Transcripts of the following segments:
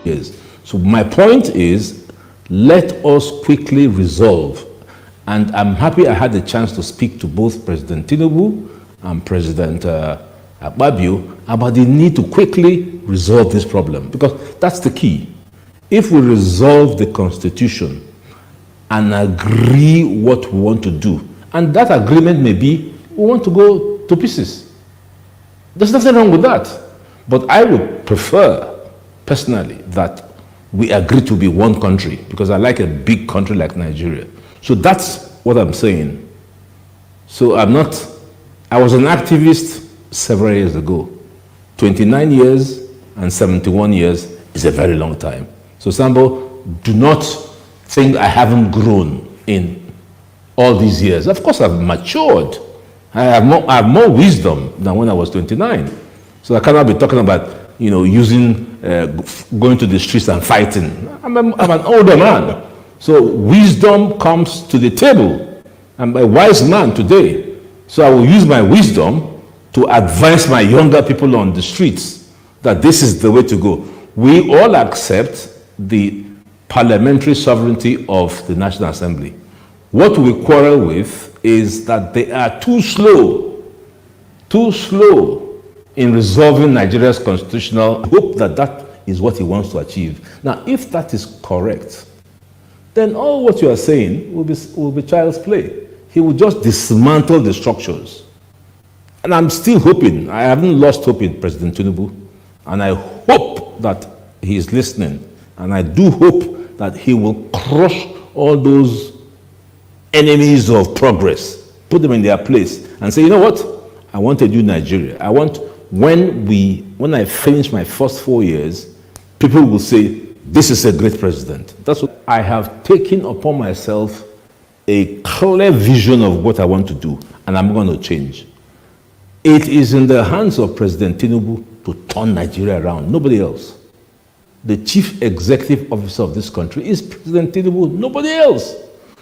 years. So my point is, let us quickly resolve. And I'm happy I had the chance to speak to both President Tinubu and President Akpabio about the need to quickly resolve this problem, because that's the key. If we resolve the Constitution and agree what we want to do, and that agreement may be we want to go to pieces. There's nothing wrong with that. But I would prefer, personally, that we agree to be one country, because I like a big country like Nigeria. So that's what I'm saying. So I was an activist several years ago. 29 years and 71 years is a very long time. So Sambo, do not think I haven't grown in all these years. Of course I've matured. I have more wisdom than when I was 29. So I cannot be talking about, going to the streets and fighting. I'm an older man. So wisdom comes to the table. I'm a wise man today. So I will use my wisdom to advise my younger people on the streets that this is the way to go. We all accept the parliamentary sovereignty of the National Assembly. What we quarrel with is that they are too slow in resolving Nigeria's constitutional. I hope that is what he wants to achieve. Now, if that is correct, then all what you are saying will be child's play. He will just dismantle the structures. And I'm still hoping, I haven't lost hope in President Tinubu, and I hope that he is listening, and I do hope that he will crush all those enemies of progress, put them in their place, and say, you know what? I want a new Nigeria. I want, when I finish my first 4 years, people will say, this is a great president. That's what I have taken upon myself, a clear vision of what I want to do, and I'm going to change. It is in the hands of President Tinubu to turn Nigeria around, nobody else. The chief executive officer of this country is President Tinubu, nobody else.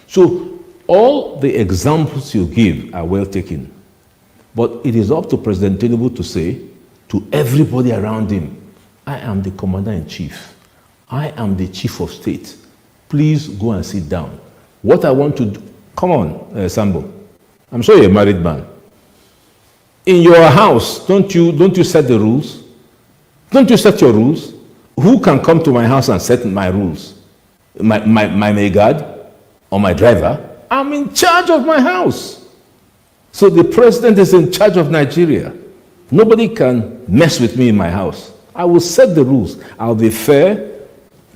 So all the examples you give are well taken. But it is up to President Tinubu to say to everybody around him, I am the commander-in-chief. I am the chief of state. Please go and sit down. What I want to do, come on, Sambo. I'm sure you're a married man. In your house, don't you set the rules? Don't you set your rules? Who can come to my house and set my rules? My maid or my driver? I'm in charge of my house. So the president is in charge of Nigeria. Nobody can mess with me in my house. I will set the rules. I'll be fair,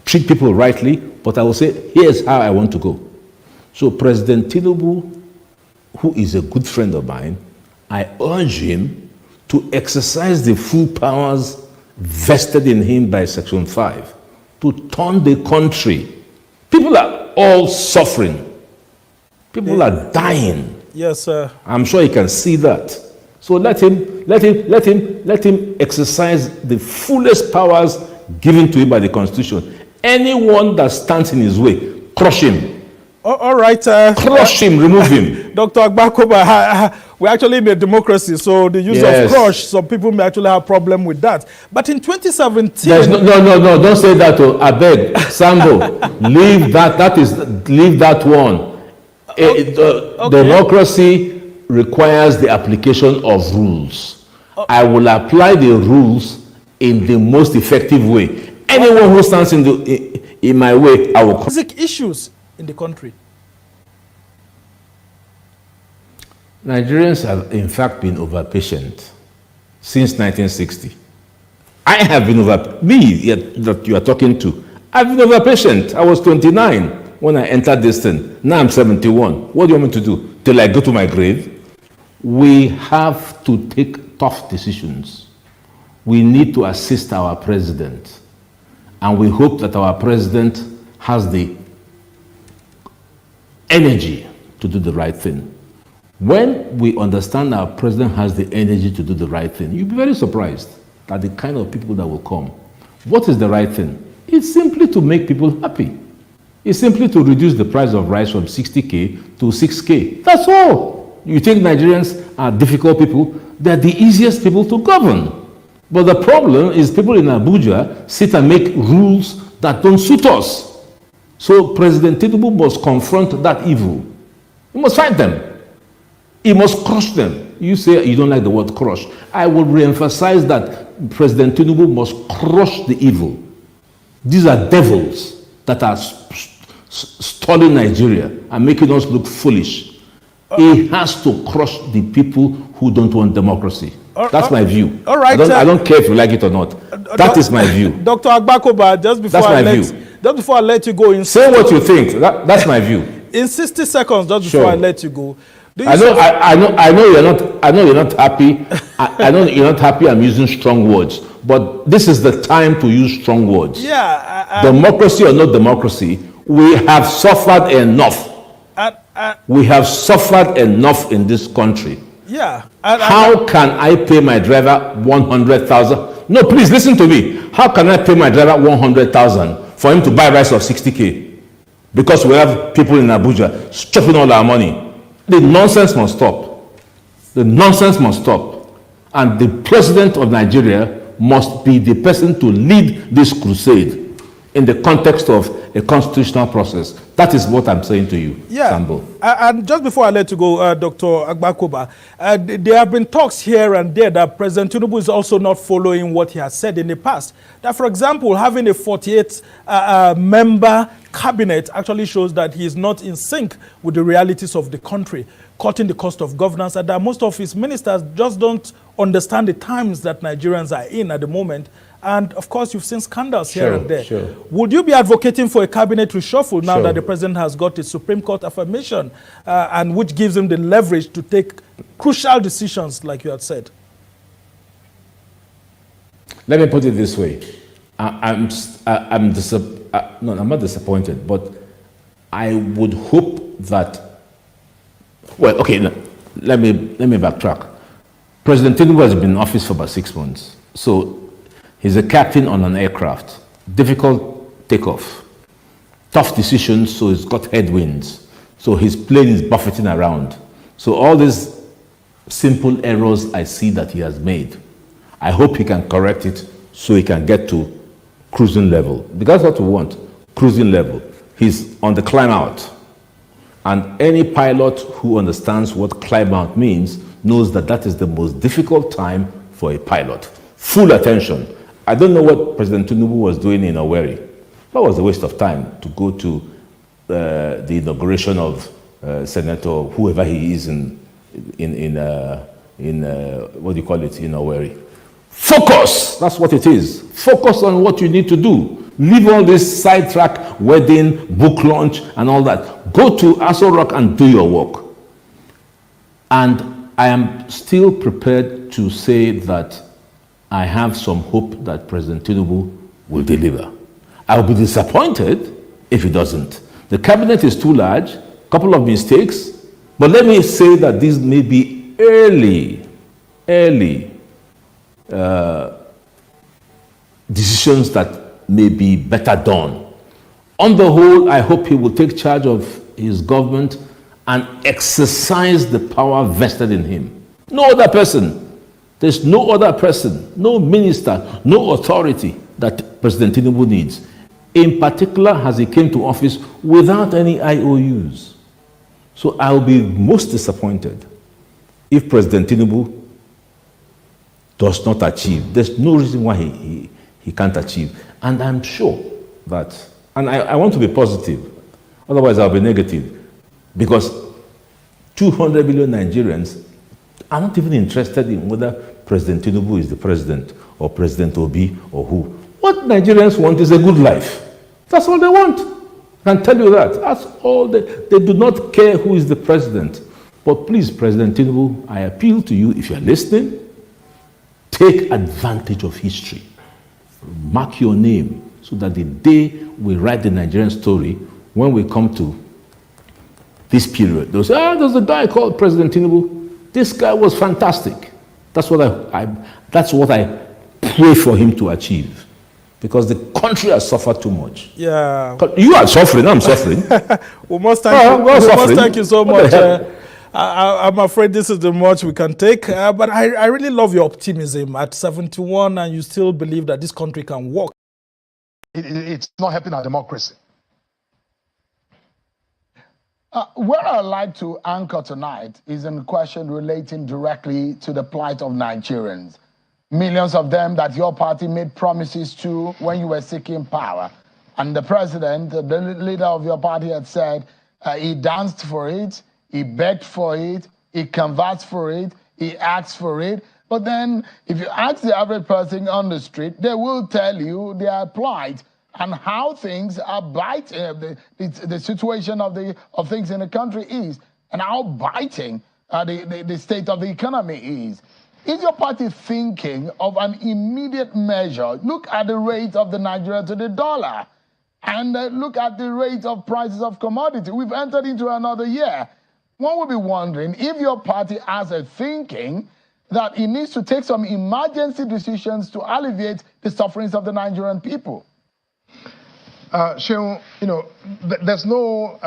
treat people rightly, but I will say, here's how I want to go. So President Tinubu, who is a good friend of mine, I urge him to exercise the full powers vested in him by Section 5 to turn the country. People are all suffering. People are dying. Yes, sir. I'm sure he can see that. So let him exercise the fullest powers given to him by the Constitution. Anyone that stands in his way, crush him. All right. Crush him, remove him. Dr. Agbakoba, we're actually in a democracy, so the use of crush, some people may actually have a problem with that. But in 2017... No, don't say that. I beg, Sambo, leave that one. Okay. Democracy requires the application of rules. I will apply the rules in the most effective way. Anyone who stands in my way, I will... Basic issues in the country. Nigerians have in fact been overpatient since 1960. I have been that you are talking to. I've been overpatient. I was 29 when I entered this thing. Now I'm 71. What do you want me to do? Till I go to my grave? We have to take tough decisions. We need to assist our president. And we hope that our president has the energy to do the right thing. When we understand our president has the energy to do the right thing, you'll be very surprised at the kind of people that will come. What is the right thing? It's simply to make people happy. It's simply to reduce the price of rice from 60K to 6K. That's all. You think Nigerians are difficult people? They're the easiest people to govern. But the problem is people in Abuja sit and make rules that don't suit us. So President Tinubu must confront that evil. He must fight them. He must crush them. You say you don't like the word crush. I will re-emphasize that President Tinubu must crush the evil. These are devils that are stalling Nigeria and making us look foolish. He has to crush the people who don't want democracy. That's my view. All right. I don't care if you like it or not. That is my view. Dr. Agbakoba, just before I let you go, say what you think. That's my view. In 60 seconds, just before I let you go. I know you're not happy. I know you're not happy. I'm using strong words, but this is the time to use strong words. Yeah. Democracy or not democracy, we have suffered enough. We have suffered enough in this country. Yeah. How can I pay my driver 100,000? No, please listen to me. How can I pay my driver 100,000 for him to buy rice of 60K? Because we have people in Abuja chopping all our money. The nonsense must stop. The nonsense must stop. And the president of Nigeria must be the person to lead this crusade in the context of a constitutional process. That is what I'm saying to you, Sambo. And just before I let you go, Dr. Agbakoba, there have been talks here and there that President Tinubu is also not following what he has said in the past. That, for example, having a 48-member cabinet actually shows that he is not in sync with the realities of the country, cutting the cost of governance, and that most of his ministers just don't understand the times that Nigerians are in at the moment. And of course, you've seen scandals here and there. Sure. Would you be advocating for a cabinet reshuffle now that the president has got a Supreme Court affirmation, and which gives him the leverage to take crucial decisions, like you had said? Let me put it this way: I'm not disappointed, but I would hope that. Well, okay, let me backtrack. President Tinubu has been in office for about 6 months, so. He's a captain on an aircraft. Difficult takeoff. Tough decisions, so he's got headwinds. So his plane is buffeting around. So all these simple errors I see that he has made, I hope he can correct it so he can get to cruising level. Because that's what we want, cruising level. He's on the climb out. And any pilot who understands what climb out means knows that that is the most difficult time for a pilot. Full attention. I don't know what President Tinubu was doing in Owerri. That was a waste of time to go to the inauguration of Senator whoever he is in what do you call it, in Owerri. Focus. That's what it is. Focus on what you need to do. Leave all this sidetrack, wedding, book launch, and all that. Go to Aso Rock and do your work. And I am still prepared to say that I have some hope that President Tinubu will deliver. I will be disappointed if he doesn't. The cabinet is too large, a couple of mistakes, but let me say that these may be early decisions that may be better done. On the whole, I hope he will take charge of his government and exercise the power vested in him. No other person. There's no other person, no minister, no authority that President Tinubu needs. In particular, as he came to office without any IOUs. So I'll be most disappointed if President Tinubu does not achieve. There's no reason why he can't achieve. And I'm sure that, and I want to be positive, otherwise I'll be negative, because 200 million Nigerians are not even interested in whether President Tinubu is the president or President Obi or who. What Nigerians want is a good life. That's all they want. I can tell you that. That's all they do not care who is the president. But please, President Tinubu, I appeal to you, if you're listening, take advantage of history. Mark your name so that the day we write the Nigerian story, when we come to this period, they'll say, there's a guy called President Tinubu. This guy was fantastic. That's what I pray for him to achieve, because the country has suffered too much. Yeah, you are suffering. I'm suffering. We must thank you so much. I'm afraid this is the much we can take, but I really love your optimism at 71, and you still believe that this country can work. It's not helping our democracy. Where I'd like to anchor tonight is in a question relating directly to the plight of Nigerians. Millions of them that your party made promises to when you were seeking power. And the president, the leader of your party, had said he danced for it, he begged for it, he canvassed for it, he asked for it. But then if you ask the average person on the street, they will tell you their plight and how things are biting, the situation of things in the country is, and how biting the state of the economy is. Is your party thinking of an immediate measure? Look at the rate of the Naira to the dollar, and look at the rate of prices of commodity. We've entered into another year. One would be wondering if your party has a thinking that it needs to take some emergency decisions to alleviate the sufferings of the Nigerian people. Sheung, there's no,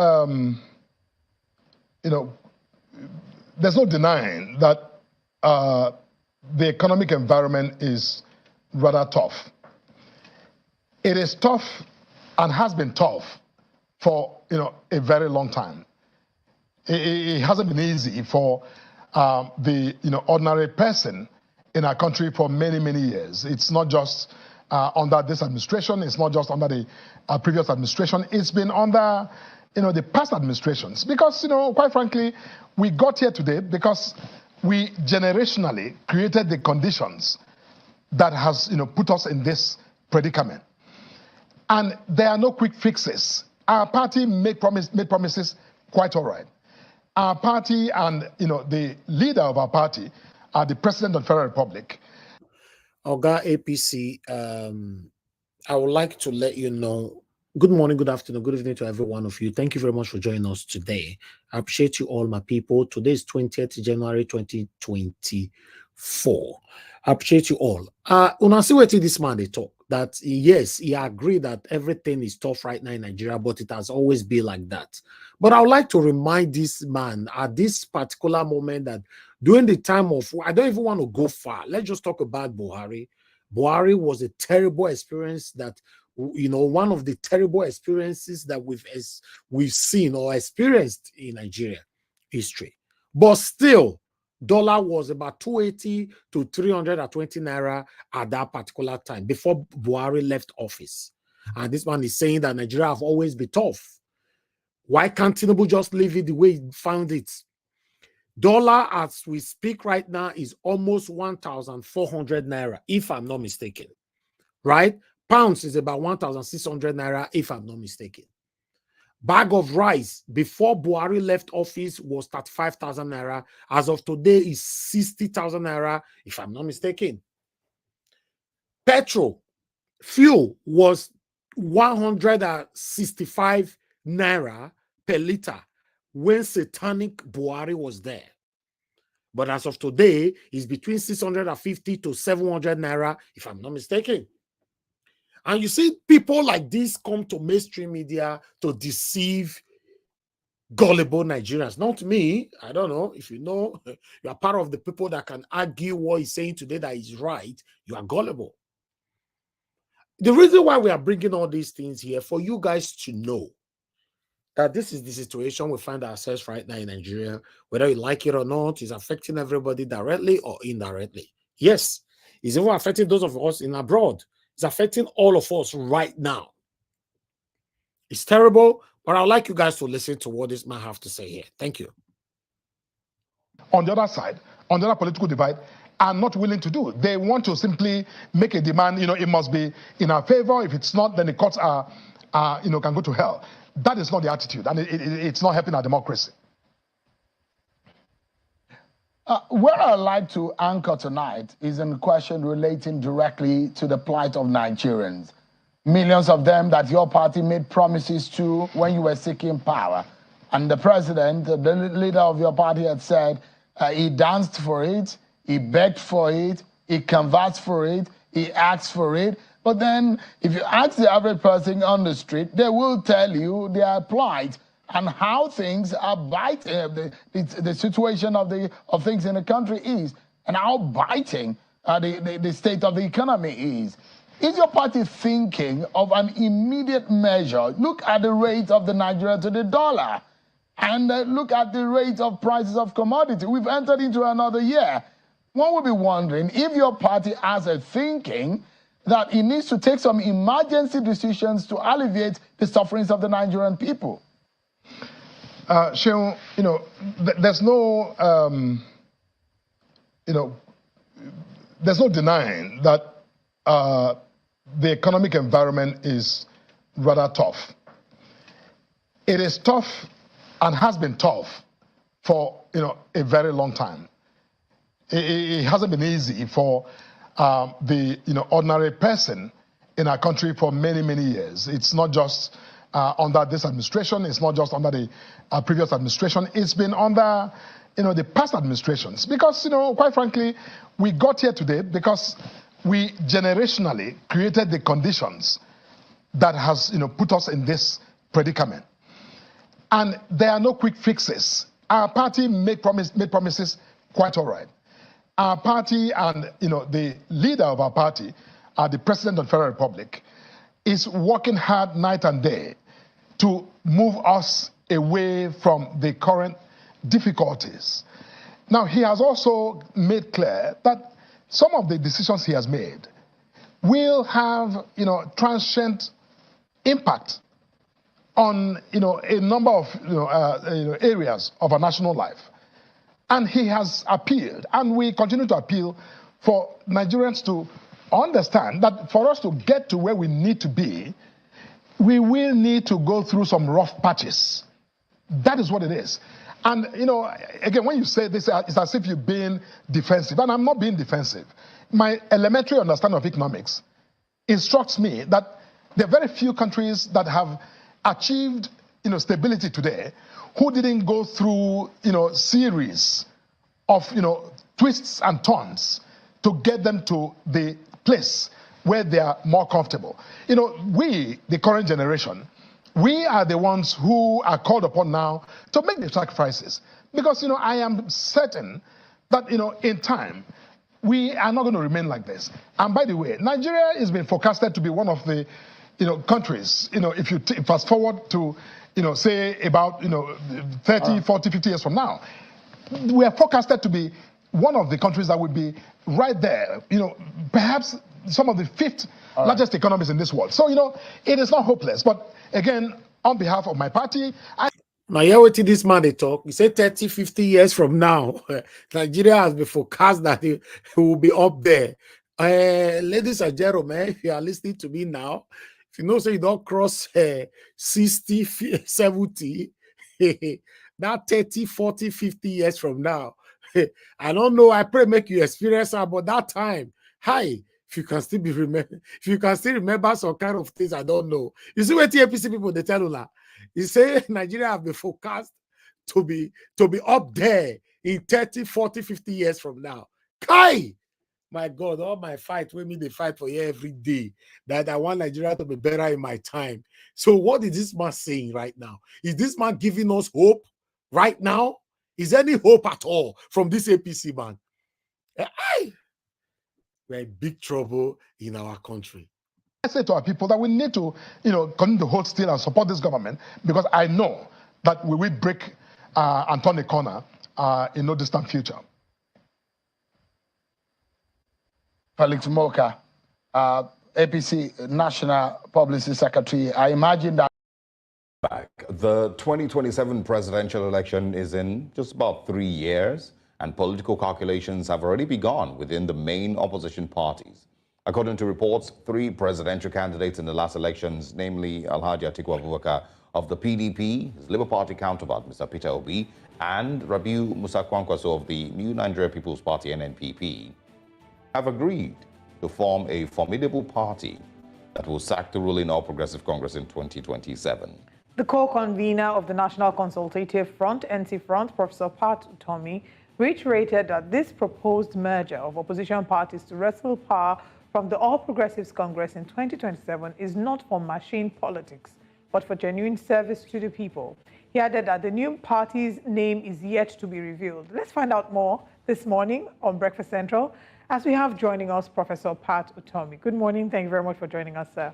there's no denying that the economic environment is rather tough. It is tough and has been tough for a very long time. It hasn't been easy for the ordinary person in our country for many, many years. It's not just under this administration. It's not just under the previous administration. It's been under the past administrations. Because quite frankly, we got here today because we generationally created the conditions that has put us in this predicament. And there are no quick fixes. Our party made promises quite all right. Our party and the leader of our party, the President of the Federal Republic. Oga APC, I would like to let you know, good morning, good afternoon, good evening to every one of you. Thank you very much for joining us today. I appreciate you all, my people. Today is 20th January 2024. I appreciate you all. Una see what this man they talk, that yes, he agreed that everything is tough right now in Nigeria, but it has always been like that. But I would like to remind this man at this particular moment that during the time of, I don't even want to go far. Let's just talk about Buhari. Buhari was a terrible experience that, one of the terrible experiences that we've seen or experienced in Nigeria history. But still, dollar was about 280 to 320 naira at that particular time before Buhari left office. And this man is saying that Nigeria have always been tough. Why can't Tinubu just leave it the way he found it? Dollar, as we speak right now, is almost 1,400 naira, if I'm not mistaken. Right? Pounds is about 1,600 naira, if I'm not mistaken. Bag of rice before Buhari left office was 35,000 naira. As of today, is 60,000 naira, if I'm not mistaken. Petrol, fuel was 165 naira per liter when satanic Buhari was there. But as of today, it's between 650 to 700 naira, if I'm not mistaken. And you see people like this come to mainstream media to deceive gullible Nigerians. Not me. I don't know. If you are part of the people that can argue what he's saying today that is right, you are gullible. The reason why we are bringing all these things here, for you guys to know that this is the situation we find ourselves right now in Nigeria, whether you like it or not, is affecting everybody directly or indirectly. Yes, it's even affecting those of us in abroad. It's affecting all of us right now. It's terrible, but I'd like you guys to listen to what this man have to say here. Thank you. On the other side, on the other political divide, are not willing to do. They want to simply make a demand, it must be in our favor. If it's not, then the courts can go to hell. That is not the attitude, and it's not helping our democracy. Where I'd like to anchor tonight is in a question relating directly to the plight of Nigerians. Millions of them that your party made promises to when you were seeking power. And the president, the leader of your party, had said he danced for it, he begged for it, he canvassed for it, he asked for it. But then if you ask the average person on the street, they will tell you their plight and how things are biting, the situation of things in the country is, and how biting the state of the economy is. Is your party thinking of an immediate measure? Look at the rate of the Naira to the dollar, and look at the rate of prices of commodity. We've entered into another year. One would be wondering if your party has a thinking that it needs to take some emergency decisions to alleviate the sufferings of the Nigerian people. Sheon, there's no, there's no denying that the economic environment is rather tough. It is tough and has been tough for a very long time. It hasn't been easy for the ordinary person in our country for many, many years. It's not just under this administration. It's not just under the previous administration. It's been under the past administrations. Because quite frankly, we got here today because we generationally created the conditions that has put us in this predicament. And there are no quick fixes. Our party made promises quite all right. Our party and the leader of our party, the President of the Federal Republic, is working hard night and day to move us away from the current difficulties. Now, he has also made clear that some of the decisions he has made will have transient impact on a number of areas of our national life. And he has appealed, and we continue to appeal for Nigerians to understand that for us to get to where we need to be, we will need to go through some rough patches. That is what it is. And, again, when you say this, it's as if you're being defensive, and I'm not being defensive. My elementary understanding of economics instructs me that there are very few countries that have achieved, stability today who didn't go through, series of, twists and turns to get them to the place where they are more comfortable. We, the current generation, we are the ones who are called upon now to make the sacrifices. Because, I am certain that, in time, we are not going to remain like this. And by the way, Nigeria has been forecasted to be one of the, countries, if you fast forward to, say about, 30, 40, 50 years from now, we are forecasted to be one of the countries that would be right there, perhaps some of the fifth largest economies in this world. So, it is not hopeless. But again, on behalf of my party, now, hear what this man they talk. He said 30, 50 years from now, Nigeria has been forecast that it will be up there. Ladies and gentlemen, if you are listening to me now, if you know, so you don't cross 60, 70, that 30, 40, 50 years from now, I don't know. I pray make you experience about that time. Hi, if you can still be remember, if you can still remember some kind of things, I don't know. You see what the APC people they tell you now. You say Nigeria have been forecast to be up there in 30, 40, 50 years from now. Kai! My God, all my fight, we they fight for you every day. That I want Nigeria to be better in my time. So what is this man saying right now? Is this man giving us hope right now? Is there any hope at all from this APC man? We're in big trouble in our country. I say to our people that we need to, continue to hold still and support this government, because I know that we will break and turn the corner in no distant future. Felix Moka, APC National Publicity Secretary, I imagine that. The 2027 presidential election is in just about 3 years, and political calculations have already begun within the main opposition parties. According to reports, 3 presidential candidates in the last elections, namely Alhaji Atiku Abubakar of the PDP, his Labour Party counterpart, Mr. Peter Obi, and Rabiu Musa Kwankwaso of the New Nigeria People's Party, NNPP, have agreed to form a formidable party that will sack the ruling All Progressive Congress in 2027. The co-convener of the National Consultative Front, NC Front, Professor Pat Utomi, reiterated that this proposed merger of opposition parties to wrestle power from the All Progressives Congress in 2027 is not for machine politics, but for genuine service to the people. He added that the new party's name is yet to be revealed. Let's find out more this morning on Breakfast Central as we have joining us Professor Pat Utomi. Good morning. Thank you very much for joining us, sir.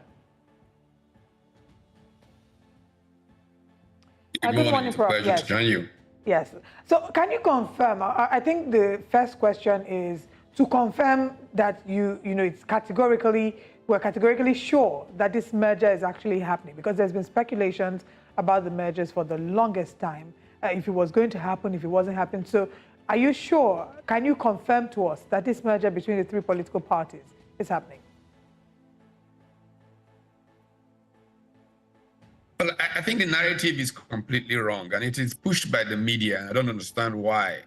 Good morning, Prof. Pleasure to join you. Yes. So can you confirm, I think the first question is to confirm that we're categorically sure that this merger is actually happening, because there's been speculations about the mergers for the longest time, if it was going to happen, if it wasn't happening. So are you sure, can you confirm to us that this merger between the three political parties is happening? Well, I think the narrative is completely wrong, and it is pushed by the media. I don't understand why.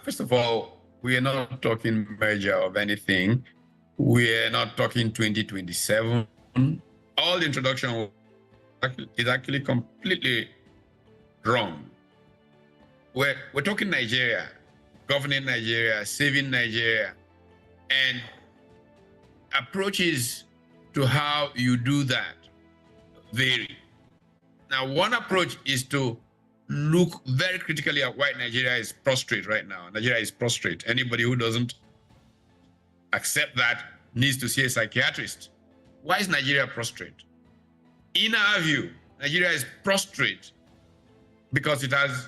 First of all, we are not talking merger of anything. We are not talking 2027. All the introduction is actually completely wrong. We're talking Nigeria, governing Nigeria, saving Nigeria, and approaches to how you do that vary. Now, one approach is to look very critically at why Nigeria is prostrate right now. Nigeria is prostrate. Anybody who doesn't accept that needs to see a psychiatrist. Why is Nigeria prostrate? In our view, Nigeria is prostrate because it has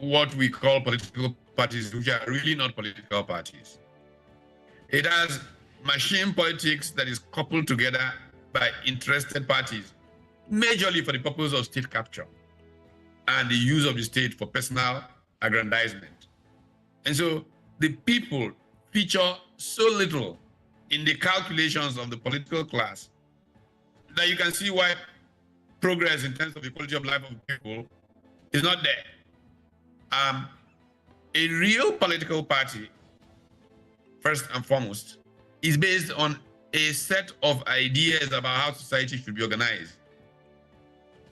what we call political parties, which are really not political parties. It has machine politics that is coupled together by interested parties, majorly for the purpose of state capture and the use of the state for personal aggrandizement. And so the people feature so little in the calculations of the political class that you can see why progress in terms of the quality of life of people is not there. A real political party, first and foremost, is based on a set of ideas about how society should be organized.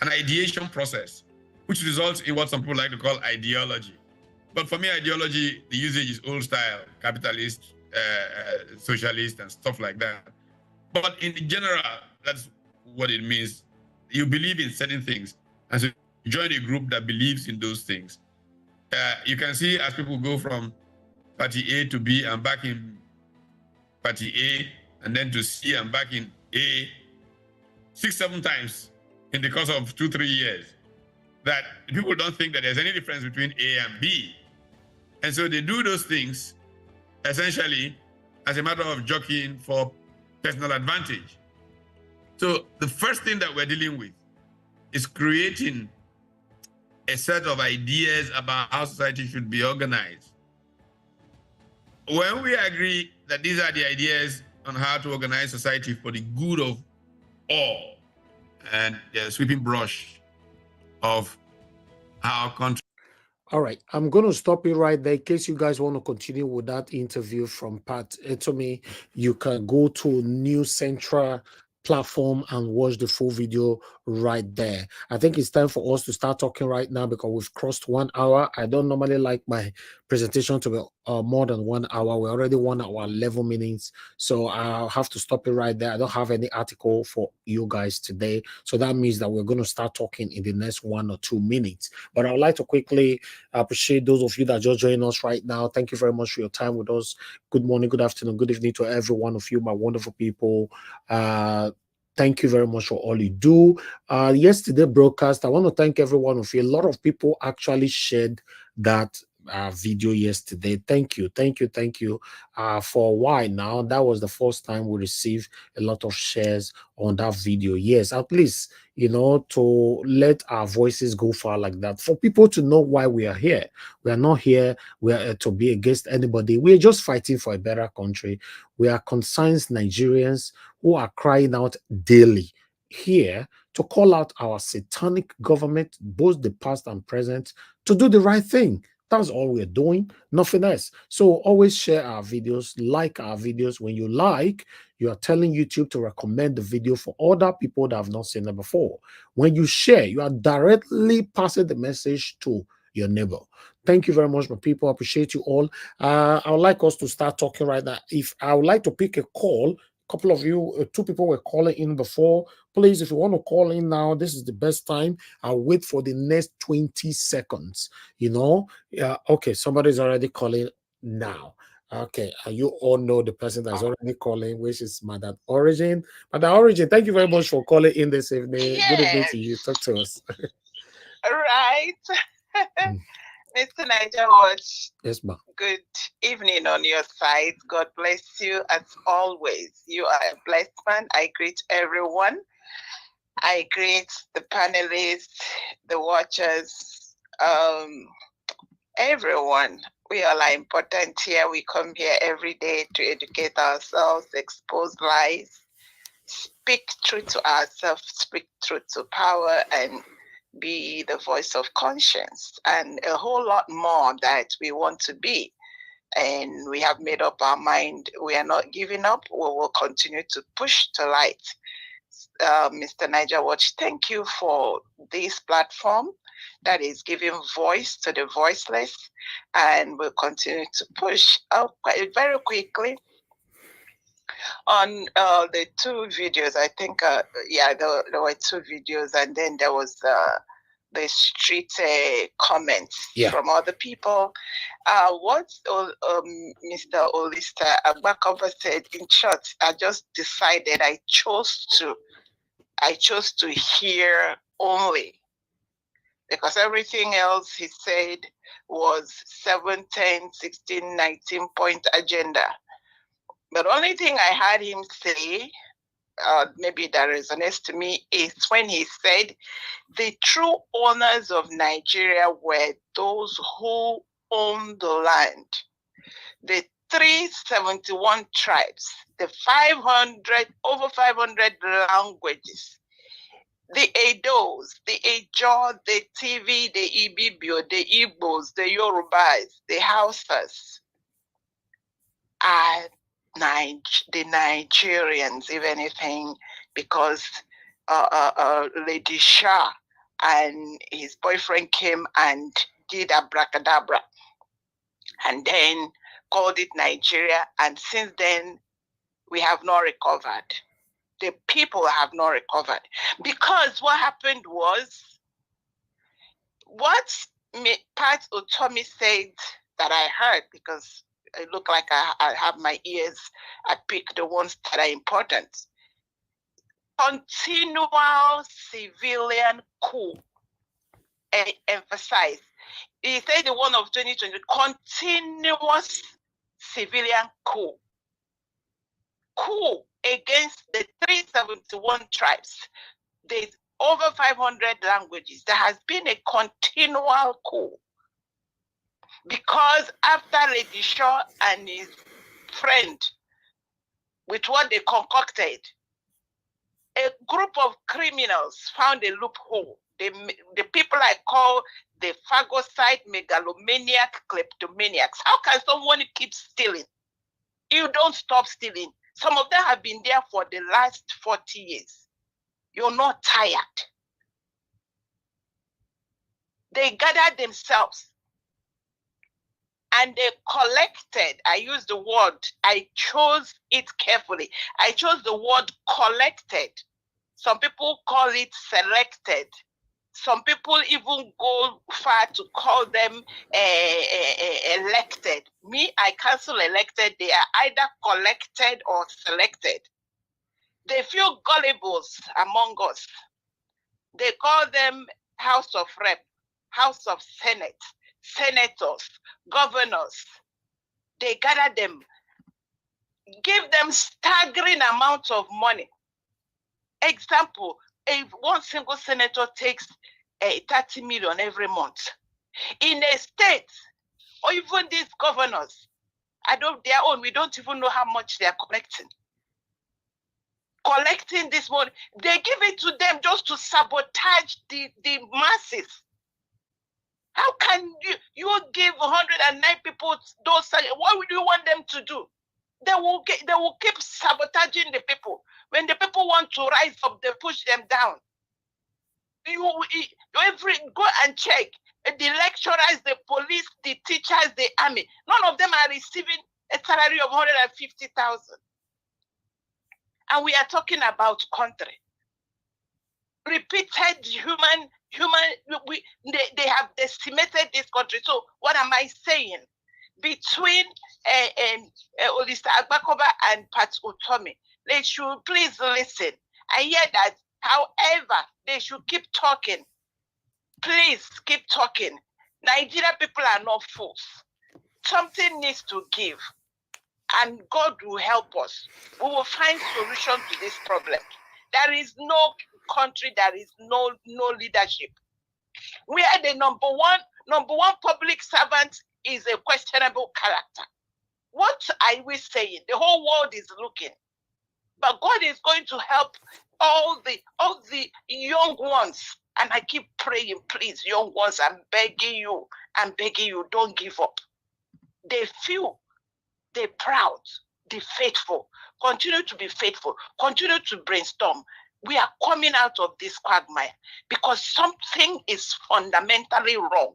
An ideation process, which results in what some people like to call ideology. But for me, ideology, the usage is old style, capitalist, socialist, and stuff like that. But in general, that's what it means. You believe in certain things, and so you join a group that believes in those things. You can see as people go from party A to B and back in party A, and then to C and back in A, 6-7 times in the course of 2-3 years, that people don't think that there's any difference between A and B. And so they do those things essentially as a matter of jockeying for personal advantage. So the first thing that we're dealing with is creating a set of ideas about how society should be organized. When we agree that these are the ideas on how to organize society for the good of all, and the sweeping brush of our country. All right, I'm going to stop it right there. In case you guys want to continue with that interview from Pat Utomi, you can go to News Central platform and watch the full video right there. I think it's time for us to start talking right now because we've crossed 1 hour. I don't normally like my presentation to be more than 1 hour. We're already 1 hour 11 minutes, so I'll have to stop it right there. I don't have any article for you guys today, so that means that we're going to start talking in the next 1 or 2 minutes. But I would like to quickly appreciate those of you that just joined us right now. Thank you very much for your time with us. Good morning, good afternoon, good evening to every one of you, my wonderful people. Thank you very much for all you do. Yesterday broadcast, I want to thank every one of you. A lot of people actually shared that video yesterday. Thank you. For a while now, that was the first time we received a lot of shares on that video. Yes, at least, to let our voices go far like that, for people to know why we are here. We are not here to be against anybody. We are just fighting for a better country. We are concerned Nigerians who are crying out daily here to call out our satanic government, both the past and present, to do the right thing. That's all we're doing, nothing else. So always share our videos, like our videos. When you like, you are telling YouTube to recommend the video for other people that have not seen it before. When you share, you are directly passing the message to your neighbor. Thank you very much, my people. I appreciate you all. I would like us to start talking right now. If I would like to pick a call, couple of you, 2 people were calling in before. Please, if you want to call in now, this is the best time. I'll wait for the next 20 seconds. You know, yeah. Okay, somebody's already calling now. Okay, you all know the person that's already calling, which is Madam Origin. Madam Origin, thank you very much for calling in this evening. Good evening to you. Talk to us. Right. Mr. Niger Watch. Yes, ma'am. Good evening on your side. God bless you as always. You are a blessed man. I greet everyone. I greet the panelists, the watchers, everyone. We all are important here. We come here every day to educate ourselves, expose lies, speak truth to ourselves, speak truth to power, and be the voice of conscience, and a whole lot more that we want to be. And we have made up our mind. We are not giving up. We will continue to push to light. Mr. Niger Watch, thank you for this platform that is giving voice to the voiceless, and we'll continue to push. Very quickly, on the 2 videos, I think, yeah, there were 2 videos, and then there was the street comments from other people. What Mr. Olista Agbakoba said, in short, I just decided I chose to hear only, because everything else he said was 7, 10, 16, 19 point agenda. But the only thing I heard him say, maybe that resonates to me, is when he said the true owners of Nigeria were those who own the land. The 371 tribes, the over 500 languages, the Edos, the Ejo, the TV, the Ibibio, the Igbos, the Yorubas, the Hausas, are the Nigerians, if anything, because Lady Shah and his boyfriend came and did abracadabra and then called it Nigeria, and since then we have not recovered. The people have not recovered, because what happened was, what Pat Utomi said that I heard, because it looked like I have my ears, I pick the ones that are important. Continual civilian coup. Emphasize. He said the one of 2020, continuous civilian coup. Coup against the 371 tribes. There's over 500 languages. There has been a continual coup. Because after Lady Shaw and his friend, with what they concocted, a group of criminals found a loophole. The people I call the phagocyte, megalomaniac, kleptomaniacs. How can someone keep stealing? You don't stop stealing. Some of them have been there for the last 40 years. You're not tired. They gathered themselves and they collected. I use the word, I chose it carefully. I chose the word collected. Some people call it selected. Some people even go far to call them elected. Me, I cancel elected. They are either collected or selected. They feel gullibles among us. They call them House of Rep, House of Senate, senators, governors. They gather them, give them staggering amounts of money. Example, if one single senator takes 30 million every month, in a state, or even these governors, their own, we don't even know how much they are collecting this money. They give it to them just to sabotage the masses. How can you give 109 people those? What would you want them to do? They will keep sabotaging the people. When the people want to rise up, they push them down. Go and check the lecturers, the police, the teachers, the army. None of them are receiving a salary of 150,000. And we are talking about country. Repeated they have decimated this country. So what am I saying? Between Olista Agbakoba and Pat Utomi, they should please listen. I hear that, however, they should keep talking. Please keep talking. Nigerian people are not fools. Something needs to give, and God will help us. We will find solution to this problem. There is no country, there is no leadership. We are the number one public servant is a questionable character. What are we saying? The whole world is looking, but God is going to help all the young ones. And I keep praying, please, young ones, I'm begging you, don't give up. They few, they're proud, they're faithful. Continue to be faithful. Continue to brainstorm. We are coming out of this quagmire because something is fundamentally wrong.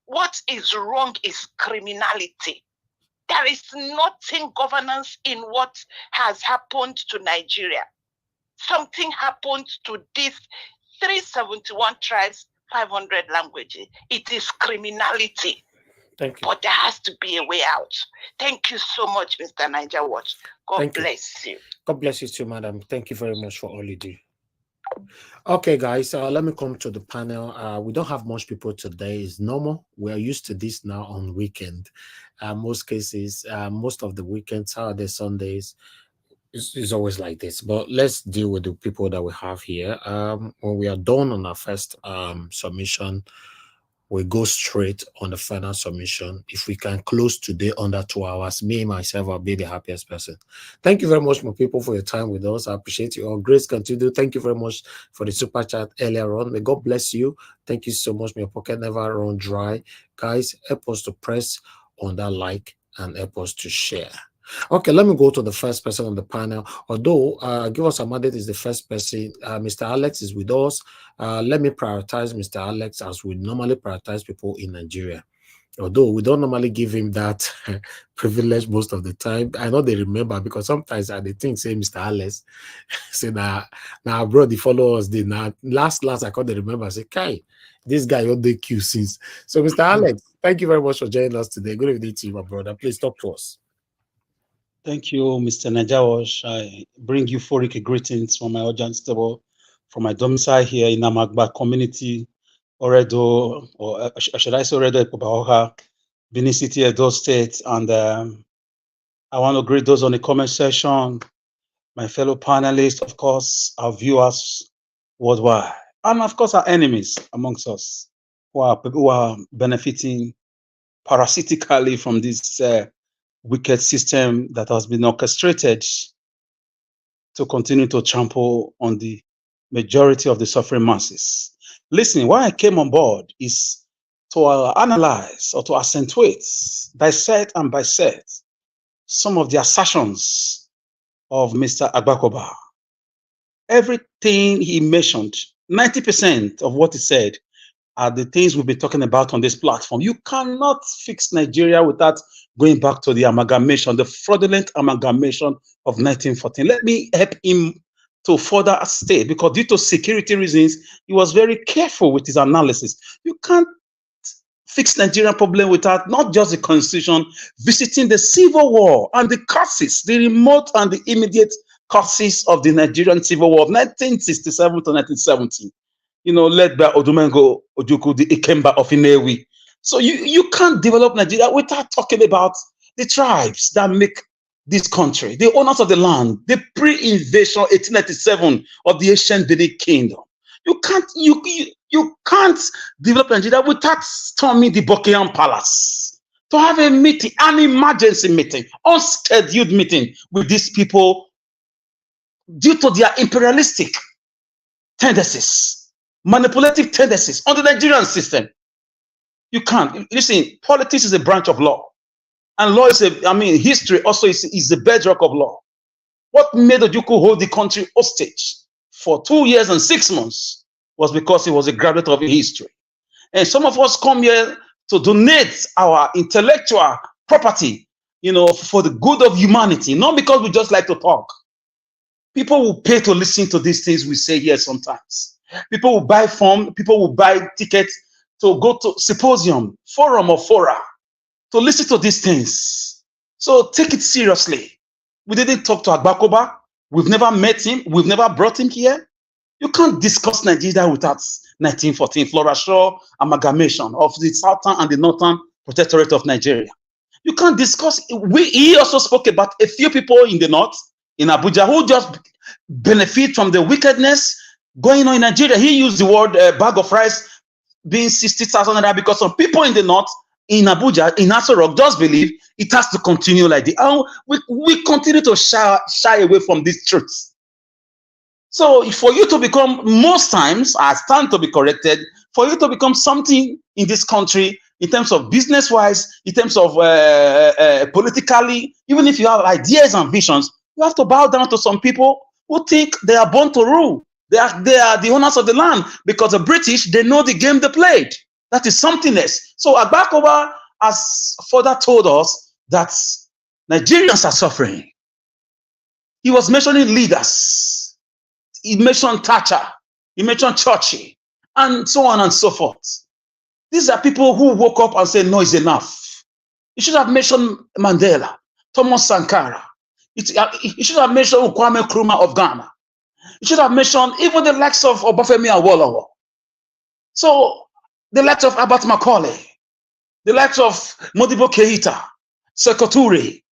What is wrong is criminality. There is nothing governance in what has happened to Nigeria. Something happened to these 371 tribes, 500 languages. It is criminality. Thank you. But there has to be a way out. Thank you so much, Mr. Niger Watch. God bless you. God bless you too, madam. Thank you very much for all you do. Okay, guys, let me come to the panel. We don't have much people today. It's normal. We are used to this now on weekend. Most cases, most of the weekends, Saturdays, Sundays, it's always like this. But let's deal with the people that we have here. When we are done on our first submission, we go straight on the final submission. If we can close today under 2 hours, me, myself, I'll be the happiest person. Thank you very much, my people, for your time with us. I appreciate you all. Grace continue. Thank you very much for the super chat earlier on. May God bless you. Thank you so much. May your pocket never run dry. Guys, help us to press on that like and help us to share. Okay, let me go to the first person on the panel. Although Give Us a Mandate is the first person, Mr. Alex is with us. Let me prioritize Mr. Alex as we normally prioritize people in Nigeria. Although we don't normally give him that privilege most of the time. I know they remember because sometimes they think, say, Mr. Alex, say, now bro, the followers did not. Last, I can't remember. I say, Kai, this guy on the queue since. So, Mr. Alex, thank you very much for joining us today. Good evening to you, my brother. Please talk to us. Thank you, Mr. Najawash. I bring euphoric greetings from my audience table, from my domicile here in Amagba community, Oredo, or should I say Oredo, Epobahoha, Benin City, Edo State. And I want to greet those on the comment section, my fellow panelists, of course, our viewers worldwide, and of course, our enemies amongst us who are benefiting parasitically from this wicked system that has been orchestrated to continue to trample on the majority of the suffering masses. Listen, why I came on board is to analyze or to accentuate, dissect and bisect some of the assertions of Mr. Agbakoba. Everything he mentioned, 90% of what he said are the things we'll be talking about on this platform. You cannot fix Nigeria without going back to the amalgamation, the fraudulent amalgamation of 1914. Let me help him to further state, because due to security reasons, he was very careful with his analysis. You can't fix Nigerian problem without not just the constitution, visiting the civil war and the causes, the remote and the immediate causes of the Nigerian civil war of 1967 to 1970. Led by Odumengo Ojukwu, the Ikemba of Inewi. So you can't develop Nigeria without talking about the tribes that make this country, the owners of the land, the pre-invasion 1897 of the ancient Benin Kingdom. You can't develop Nigeria without storming the Buckingham Palace, to have a meeting, an emergency meeting, unscheduled meeting with these people due to their imperialistic tendencies, manipulative tendencies on the Nigerian system. You can't. Listen, politics is a branch of law. And law is history also is the bedrock of law. What made Ojukwu hold the country hostage for 2 years and 6 months was because he was a graduate of history. And some of us come here to donate our intellectual property, for the good of humanity, not because we just like to talk. People will pay to listen to these things we say here sometimes. People will buy form, people will buy tickets to go to symposium, forum or fora, to listen to these things. So take it seriously. We didn't talk to Agbakoba. We've never met him. We've never brought him here. You can't discuss Nigeria without 1914 Florashore amalgamation of the southern and the northern protectorate of Nigeria. You can't discuss. He also spoke about a few people in the north, in Abuja, who just benefit from the wickedness going on in Nigeria. He used the word bag of rice being 60,000 naira because some people in the north, in Abuja, in Aso Rock, just believe it has to continue like this. We continue to shy away from these truths. So for you to become, most times, I stand to be corrected, for you to become something in this country, in terms of business-wise, in terms of politically, even if you have ideas and visions, you have to bow down to some people who think they are born to rule. They are the owners of the land, because the British, they know the game they played. That is something else. So Agbakoba has further told us that Nigerians are suffering. He was mentioning leaders. He mentioned Thatcher. He mentioned Churchill, and so on and so forth. These are people who woke up and said, no, it's enough. You should have mentioned Mandela, Thomas Sankara. You should have mentioned Kwame Nkrumah of Ghana. You should have mentioned even the likes of Obafemi Awolowo. So the likes of Abat Macaulay, the likes of Modibo Keita, Sekou Touré.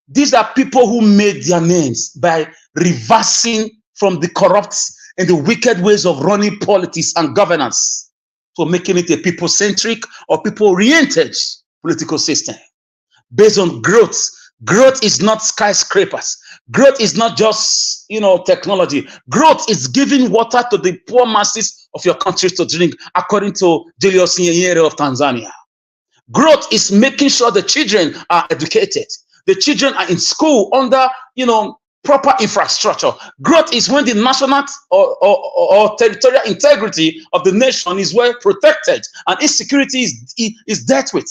These are people who made their names by reversing from the corrupt and the wicked ways of running politics and governance, to making it a people-centric or people-oriented political system based on growth. Growth is not skyscrapers. Growth is not just, technology. Growth is giving water to the poor masses of your countries to drink, according to Julius Nyerere of Tanzania. Growth is making sure the children are educated. The children are in school under, proper infrastructure. Growth is when the national or territorial integrity of the nation is well protected, and insecurity is dealt with.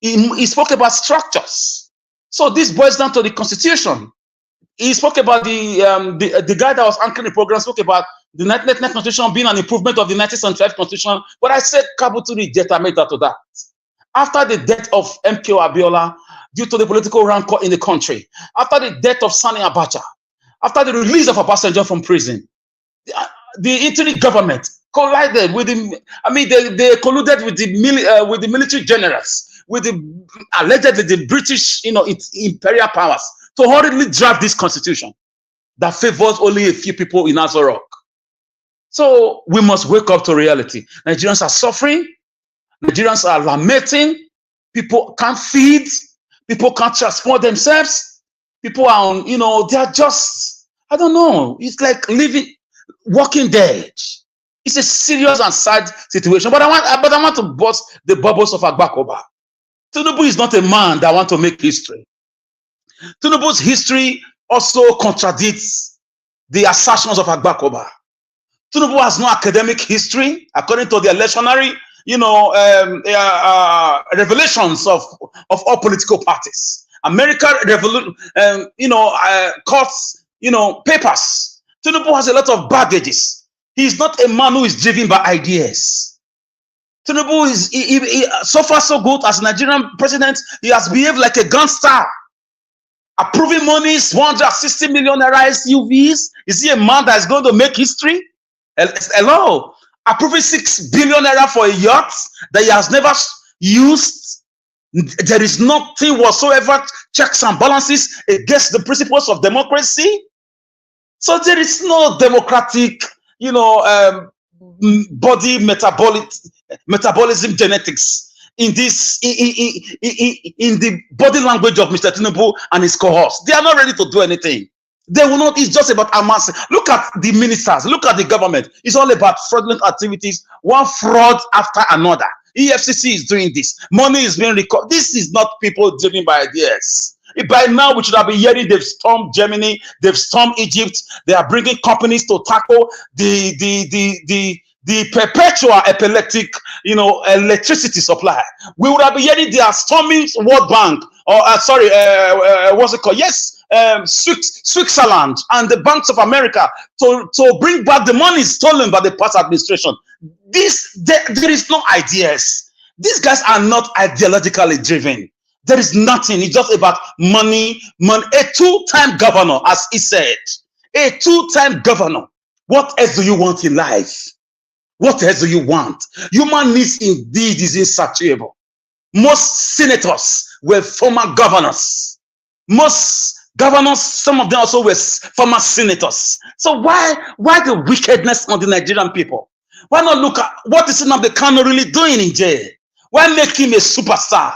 He spoke about structures. So this boils down to the Constitution. He spoke about the guy that was anchoring the program, spoke about the 1999 Constitution being an improvement of the 1975 Constitution. But I said Kabuturi Jetameta to that. After the death of MKO Abiola, due to the political rancor in the country, after the death of Sani Abacha, after the release of Obasanjo from prison, the interim government collided with they colluded with the military generals, with allegedly the British, imperial powers, to hurriedly draft this constitution that favors only a few people in Aso Rock. So we must wake up to reality. Nigerians are suffering. Nigerians are lamenting. People can't feed. People can't transport themselves. People are on, they are just, I don't know. It's like walking dead. It's a serious and sad situation. But I want to burst the bubbles of Agbakoba. Tinubu is not a man that wants to make history. Tinubu's history also contradicts the assertions of Agbakoba. Tinubu has no academic history, according to the electionary, revelations of all political parties. America, courts, papers. Tinubu has a lot of baggages. He is not a man who is driven by ideas. Tinubu is so far so good as Nigerian president. He has behaved like a gangster, approving monies, 160 million naira SUVs. Is he a man that is going to make history? Hello, approving 6 billion naira for a yacht that he has never used. There is nothing whatsoever checks and balances against the principles of democracy. So there is no democratic, body metabolism genetics in this in the body language of Mr. Tinubu and his cohorts. They are not ready to do anything. They will not. It's just about amassing. Look at the ministers. Look at the government. It's all about fraudulent activities. One fraud after another. EFCC is doing this. Money is being recorded. This is not people driven by ideas. By now, we should have been hearing they've stormed Germany, they've stormed Egypt. They are bringing companies to tackle the perpetual epileptic, electricity supply. We would have been hearing they are storming World Bank, or what's it called? Yes, Switzerland and the banks of America to bring back the money stolen by the past administration. There is no ideas. These guys are not ideologically driven. There is nothing. It's just about money. A two-time governor, as he said, a two-time governor. What else do you want in life? What else do you want? Human needs indeed is insatiable. Most senators were former governors. Most governors, some of them also were former senators. So why the wickedness on the Nigerian people? Why not look at what is Nnamdi Kanu really doing in jail? Why make him a superstar?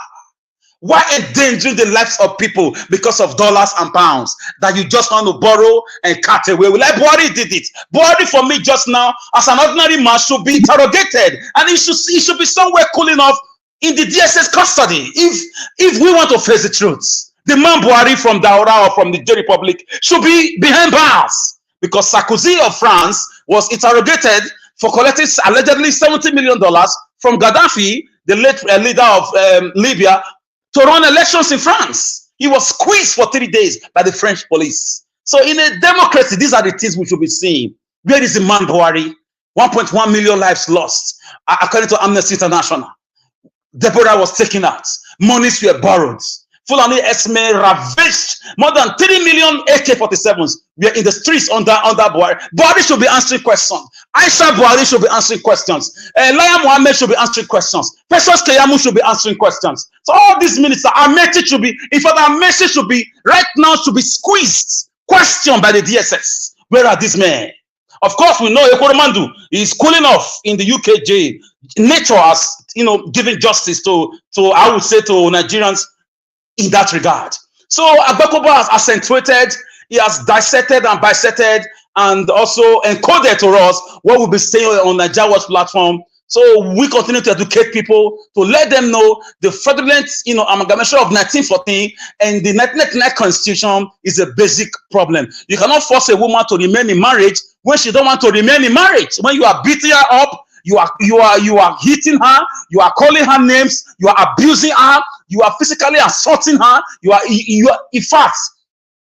Why endangering the lives of people because of dollars and pounds that you just want to borrow and cut away? Like Buhari did it. Buhari, for me, just now, as an ordinary man, should be interrogated, and he should be somewhere cooling off in the DSS custody. If we want to face the truth, the man Buhari from Daura or from the J Republic should be behind bars, because Sarkozy of France was interrogated for collecting allegedly $70 million from Gaddafi, the late leader of Libya, to run elections in France. He was squeezed for 3 days by the French police. So in a democracy, these are the things we should be seeing. Where is the man Buhari? 1.1 million lives lost, according to Amnesty International. Deborah was taken out. Monies were borrowed. Fulani Esme ravaged more than 3 million AK-47s. We are in the streets under Buhari. Buhari should be answering questions. Aisha Buhari should be answering questions. Laya Mohammed should be answering questions. Precious Keyamu should be answering questions. So all these ministers, our message should be, in fact, our message should be, right now, should be squeezed, questioned by the DSS. Where are these men? Of course, we know Ekoromandu is cooling off in the UK jail. Nature has, given justice to I would say, to Nigerians in that regard. So Agbakoba has accentuated, he has dissected and bisected and also encoded to us what we'll be saying on Nigeria Watch platform. So we continue to educate people, to let them know the fraudulent, amalgamation of 1914 and the 1999 constitution is a basic problem. You cannot force a woman to remain in marriage when she don't want to remain in marriage. When you are beating her up, you are hitting her, you are calling her names, you are abusing her, you are physically assaulting her, you are in fact,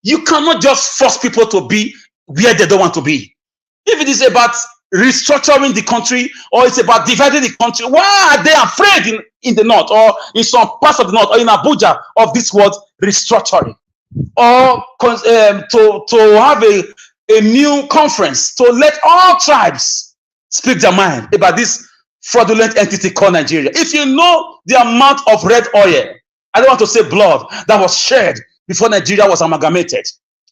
you cannot just force people to be where they don't want to be. If it is about restructuring the country, or it's about dividing the country, why are they afraid in the north, or in some parts of the north, or in Abuja, of this word restructuring? Or to have a new conference to let all tribes speak their mind about this fraudulent entity called Nigeria. If you know the amount of red oil, I don't want to say blood, that was shed before Nigeria was amalgamated.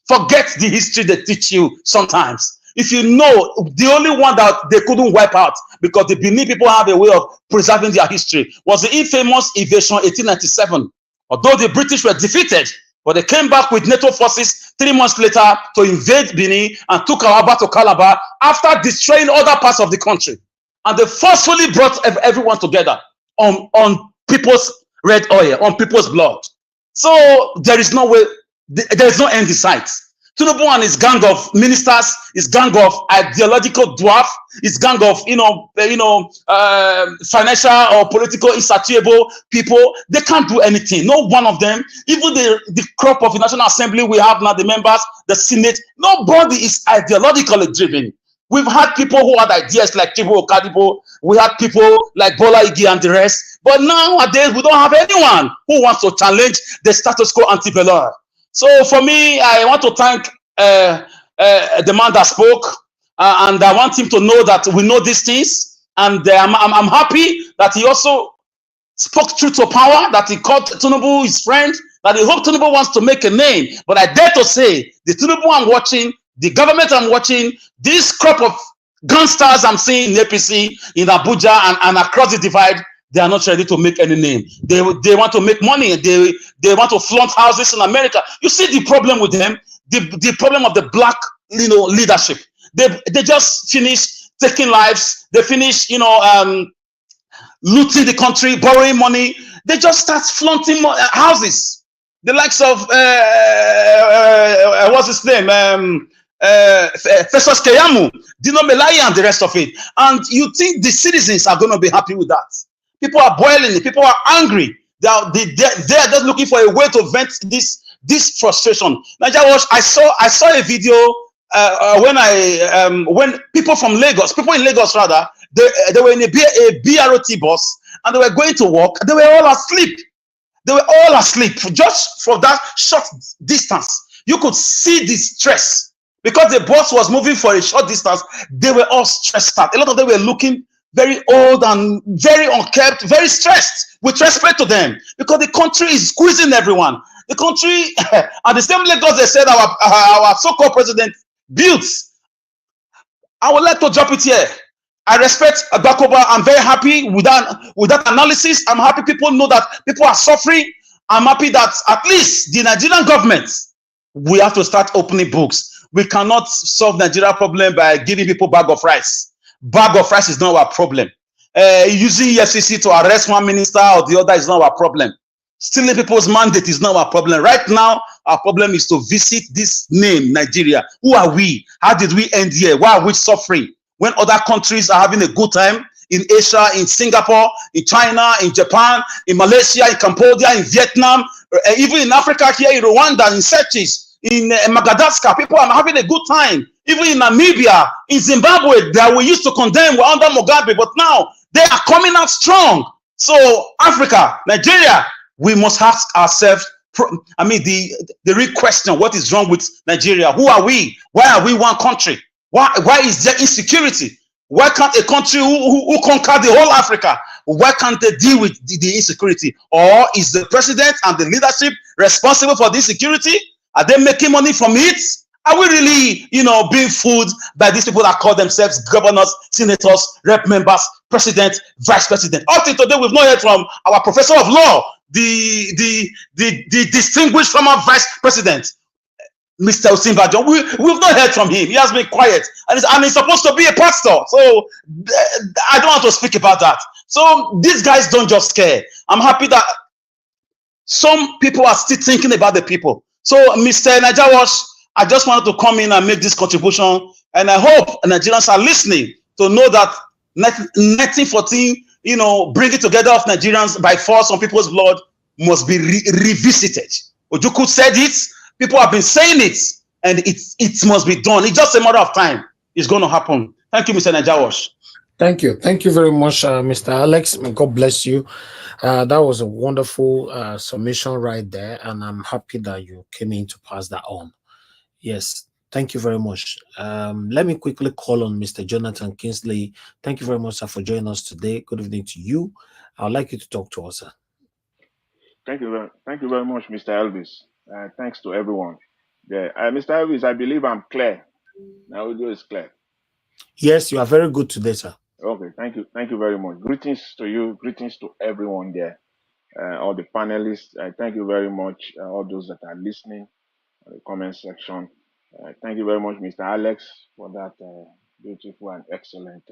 Forget the history they teach you sometimes. If you know the only one that they couldn't wipe out, because the Benin people have a way of preserving their history, was the infamous invasion 1897. Although the British were defeated, but they came back with NATO forces 3 months later to invade Benin and took Awaba to Calabar after destroying other parts of the country. And they forcefully brought everyone together on people's red oil, on people's blood. So there is no way, there is no end in sight. Tinubu and his gang of ministers, his gang of ideological dwarf, his gang of financial or political insatiable people, they can't do anything. No one of them, even the crop of the National Assembly we have now, the members, the Senate, nobody is ideologically driven. We've had people who had ideas like Chibu Okadipo, we had people like Bola Igi and the rest, but nowadays we don't have anyone who wants to challenge the status quo ante-bellum. So for me, I want to thank the man that spoke, and I want him to know that we know these things, and I'm happy that he also spoke truth to power, that he called Tinubu his friend, that he hoped Tinubu wants to make a name. But I dare to say, the Tinubu I'm watching, the government I'm watching, this crop of gangsters I'm seeing in APC, in Abuja, and across the divide, they are not ready to make any name. They want to make money. They want to flaunt houses in America. You see the problem with them, the problem of the black leadership. They just finish taking lives. They finish looting the country, borrowing money. They just start flaunting houses. The likes of what's his name? Festus Keyamu, Dino Melaya, and the rest of it. And you think the citizens are going to be happy with that? People are boiling. People are angry. They are just looking for a way to vent this this frustration. Nigeria Watch, I saw a video when people from Lagos, people in Lagos rather, they were in a BRT bus and they were going to work. They were all asleep. They were all asleep just for that short distance. You could see the stress because the bus was moving for a short distance. They were all stressed out. A lot of them were looking very old and very unkempt, very stressed, with respect to them, because the country is squeezing everyone. The country, and the same Lagos they said our so-called president built. I would like to drop it here. I respect Agbakoba. I'm very happy with that analysis. I'm happy people know that people are suffering. I'm happy that at least the Nigerian government, we have to start opening books. We cannot solve Nigeria problem by giving people bag of rice. Bag of rice is not our problem. Using EFCC to arrest one minister or the other is not our problem. Stealing people's mandate is not our problem. Right now, our problem is to visit this name, Nigeria. Who are we? How did we end here? Why are we suffering? When other countries are having a good time, in Asia, in Singapore, in China, in Japan, in Malaysia, in Cambodia, in Vietnam, even in Africa here, in Rwanda, in Seychelles, in Madagascar, people are having a good time. Even in Namibia, in Zimbabwe, that we used to condemn, we're under Mugabe, but now they are coming out strong. So Africa, Nigeria, we must ask ourselves, the real question, what is wrong with Nigeria? Who are we? Why are we one country? Why is there insecurity? Why can't a country who conquer the whole Africa, why can't they deal with the insecurity? Or is the president and the leadership responsible for this insecurity? Are they making money from it? Are we really, being fooled by these people that call themselves governors, senators, rep members, president, vice president? Up till today, we've not heard from our professor of law, the distinguished former vice president, Mr. Osinbajo. We've not heard from him. He has been quiet, and he's supposed to be a pastor. So I don't want to speak about that. So these guys don't just care. I'm happy that some people are still thinking about the people. So Mr. Nigeria, I just wanted to come in and make this contribution, and I hope Nigerians are listening to know that 1914, bringing together of Nigerians by force on people's blood must be revisited. Ojukwu said it. People have been saying it, and it must be done. It's just a matter of time. It's going to happen. Thank you, Mr. Najawash. Thank you. Thank you very much, Mr. Alex. May God bless you. That was a wonderful submission right there, and I'm happy that you came in to pass that on. Yes, thank you very much. Let me quickly call on Mr. Jonathan Kingsley. Thank you very much, sir, for joining us today. Good evening to you. I would like you to talk to us, sir. Thank you very much, Mr. Elvis. Thanks to everyone. Mr. Elvis, I believe I'm clear. Now audio is clear. Yes, you are very good today, sir. Okay, thank you. Thank you very much. Greetings to you. Greetings to everyone there. All the panelists. Thank you very much. All those that are listening in the comment section. Thank you very much, Mr. Alex, for that beautiful and excellent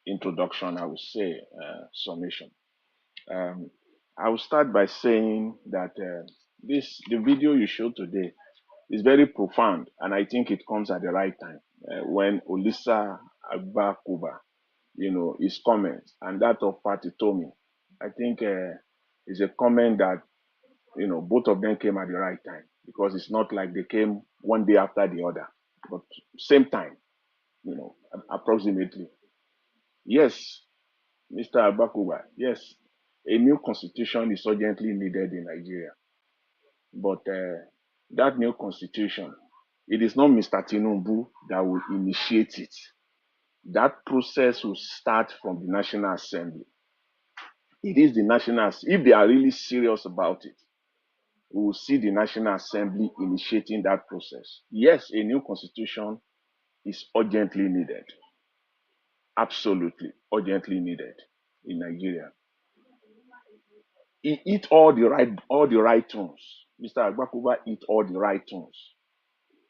introduction, I would say, summation. I will start by saying that the video you showed today is very profound, and I think it comes at the right time when Olisa Agbakoba, his comments and that of Utomi, I think is a comment that both of them came at the right time, because it's not like they came one day after the other, but same time, approximately. Yes, Mr. Agbakoba, yes, a new constitution is urgently needed in Nigeria. But that new constitution, it is not Mr. Tinubu that will initiate it. That process will start from the National Assembly. It is the National Assembly. If they are really serious about it, we will see the National Assembly initiating that process. Yes, a new constitution is urgently needed. Absolutely urgently needed in Nigeria. He eat all the right tones. Mr. Agbakoba eat all the right tones.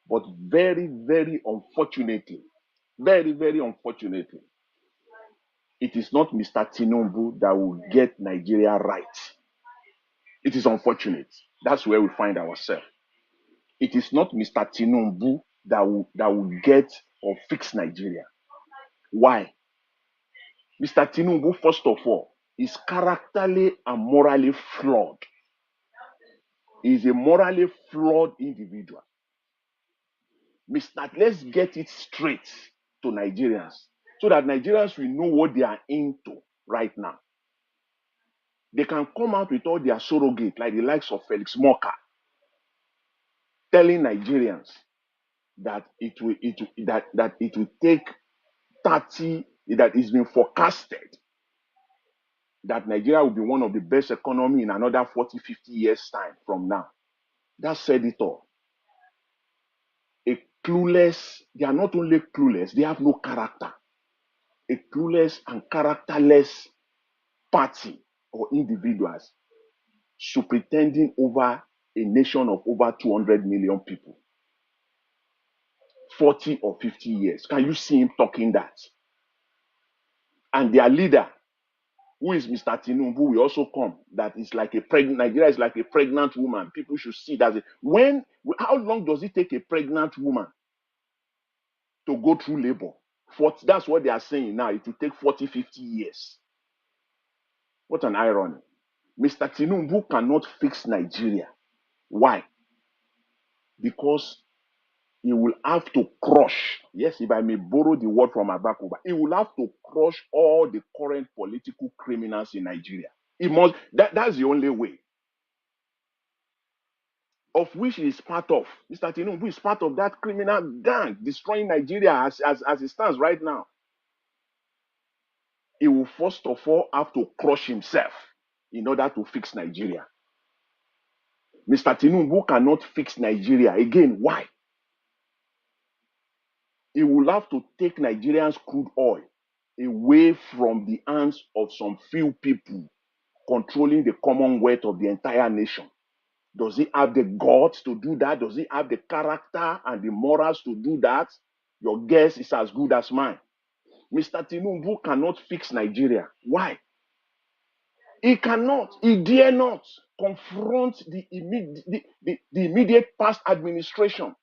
But very, very unfortunately, it is not Mr. Tinubu that will get Nigeria right. It is unfortunate. That's where we find ourselves. It is not Mr. Tinubu that will get or fix Nigeria. Why? Mr. Tinubu, first of all, is characterly and morally flawed. He is a morally flawed individual. Let's get it straight to Nigerians so that Nigerians will know what they are into right now. They can come out with all their surrogate, like the likes of Felix Moka, telling Nigerians that it will take 30, that it's been forecasted that Nigeria will be one of the best economy in another 40, 50 years time from now. That said it all. A clueless, they are not only clueless, they have no character. A clueless and characterless party or individuals superintending over a nation of over 200 million people. 40 or 50 years. Can you see him talking that? And their leader, who is Mr. Tinubu, will also come. That is like a pregnant, Nigeria is like a pregnant woman. People should see that. How long does it take a pregnant woman to go through labor? That's what they are saying now. It will take 40, 50 years. What an irony. Mr. Tinubu cannot fix Nigeria. Why? Because he will have to crush, yes, if I may borrow the word from Agbakoba, he will have to crush all the current political criminals in Nigeria. He must, that's the only way. Of which he is part of. Mr. Tinubu is part of that criminal gang destroying Nigeria as it stands right now. He will first of all have to crush himself in order to fix Nigeria. Mr. Tinubu cannot fix Nigeria. Again, why? He will have to take Nigerians' crude oil away from the hands of some few people controlling the commonwealth of the entire nation. Does he have the guts to do that? Does he have the character and the morals to do that? Your guess is as good as mine. Mr. Tinubu cannot fix Nigeria. Why? He cannot, he dare not confront the immediate past administration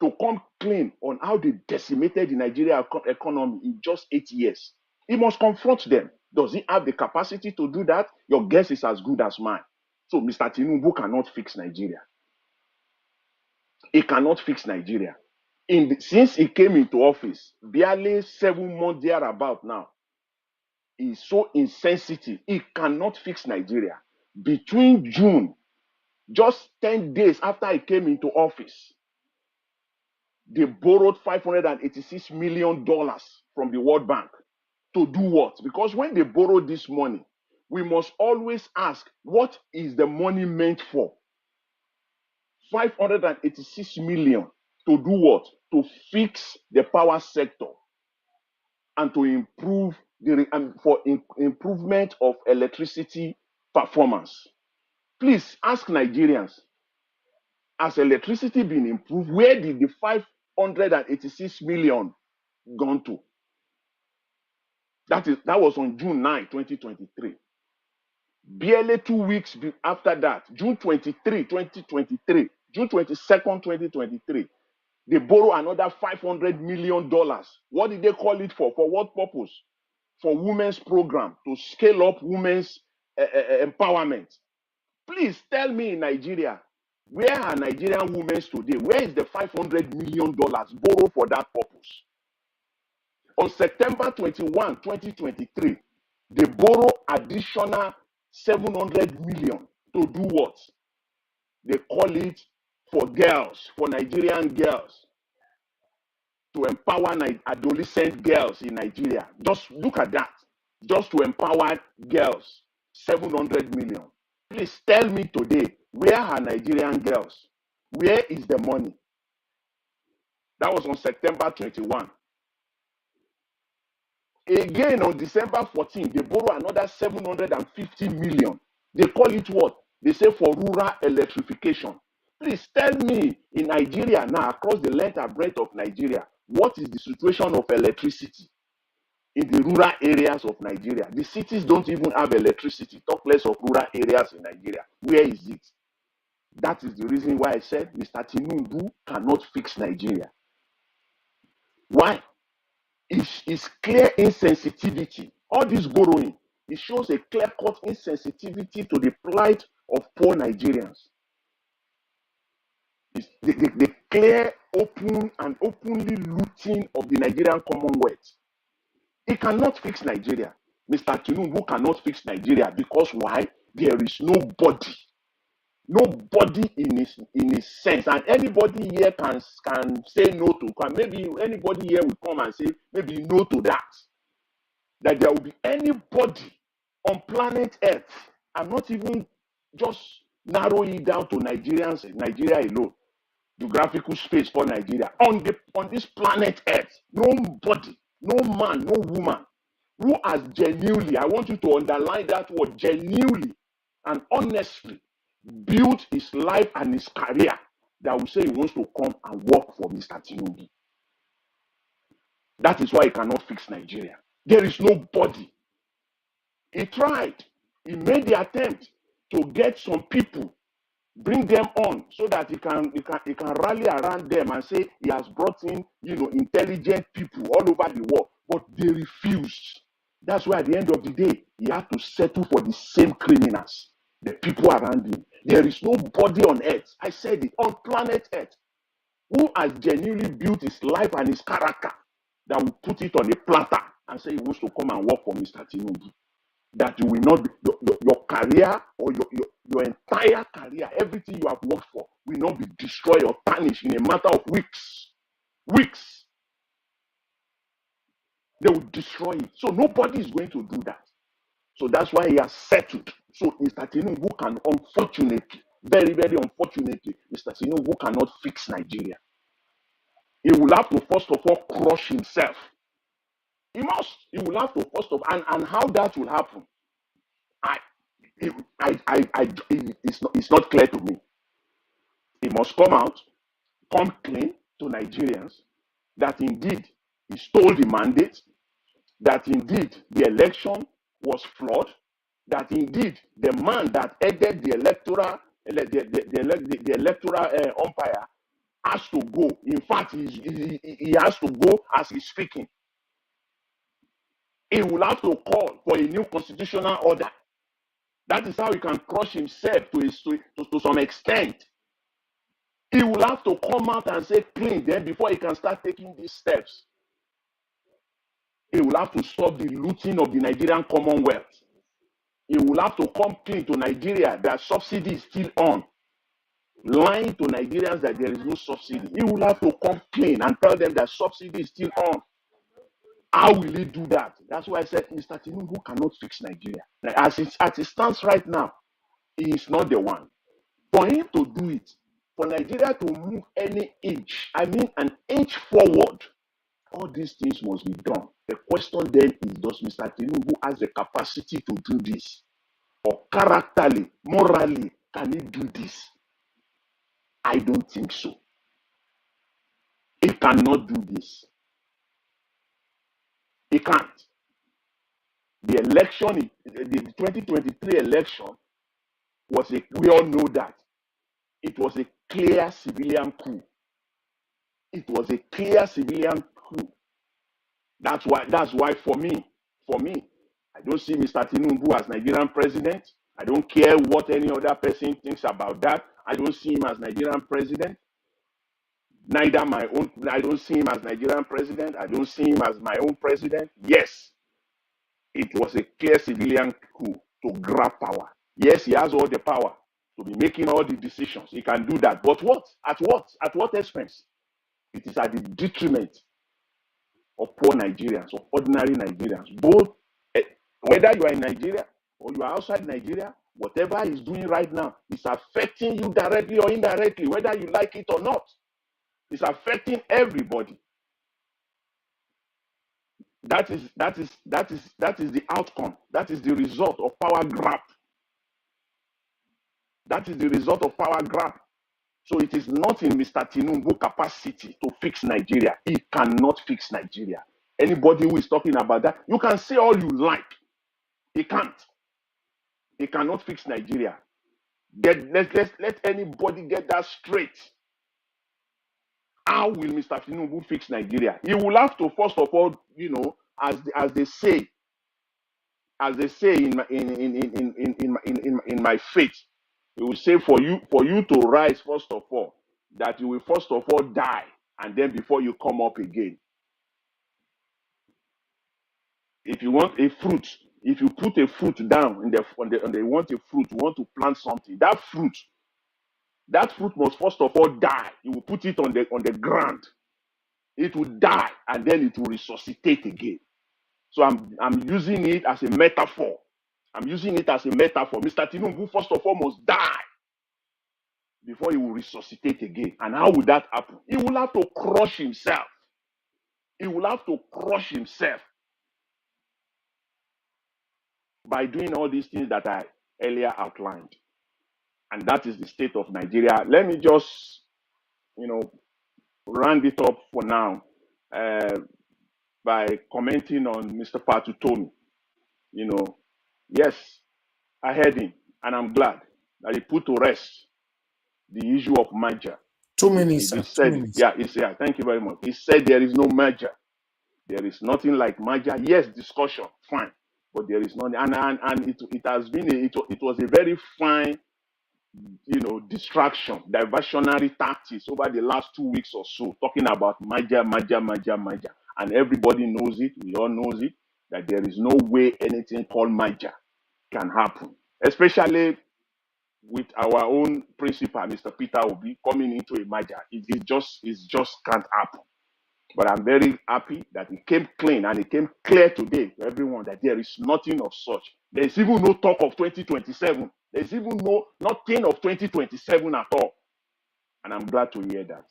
to come clean on how they decimated the Nigeria economy in just 8 years. He must confront them. Does he have the capacity to do that? Your guess is as good as mine. So Mr. Tinubu cannot fix Nigeria. He cannot fix Nigeria. Since he came into office, barely 7 months thereabout now, he's so insensitive. He cannot fix Nigeria. Between June, just 10 days after he came into office, they borrowed $586 million from the World Bank. To do what? Because when they borrow this money, we must always ask, what is the money meant for? 586 million to do what? To fix the power sector and to improve improvement of electricity performance. Please ask Nigerians, has electricity been improved? Where did the 586 million gone to? That was on June 9, 2023. Barely 2 weeks after that, June 23, 2023, June 22nd, 2023, they borrow another $500 million. What did they call it for? For what purpose? For women's program, to scale up women's empowerment. Please tell me in Nigeria, where are Nigerian women today? Where is the $500 million borrowed for that purpose? On September 21, 2023, they borrow additional 700 million to do what? They call it for girls, for Nigerian girls, to empower adolescent girls in Nigeria. Just look at that. Just to empower girls, 700 million. Please tell me today, where are Nigerian girls? Where is the money? That was on September 21. Again, on December 14, they borrow another 750 million. They call it what? They say for rural electrification. Please tell me, in Nigeria now, across the length and breadth of Nigeria, what is the situation of electricity in the rural areas of Nigeria? The cities don't even have electricity, talk less of rural areas in Nigeria. Where is it? That is the reason why I said Mr. Tinubu cannot fix Nigeria. Why? It's clear insensitivity. All this borrowing, it shows a clear-cut insensitivity to the plight of poor Nigerians. It's the clear, open, and openly looting of the Nigerian Commonwealth. He cannot fix Nigeria. Mr. Tinubu cannot fix Nigeria because why? There is nobody in his sense, and anybody here can say no to. Maybe anybody here will come and say maybe no to that. That there will be anybody on planet Earth. I'm not even just narrow it down to Nigeria alone. Geographical space for Nigeria on this planet Earth. Nobody, no man, no woman who has genuinely, I want you to underline that word, genuinely and honestly built his life and his career, that will say he wants to come and work for Mr. Tinubu. That is why he cannot fix Nigeria. There is nobody. He tried. He made the attempt to get some people, bring them on so that he can rally around them and say he has brought in, intelligent people all over the world, but they refused. That's why at the end of the day, he had to settle for the same criminals, the people around him. There is nobody on earth, I said it, on planet Earth, who has genuinely built his life and his character that will put it on a platter and say he wants to come and work for Mr. Tinubu. That you will not be, your career or your entire career, everything you have worked for, will not be destroyed or tarnished in a matter of weeks. Weeks. They will destroy it. So nobody is going to do that. So that's why he has settled. So Mr. Tinubu can, unfortunately, very, very unfortunately, Mr. Tinubu cannot fix Nigeria. He will have to first of all crush himself. He must. He will have to first of all, and how that will happen, it's not clear to me. He must come clean to Nigerians that indeed he stole the mandate, that indeed the election was flawed, that indeed the man that headed the electoral umpire has to go. In fact, he has to go as he's speaking. He will have to call for a new constitutional order. That is how he can crush himself to some extent. He will have to come out and say clean then before he can start taking these steps. He will have to stop the looting of the Nigerian Commonwealth. He will have to come clean to Nigeria that subsidy is still on. Lying to Nigerians that there is no subsidy. He will have to come clean and tell them that subsidy is still on. How will he do that? That's why I said Mr. Tinubu cannot fix Nigeria. As it stands right now, he is not the one. For him to do it, for Nigeria to move any inch, an inch forward, all these things must be done. The question then is, does Mr. Tinubu has the capacity to do this? Or characterly, morally, can he do this? I don't think so. He cannot do this. He can't. The election, the 2023 election, we all know that it was a clear civilian coup. It was a clear civilian coup. That's why for me, I don't see Mr. Tinubu as Nigerian president. I don't care what any other person thinks about that. I don't see him as Nigerian president. Neither I don't see him as Nigerian president. I don't see him as my own president. Yes, it was a clear civilian coup to grab power. Yes, he has all the power to be making all the decisions. He can do that. But what? At what? At what expense? It is at the detriment of poor Nigerians, of ordinary Nigerians. Both, whether you are in Nigeria or you are outside Nigeria, whatever he's doing right now is affecting you directly or indirectly, whether you like it or not. It's affecting everybody. That is the outcome. That is the result of power grab. That is the result of power grab. So it is not in Mr. Tinubu's capacity to fix Nigeria. He cannot fix Nigeria. Anybody who is talking about that, you can say all you like. He can't. He cannot fix Nigeria. Let anybody get that straight. How will Mr. Tinubu fix Nigeria? He will have to, first of all, as they say in my faith, he will say for you to rise, first of all, that you will first of all die, and then before you come up again. If you want a fruit, if you put a fruit down on the you want a fruit, you want to plant something, that fruit must first of all die. You will put it on the ground. It will die, and then it will resuscitate again. So I'm using it as a metaphor. I'm using it as a metaphor. Mr. Tinubu, first of all, must die before he will resuscitate again. And how would that happen? He will have to crush himself. He will have to crush himself by doing all these things that I earlier outlined. And that is the state of Nigeria. Let me just, round it up for now by commenting on Mr. Utomi. Yes, I heard him, and I'm glad that he put to rest the issue of merger. 2 minutes, He sir. said, 2 minutes. yeah, thank you very much. He said there is no merger. There is nothing like merger. Yes, discussion, fine, but there is nothing. And it has been it was a very fine, distraction, diversionary tactics over the last 2 weeks or so, talking about merger, and everybody knows it. We all knows it, that there is no way anything called merger can happen, especially with our own principal, Mr. Peter Obi, coming into a merger. It just can't happen. But I'm very happy that it came clean and it came clear today to everyone that there is nothing of such. There is even no talk of 2027. There is even nothing of 2027 at all. And I'm glad to hear that.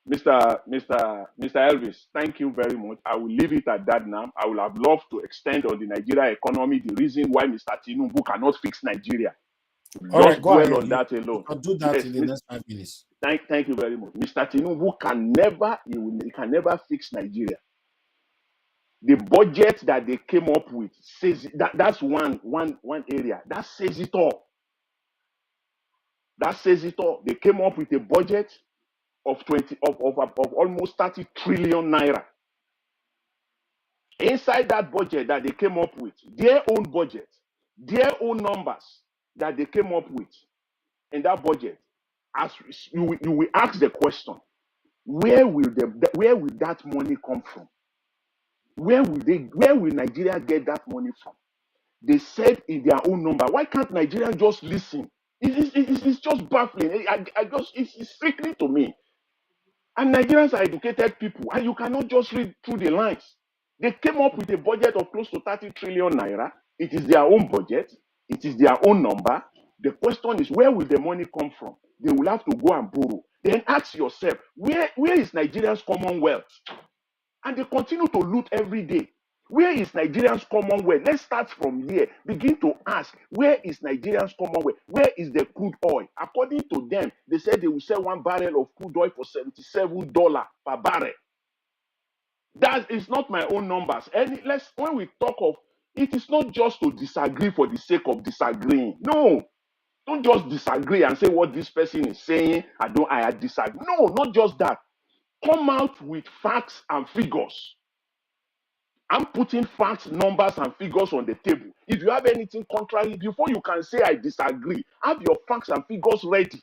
Mr. Elvis, thank you very much. I will leave it at that now. I would have loved to extend on the Nigeria economy the reason why Mr. Tinubu cannot fix Nigeria. All right, Just go dwell ahead. on that alone. You can do that Yes, in the next 5 minutes. Thank you very much. Mr. Tinubu can never fix Nigeria. The budget that they came up with says that's one area. That says it all. That says it all. They came up with a budget of almost 30 trillion naira. Inside that budget that they came up with, their own budget, their own numbers that they came up with in that budget, as you will ask the question, where will that money come from? Where will Nigeria get that money from? They said in their own number. Why can't Nigerians just listen? It's just baffling. It's sickening to me. And Nigerians are educated people, and you cannot just read through the lines. They came up with a budget of close to 30 trillion naira. It is their own budget. It is their own number. The question is, where will the money come from? They will have to go and borrow. Then ask yourself, where is Nigeria's commonwealth? And they continue to loot every day. Where is Nigeria's commonwealth? Let's start from here. Begin to ask, where is Nigeria's commonwealth? Where is the crude oil? According to them, they said they will sell 1 barrel of crude oil for $77 per barrel. That is not my own numbers. When we talk of, it is not just to disagree for the sake of disagreeing. No, don't just disagree and say what this person is saying. I disagree. No, not just that. Come out with facts and figures. I'm putting facts, numbers, and figures on the table. If you have anything contrary, before you can say I disagree, have your facts and figures ready.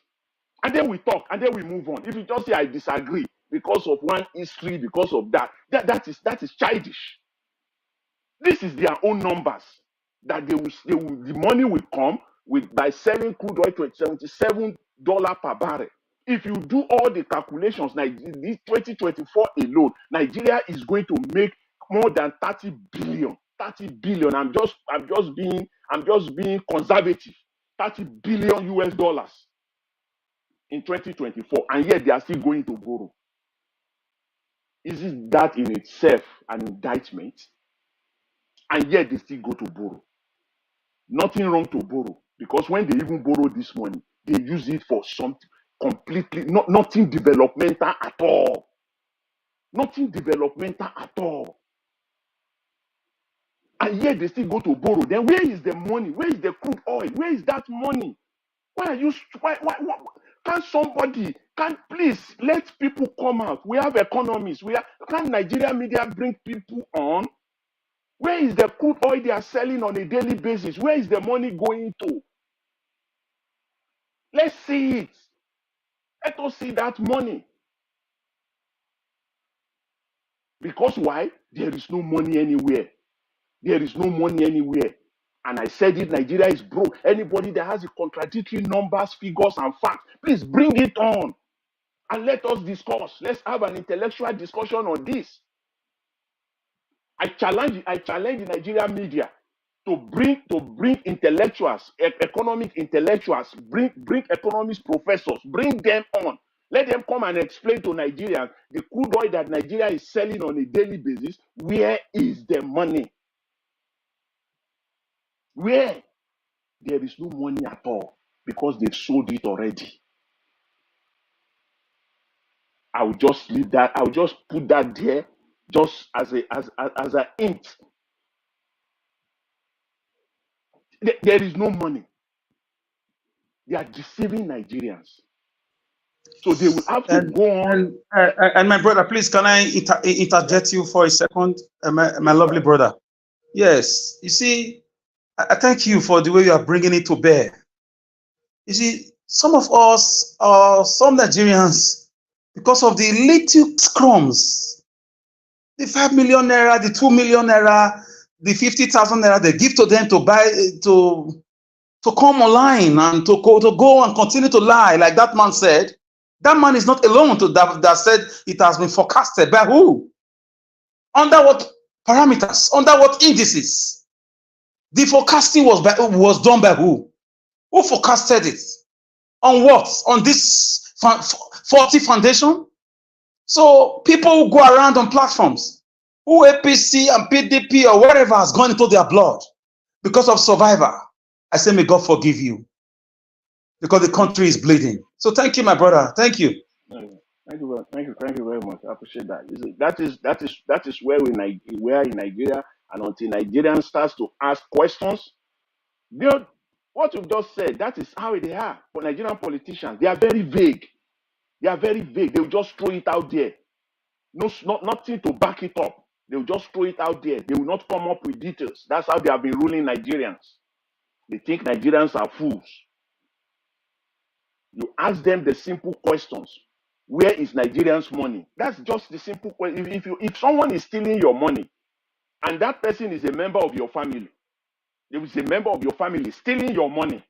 And then we talk, and then we move on. If you just say I disagree because of one history, because of that is childish. This is their own numbers that the money will come with by selling crude oil to $77 per barrel. If you do all the calculations, this 2024 alone, Nigeria is going to make more than 30 billion. 30 billion. I'm just being conservative. 30 billion US dollars in 2024, and yet they are still going to borrow. Isn't that in itself an indictment? And yet they still go to borrow. Nothing wrong to borrow, because when they even borrow this money, they use it for something completely nothing developmental at all. Nothing developmental at all. And yet they still go to borrow. Then where is the money? Where is the crude oil? Where is that money? Why can't please let people come out? We have economists. Can Nigerian media bring people on? Where is the crude oil they are selling on a daily basis? Where is the money going to? Let's see it. Let us see that money. Because why? There is no money anywhere. There is no money anywhere. And I said it, Nigeria is broke. Anybody that has the contradictory numbers, figures, and facts, please bring it on. And let us discuss. Let's have an intellectual discussion on this. I challenge the Nigerian media to bring intellectuals, economic intellectuals, bring economics professors, bring them on. Let them come and explain to Nigerians the crude oil that Nigeria is selling on a daily basis. Where is the money? Where? There is no money at all because they've sold it already. I will just leave that. I will just put that there, just as a hint. There is no money. They are deceiving Nigerians. So they will have to go on. And my brother, please, can I interject you for a second? My lovely brother. Yes, you see, I thank you for the way you are bringing it to bear. You see, some of us, some Nigerians, because of the little crumbs, the 5 million naira, the 2 million naira, the 50,000 naira they give to them to buy, to come online and to go and continue to lie, like that man said. That man is not alone to that said it has been forecasted by who? Under what parameters? Under what indices? The forecasting was done by who? Who forecasted it? On what? On this faulty foundation? So people who go around on platforms, who APC and PDP or whatever has gone into their blood because of survivor, I say may God forgive you, because the country is bleeding. So thank you, my brother. Thank you. Thank you very much. I appreciate that. That is where we are in Nigeria, and until Nigerians starts to ask questions, what you've just said, that is how they are. For Nigerian politicians, they are very vague. They are very vague. They will just throw it out there. Nothing to back it up. They will just throw it out there. They will not come up with details. That's how they have been ruling Nigerians. They think Nigerians are fools. You ask them the simple questions. Where is Nigerians' money? That's just the simple question. If someone is stealing your money, and that person is a member of your family, there is a member of your family stealing your money,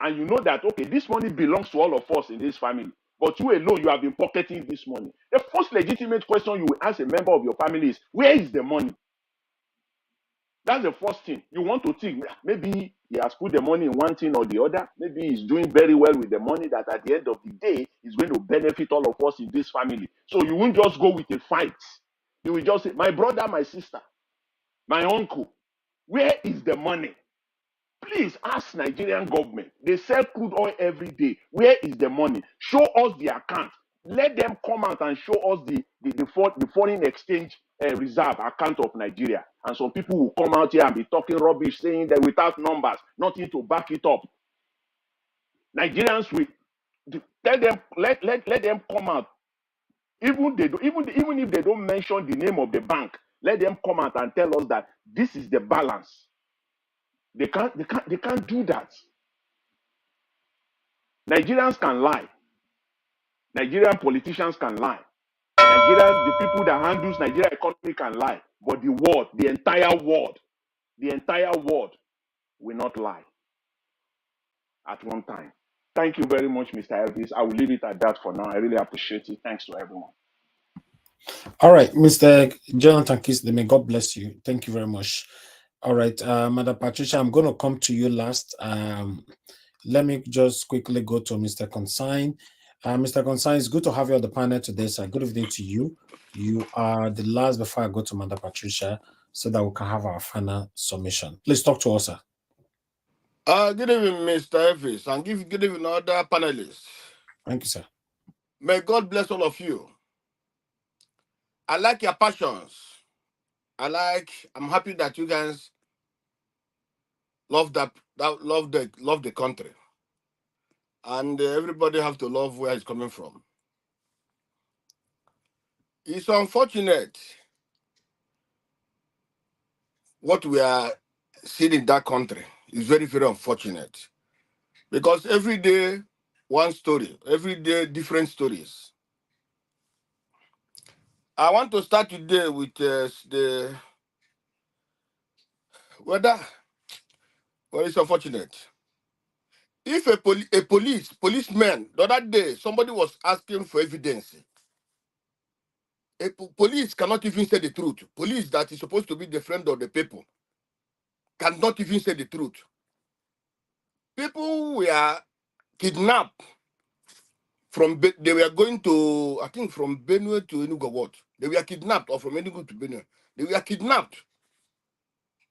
and you know that, okay, this money belongs to all of us in this family, but you alone, you have been pocketing this money. The first legitimate question you will ask a member of your family is, where is the money? That's the first thing. You want to think, maybe he has put the money in one thing or the other. Maybe he's doing very well with the money that at the end of the day is going to benefit all of us in this family. So you won't just go with a fight. You will just say, my brother, my sister, my uncle, where is the money? Please ask Nigerian government. They sell crude oil every day. Where is the money? Show us the account. Let them come out and show us the foreign exchange reserve account of Nigeria. And some people will come out here and be talking rubbish, saying that without numbers, nothing to back it up. Nigerians will tell them, let them come out. Even if they don't mention the name of the bank, let them come out and tell us that this is the balance. They can't do that. Nigerians can lie. Nigerian politicians can lie. Nigerians, the people that handles Nigeria economy can lie. But the world, the entire world will not lie at one time. Thank you very much, Mr. Elvis. I will leave it at that for now. I really appreciate it. Thanks to everyone. All right, Mr. Jonathan Kisle, may God bless you. Thank you very much. All right, Madam Patricia, I'm going to come to you last. Let me just quickly go to Mr. Consign. Mr. Consign, it's good to have you on the panel today, sir. Good evening to you. You are the last before I go to Madam Patricia, so that we can have our final submission. Please talk to us, sir. Good evening, Mr. Elvis, and good evening, other panelists. Thank you, sir. May God bless all of you. I like your passions. I'm happy that you guys love love the country. And everybody have to love where it's coming from. It's unfortunate what we are seeing in that country. It's very, very unfortunate. Because every day one story. Every day, different stories. I want to start today with the weather. Well, it's unfortunate. If a policeman, the other day, somebody was asking for evidence. Police cannot even say the truth. Police that is supposed to be the friend of the people cannot even say the truth. People were kidnapped from, they were going to, I think from Benue to Enugu, what? They were kidnapped, or from Enugu to Benue. They were kidnapped.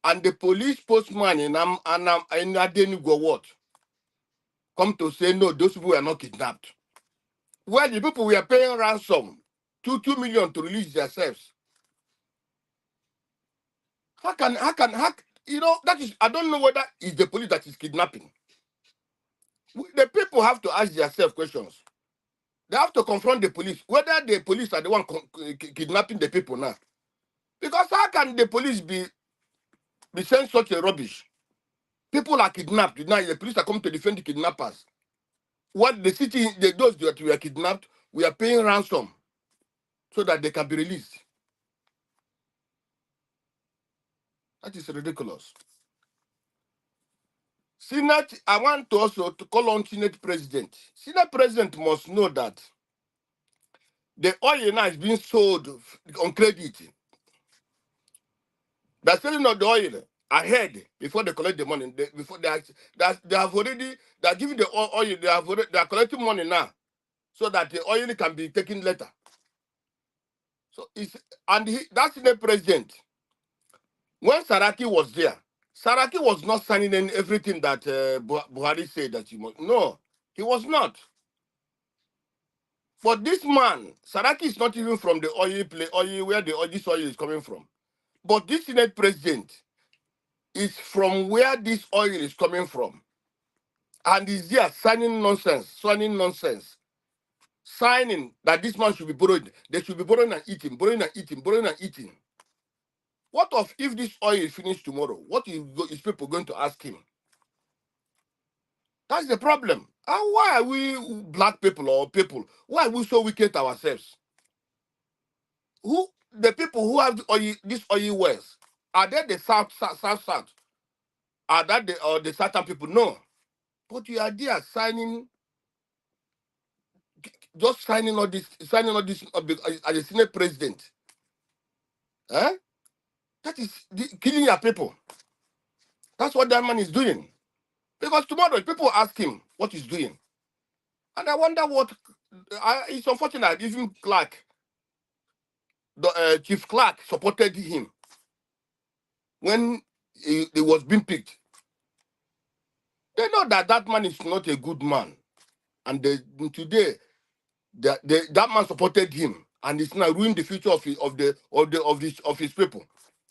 And the police postman in Enugu, what? Come to say, no, those people were not kidnapped. Well, the people were paying ransom, 2 million to release themselves. How, you know, that is, I don't know whether it's the police that is kidnapping. The people have to ask themselves questions. They have to confront the police, whether the police are the one kidnapping the people now. Because how can the police be saying such a rubbish? People are kidnapped. Now the police are coming to defend the kidnappers. What the city, those that were kidnapped, we are paying ransom so that they can be released. That is ridiculous. Senate, I want to also to call on Senate President. Senate President must know that the oil now is being sold on credit. They're selling out the oil ahead before they collect the money. Before they have already, they're giving the oil, they are collecting money now so that the oil can be taken later. So that's the president. When Saraki was there, Saraki was not signing in everything that Buhari said that he must. No, he was not. For this man, Saraki is not even from the oil where this oil is coming from. But this Senate president is from where this oil is coming from. And is there signing nonsense, signing that this man should be borrowing. They should be borrowing and eating, borrowing and eating, borrowing and eating. What of if this oil is finished tomorrow? What is people going to ask him? That's the problem. And why are we black people or people? Why are we so wicked ourselves? The people who have these oil wells, are they the south? Are that the southern people? No. But you are there signing, just signing all this as a Senate president. Eh? That is killing your people. That's what that man is doing. Because tomorrow people ask him what he's doing. And I wonder what, it's unfortunate, even Clark, Chief Clark supported him when he was being picked. They know that that man is not a good man. And today, that man supported him. And it's now ruined the future of his people.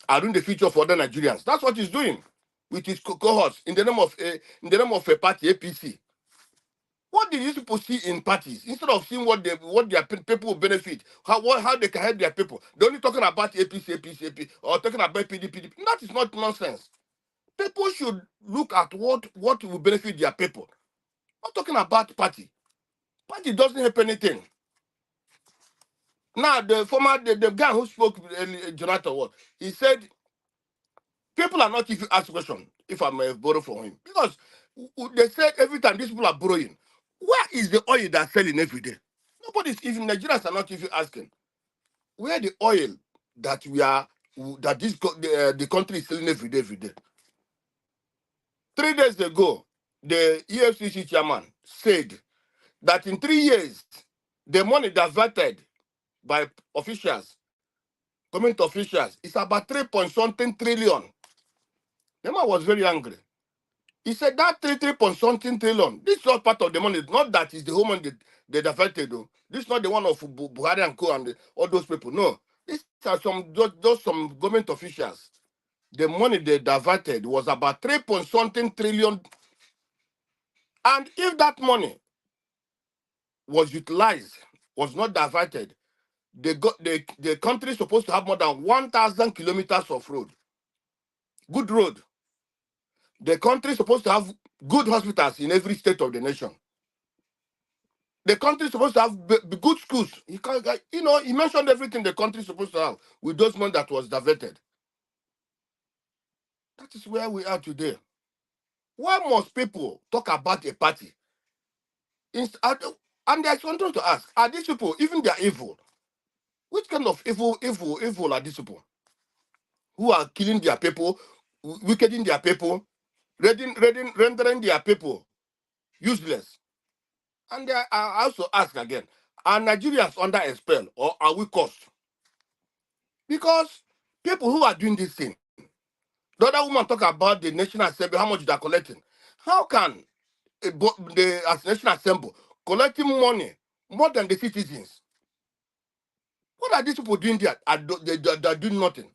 And ruined the future of other Nigerians. That's what he's doing with his cohorts in the name of a party, APC. What did these people see in parties instead of seeing what their people will benefit, how they can help their people? They're only talking about APC, or talking about PDP. That is not nonsense. People should look at what will benefit their people. Not talking about party. Party doesn't help anything. Now the guy who spoke, Jonathan, he said people are not even asked question if I may borrow from him, because they said every time these people are borrowing, where is the oil they're selling every day? Nobody's even, Nigerians are not even asking where the oil that the country is selling every day. 3 days ago, the EFCC chairman said that in 3 years, the money diverted by officials, government officials, is about 3.something trillion. The man was very angry. He said that 3.something trillion, this is not part of the money. Not that is the whole money they diverted, though. This is not the one of Buhari and Co. and all those people. No. These are just some government officials. The money they diverted was about 3.something trillion. And if that money was utilized, was not diverted, the country is supposed to have more than 1,000 kilometers of road. Good road. The country is supposed to have good hospitals in every state of the nation. The country is supposed to have good schools. He can't, he mentioned everything the country is supposed to have with those money that was diverted. That is where we are today. Why must people talk about a party? And there's something to ask. Are these people, even they are evil, which kind of evil are these people? Who are killing their people, wickeding their people, rendering their people useless? And I also ask again, are Nigerians under a spell or are we cursed? Because people who are doing this thing, the other woman talk about the National Assembly, how much they are collecting. How can the National Assembly collecting money more than the citizens? What are these people doing there? They're doing nothing.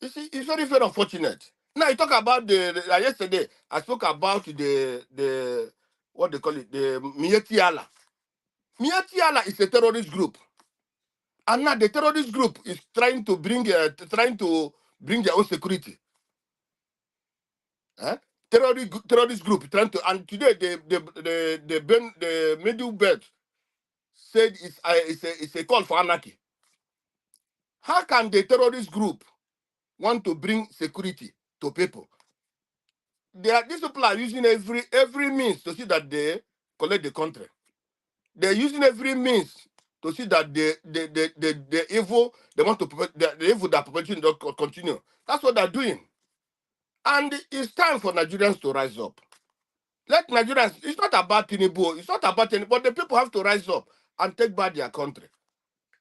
You see, it's very, very unfortunate. Now you talk about yesterday I spoke about the what they call it, the Mietiala. Mietiala is a terrorist group. And now the terrorist group is trying to bring their own security. Terrorist group trying to, and today the middle belt said it's a call for anarchy. How can the terrorist group want to bring security to people? These people are using every means to see that they collect the country. They're using every means to see that the evil they want to the evil that perpetuating don't continue. That's what they're doing. And it's time for Nigerians to rise up. Let Nigerians, it's not about Tinubu, it's not about anybody, but the people have to rise up and take back their country.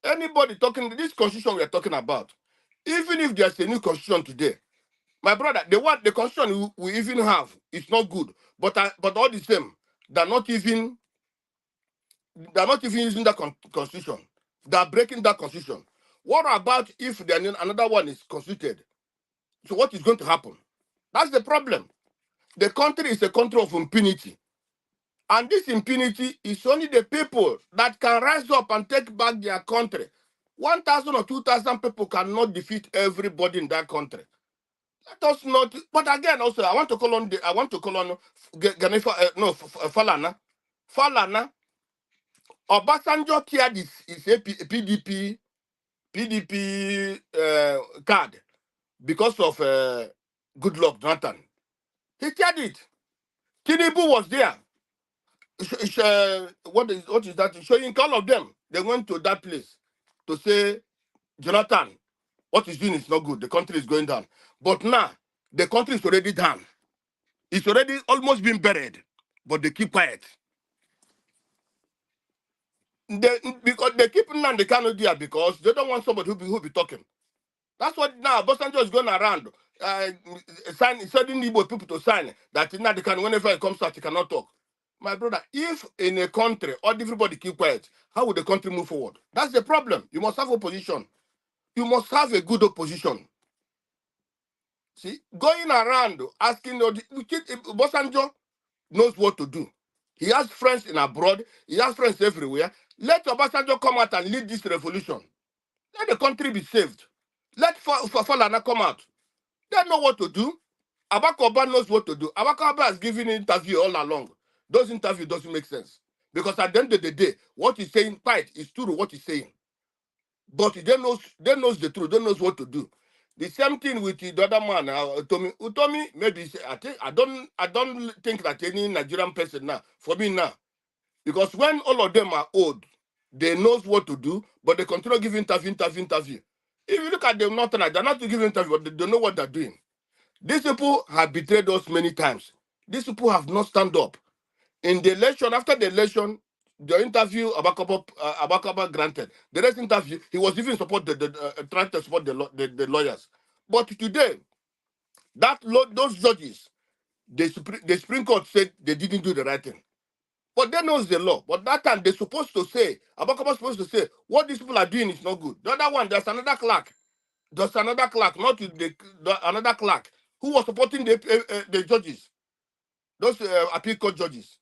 Anybody talking, this constitution we are talking about, even if there's a new constitution today, my brother, the constitution we even have is not good, but all the same, they're not even using that constitution. They're breaking that constitution. What about if another one is constituted? So what is going to happen? That's the problem. The country is a country of impunity. And this impunity is only the people that can rise up and take back their country. 1,000 or 2,000 people cannot defeat everybody in that country. Let us not. But again, also, I want to call on Falana. Falana. Obasanjo teared his PDP card because of good luck, Jonathan. He teared it. Tinubu was there. What is that? Showing all of them. They went to that place to say, Jonathan, what he's doing is not good. The country is going down. But now, the country is already down. It's already almost been buried. But they keep quiet. Because they keep Nnamdi Kanu there because they don't want somebody who be talking. That's what now Obasanjo is going around sending Igbo people to sign that Nnamdi Kanu, whenever he comes out, he cannot talk. My brother, if in a country all everybody keep quiet, how would the country move forward? That's the problem. You must have opposition. You must have a good opposition. See, going around asking Obasanjo knows what to do. He has friends in abroad. He has friends everywhere. Let Obasanjo come out and lead this revolution. Let the country be saved. Let Falana come out. They know what to do. Agbakoba knows what to do. Agbakoba has given an interview all along. Those interviews doesn't make sense. Because at the end of the day, what he's saying quite is true what he's saying. But they knows the truth. They knows what to do. The same thing with the other man, Utomi. Utomi, maybe I don't think that any Nigerian person now, for me now, because when all of them are old, they knows what to do, but they continue giving interview. If you look at them, they're not giving interview, but they don't know what they're doing. These people have betrayed us many times. These people have not stand up. In the election, after the election, the interview Agbakoba granted. The next interview, he was even trying to support the lawyers. But today, those judges, the Supreme Court said they didn't do the right thing. But they knows the law. But that time, they're supposed to say, Agbakoba supposed to say, what these people are doing is not good. The other one, there's another clerk. Not another clerk, who was supporting the judges, those appeal court judges.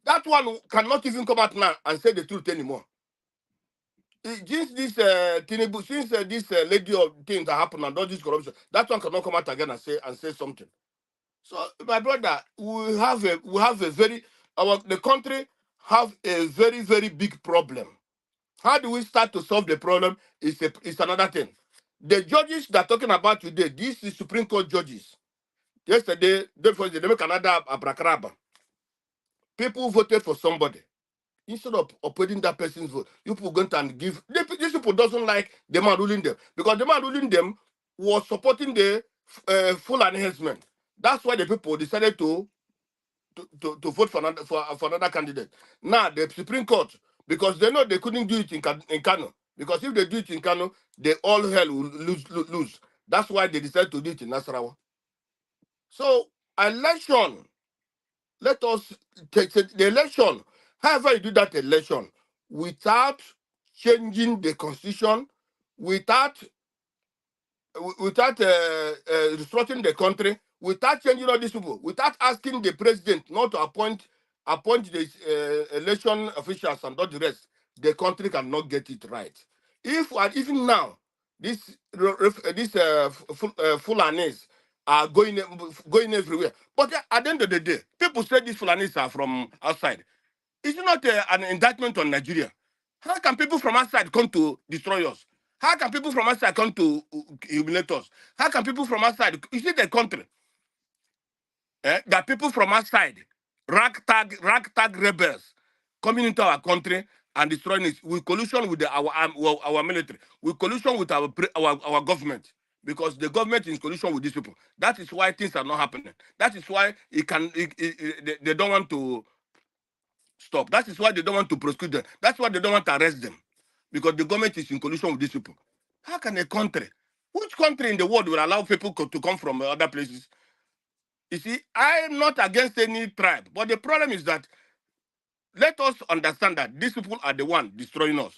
That one cannot even come out now and say the truth anymore. Since this Tinubu, since this lady of things that happened and all this corruption, that one cannot come out again and say something. So, my brother, we have a very the country have a very, very big problem. How do we start to solve the problem is another thing. The judges that are talking about today, these is Supreme Court judges. Yesterday, they make another abracadabra. People voted for somebody. Instead of opposing that person's vote, you people going to and give. These people doesn't like the man ruling them because the man ruling them was supporting the full enhancement. That's why the people decided to vote for another candidate. Now the Supreme Court, because they know they couldn't do it in Kano, because if they do it in Kano, they all hell will lose. That's why they decided to do it in Nasarawa. So election, let us take the election. However you do that election, without changing the constitution, without restructuring the country, without changing all these people, without asking the president not to appoint the election officials and all the rest, the country cannot get it right. If even now these Fulanis are going everywhere, but at the end of the day, people say these Fulanis are from outside. It's not an indictment on Nigeria. How can people from outside come to destroy us? How can people from outside come to humiliate us? How can people from outside? You see the country that people from outside, ragtag rebels, coming into our country and destroying it. We collusion with our military. We collusion with our government, because the government is in collusion with these people. That is why things are not happening. That is why they don't want to stop. That is why they don't want to prosecute them. That's why they don't want to arrest them, because the government is in collusion with these people. How can a country, which country in the world will allow people to come from other places? You see, I am not against any tribe, but the problem is that let us understand that these people are the one destroying us.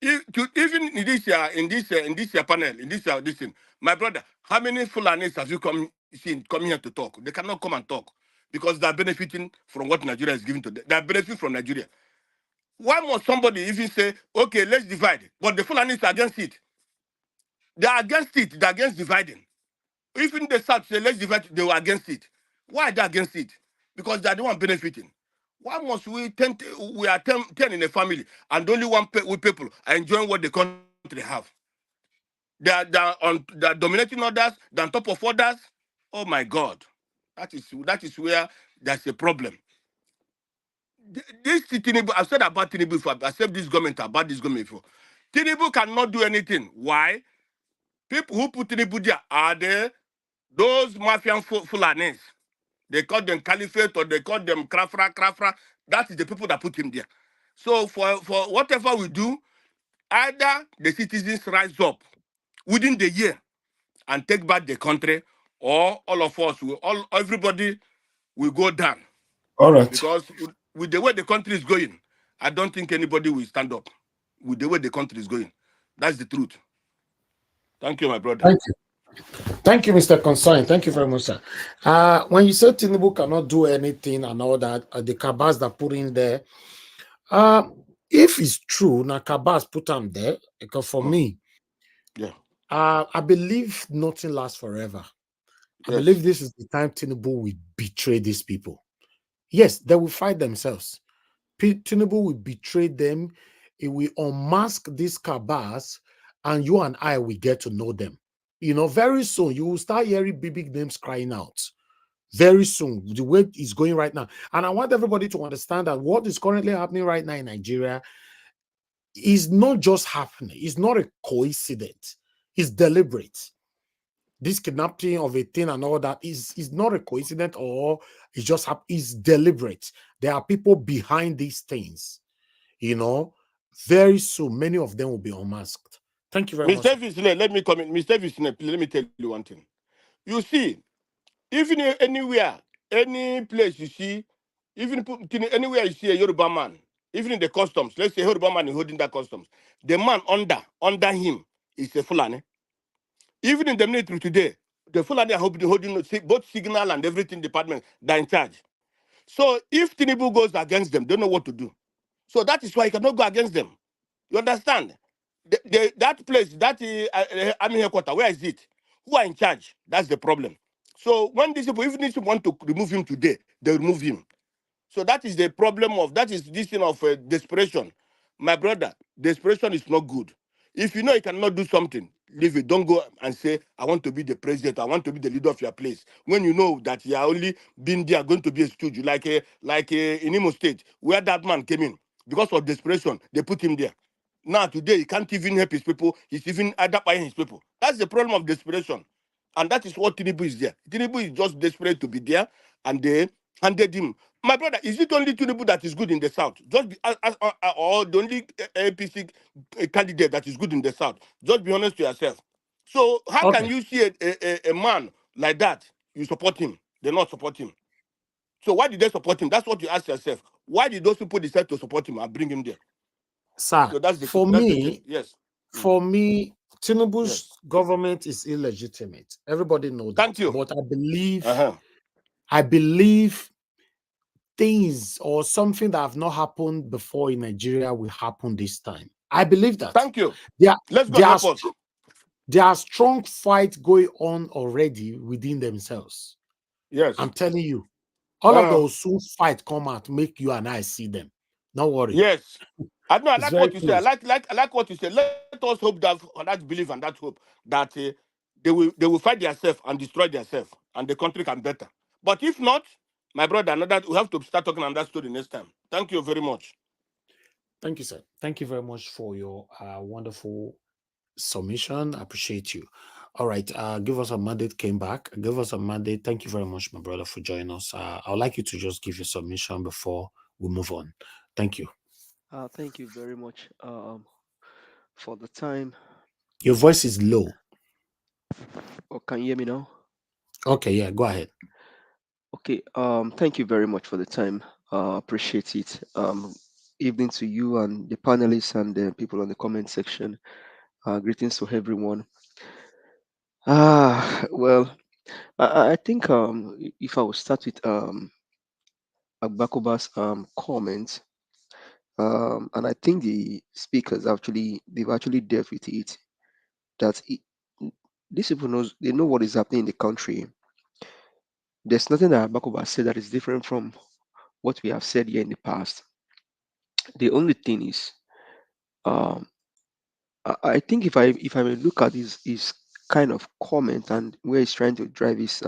Even in this panel, in this thing, my brother, how many Fulanis have you come here to talk? They cannot come and talk because they are benefiting from what Nigeria is giving to them. They are benefiting from Nigeria. Why must somebody even say, okay, let's divide? But the Fulanis are against it. They are against it. They are against dividing. Even the South say, let's divide, they were against it. Why are they against it? Because they are the one benefiting. Why must we are 10 in a family and only one people are enjoying what the country have? They are dominating others, they're on top of others. Oh my God. That is where there's a problem. This Tinubu, I've said about Tinubu before, I said this government about this government before. Tinubu cannot do anything. Why? People who put Tinubu there are those mafian Fulanis. They call them caliphate or they call them krafra. That is the people that put him there. So for whatever we do, either the citizens rise up within the year and take back the country, or all of us, everybody will go down. All right. Because with the way the country is going, I don't think anybody will stand up with the way the country is going. That's the truth. Thank you, my brother. Thank you. Thank you, Mr. Consign. Thank you very much, sir. When you said Tinubu cannot do anything and all that, the cabals that put in there, if it's true, now cabals put them there, because for me, yeah, I believe nothing lasts forever. I believe this is the time Tinubu will betray these people. Yes, they will fight themselves. Tinubu will betray them. It will unmask these cabals, and you and I will get to know them. You know, very soon you will start hearing big names crying out. Very soon, the way it's going right now. And I want everybody to understand that what is currently happening right now in Nigeria is not just happening. It's not a coincidence. It's deliberate. This kidnapping of a thing and all that is not a coincidence, or it's just it's deliberate. There are people behind these things. You know, very soon, many of them will be unmasked. Thank you very much. Mr. Visne, let me comment. Mr. Visne, let me tell you one thing. You see, even anywhere, any place you see, even anywhere you see a Yoruba man, even in the customs, let's say Yoruba man is holding that customs, the man under him is a Fulani. Even in the military today, the Fulani are holding both signal and everything department, they're in charge. So if Tinubu goes against them, they don't know what to do. So that is why he cannot go against them. You understand? That place, that army headquarters, where is it? Who are in charge? That's the problem. So when these people, even if you want to remove him today, they remove him. So that is the problem of that is this thing of desperation. My brother, desperation is not good. If you know you cannot do something, leave it. Don't go and say, I want to be the president, I want to be the leader of your place. When you know that you are only being there, going to be a stooge, like in Imo State, where that man came in. Because of desperation, they put him there. Now, today, he can't even help his people. He's even adapting his people. That's the problem of desperation. And that is what Tinubu is there. Tinubu is just desperate to be there, and they handed him. My brother, is it only Tinubu that is good in the South? Just be, or the only APC candidate that is good in the South? Just be honest to yourself. So how can Okay. you see a man like that, you support him? They not support him. So why did they support him? That's what you ask yourself. Why did those people decide to support him and bring him there? Sir, So that's the for thing. me, Yes. for me, Yes. Tinubu's government is illegitimate. Everybody know that. Thank you. But Uh-huh. I believe things or something that have not happened before in Nigeria will happen this time. I believe that. Thank you. There, Let's go there, and are, help us. there are strong fights going on already within themselves. Yes. I'm telling you. All of those soon fight come out, make you and I see them. Don't worry. Yes. I know. I It's like very what you say. close. I like what you say. Let us hope that belief and that hope that they will fight themselves and destroy themselves, and the country can better. But if not, my brother, another we have to start talking on that story next time. Thank you very much. Thank you, sir. Thank you very much for your wonderful submission. I appreciate you. All right. Give us a mandate came back. Give us a mandate. Thank you very much, my brother, for joining us. I would like you to just give your submission before we move on. Thank you. Thank you very much for the time. Your voice is low. Oh, can you hear me now? Okay, yeah, go ahead. Okay. Thank you very much for the time. Appreciate it. Evening to you and the panelists and the people on the comment section. Greetings to everyone. Well, I think if I will start with Agbakoba's comment, and I think the speakers they've actually dealt with it. That these people they know what is happening in the country. There's nothing that Agbakoba said that is different from what we have said here in the past. The only thing is, um, I think if I may look at his kind of comment and where he's trying to drive his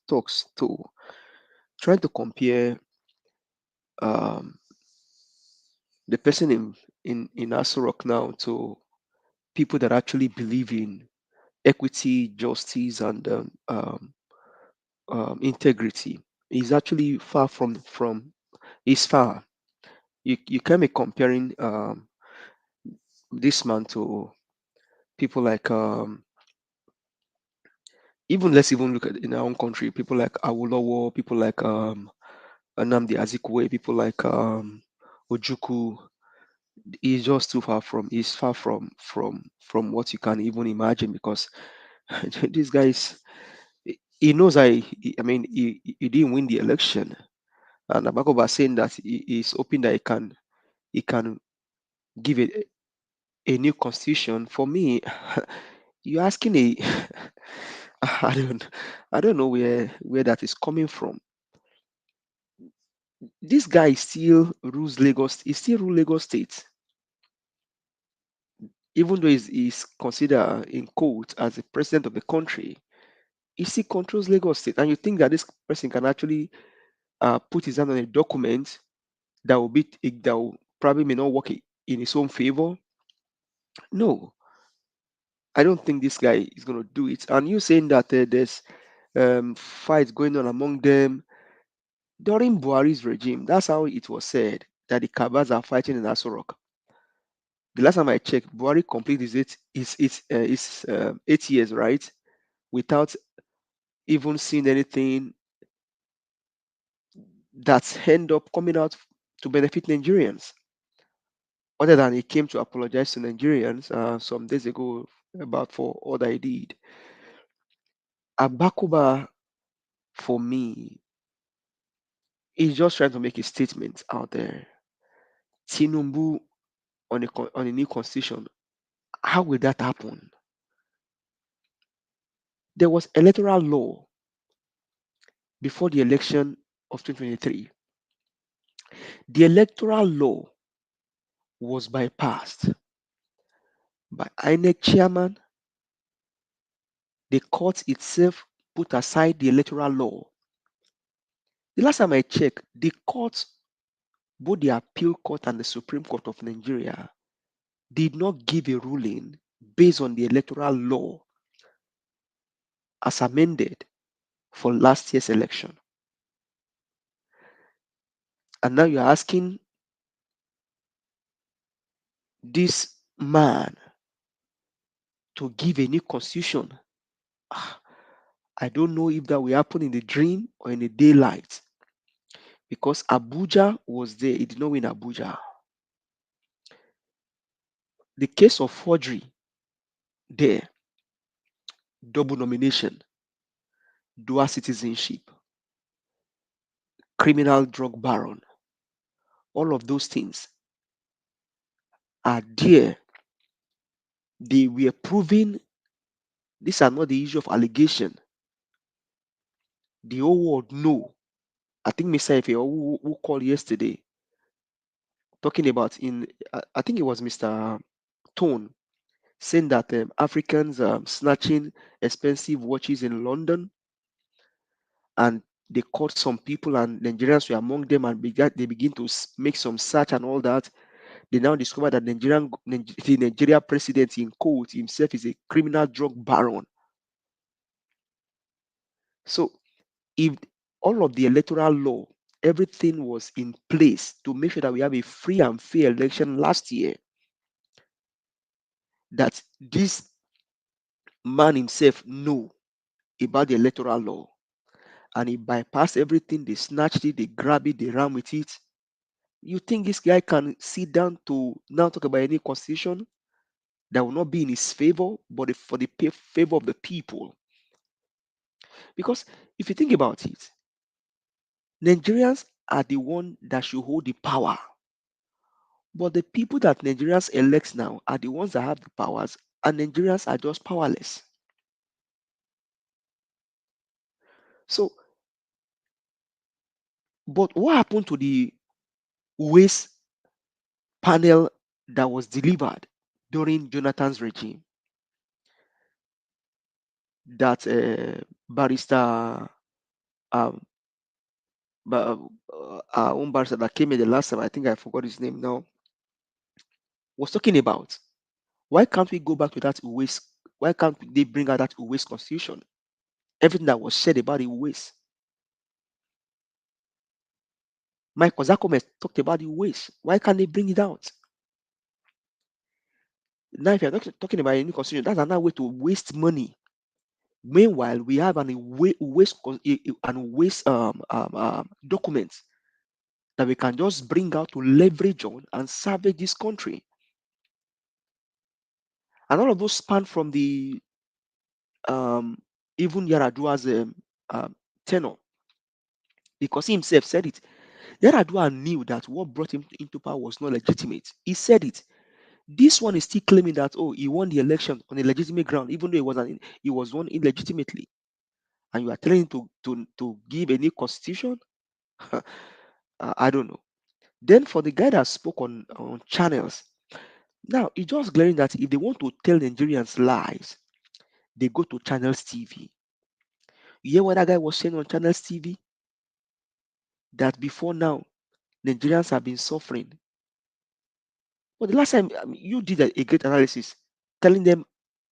talks to, trying to compare um, the person in Aso Rock now to people that actually believe in equity, justice, and integrity is actually far from is far. You can't be comparing this man to people like even let's even look at in our own country, people like Awolowo, people like Nnamdi Azikwe, people like Ojuku. He's just too far from. He's far from what you can even imagine because this guy is. He knows I mean he didn't win the election, and Abakoba saying that he's hoping that he can give it a new constitution. For me, you're asking a I don't know where that is coming from. This guy still rules Lagos. He still rules Lagos State, even though he's considered in quote as the president of the country. He still controls Lagos State, and you think that this person can actually put his hand on a document that will probably may not work in his own favor? No, I don't think this guy is going to do it. And you saying that there's fights going on among them during Buhari's regime. That's how it was said that the Kabas are fighting in Aso Rock. The last time I checked, Buhari completed his 8 years, right, without even seeing anything that's end up coming out to benefit Nigerians. Other than he came to apologize to Nigerians some days ago about for all that he did. Abakuba, for me, is just trying to make a statement out there. Tinubu on a new constitution, how will that happen? There was electoral law before the election of 2023, the electoral law was bypassed by INEC chairman. The court itself put aside the electoral law. The last time I checked, the courts, both the appeal court and the Supreme Court of Nigeria, did not give a ruling based on the electoral law as amended for last year's election. And now you're asking this man to give a new constitution. I don't know if that will happen in the dream or in the daylight, because Abuja was there. It did not win Abuja. The case of forgery there, double nomination, dual citizenship, criminal drug baron, all of those things are there. They were proving these are not the issue of allegation. The whole world know. I think Mr. Ife who called yesterday talking about I think it was Mr. Tone saying that Africans snatching expensive watches in London, and they caught some people and Nigerians were among them, and they begin to make some search and all that. They now discover that the Nigeria president in quote himself is a criminal drug baron. So if all of the electoral law, everything was in place to make sure that we have a free and fair election last year, that this man himself knew about the electoral law, and he bypassed everything. They snatched it, they grabbed it, they ran with it. You think this guy can sit down to now talk about any constitution that will not be in his favor, but for the favor of the people? Because if you think about it, Nigerians are the one that should hold the power. But the people that Nigerians elect now are the ones that have the powers, and Nigerians are just powerless. So, but what happened to the waste panel that was delivered during Jonathan's regime? That barrister, um, our own barrister that came in the last time, I think I forgot his name now, was talking about. Why can't we go back to that waste? Why can't they bring out that waste constitution? Everything that was said about the waste. Mike Ozakome talked about the waste. Why can't they bring it out? Now, if you're talking about a new constitution, that's another way to waste money. Meanwhile, we have an waste documents that we can just bring out to leverage on and salvage this country. And all of those span from the even Yaradua's tenure, because he himself said it. Yaradua knew that what brought him into power was not legitimate. He said it. This one is still claiming that he won the election on a legitimate ground, even though he was won illegitimately. And you are telling him to give a new constitution? I don't know. Then for the guy that spoke on channels, now it's just glaring that if they want to tell Nigerians lies, they go to Channels TV. You hear what that guy was saying on Channels TV? That before now, Nigerians have been suffering. But the last time you did a great analysis telling them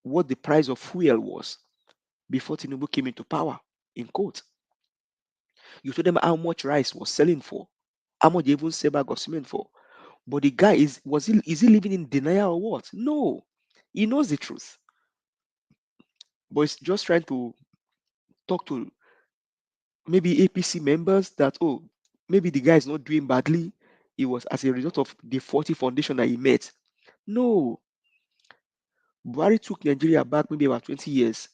what the price of fuel was before Tinubu came into power, in quote. You told them how much rice was selling for, how much they even sell bag of cement for. But the guy is he living in denial or what? No, he knows the truth. But he's just trying to talk to maybe APC members that maybe the guy is not doing badly. It was as a result of the 40 foundation that he met. No. Buhari took Nigeria back maybe about 20 years.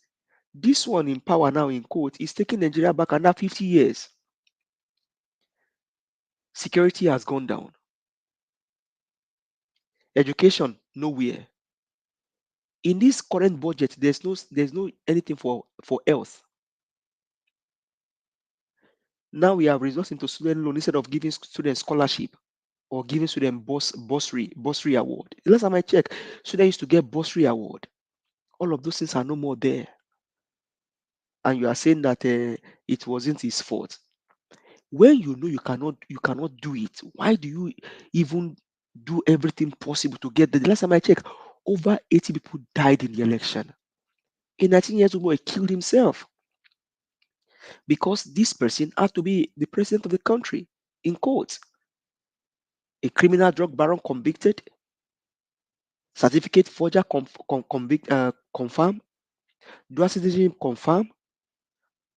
This one in power now, in quote, is taking Nigeria back another 50 years. Security has gone down. Education, nowhere. In this current budget, there's no anything for health. Now we have resorted to student loan instead of giving students scholarship or giving students bursary award. The last time I checked, students used to get bursary award. All of those things are no more there. And you are saying that it wasn't his fault. When you know you cannot do it, why do you even do everything possible to get there? The last time I checked, over 80 people died in the election. A 19 years old boy killed himself because this person had to be the president of the country in court. A criminal drug baron convicted, certificate forger confirmed, dual citizenship confirmed,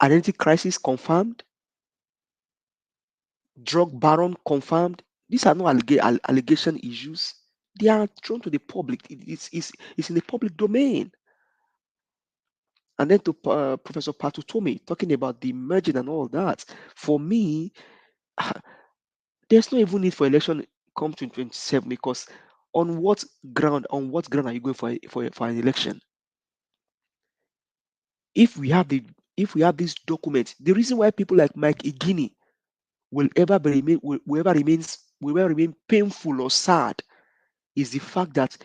identity crisis confirmed, drug baron confirmed. These are not allegation issues. They are thrown to the public. It's in the public domain. And then to Professor Utomi talking about the merging and all that. For me, there's no even need for election come to 27 because on what ground are you going for an election? If we have this document, the reason why people like Mike Igini will ever remain painful or sad is the fact that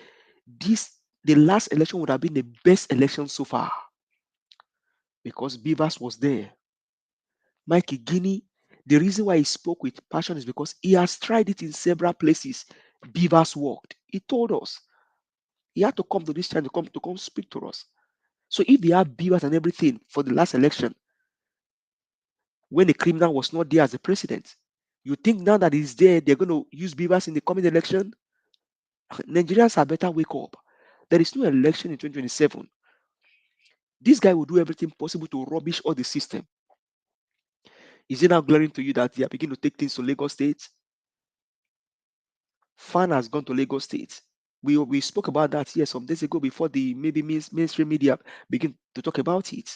the last election would have been the best election so far because Beavers was there. Mike Igini, the reason why he spoke with passion is because he has tried it in several places. Beavers worked. He told us. He had to come to this channel to come speak to us. So if they have Beavers and everything for the last election, when the criminal was not there as the president, you think now that he's there, they're going to use Beavers in the coming election? Nigerians are better wake up. There is no election in 2027. This guy will do everything possible to rubbish all the system. Is it now glaring to you that they are beginning to take things to Lagos State? Fan has gone to Lagos State. We spoke about that here some days ago before the maybe mainstream media begin to talk about it.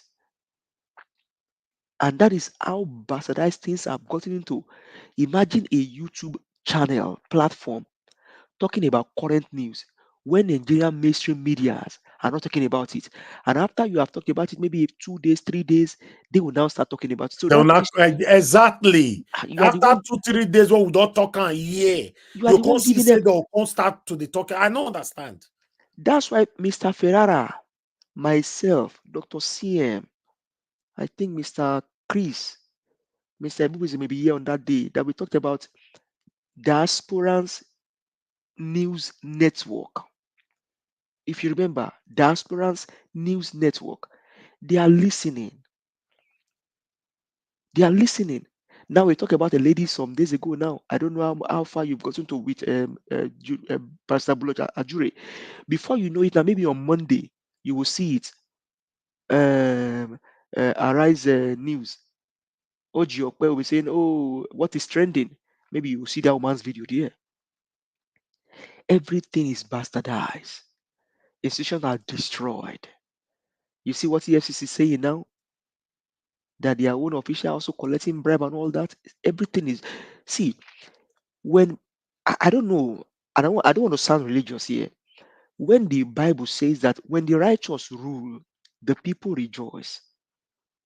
And that is how bastardized things have gotten into. Imagine a YouTube channel platform talking about current news when Nigerian mainstream medias are not talking about it. And after you have talked about it, maybe 2 days, 3 days, they will now start talking about it. So they will that not means exactly you are the after one, 2-3 days when we don't talk on yeah, you are the one can't see giving say them. they will start to the talk. I don't understand. That's why Mr. Ferrara, myself, Dr. CM, I think Mr. Chris, Mr. Ebubizi may be here on that day that we talked about Diasporans News Network. If you remember, Diasporans News Network, they are listening. They are listening. Now we talk about a lady some days ago. Now I don't know how far you've gotten to with Pastor Buloja Ajure. Before you know it, now maybe on Monday you will see it. Arise News. Oji Okwe will be saying, "Oh, what is trending?" Maybe you will see that woman's video there. Everything is bastardized. Institutions are destroyed. You see what EFCC is saying now? That their own official also collecting bribe and all that. Everything is. See, when I don't know, I don't want to sound religious here. When the Bible says that when the righteous rule, the people rejoice.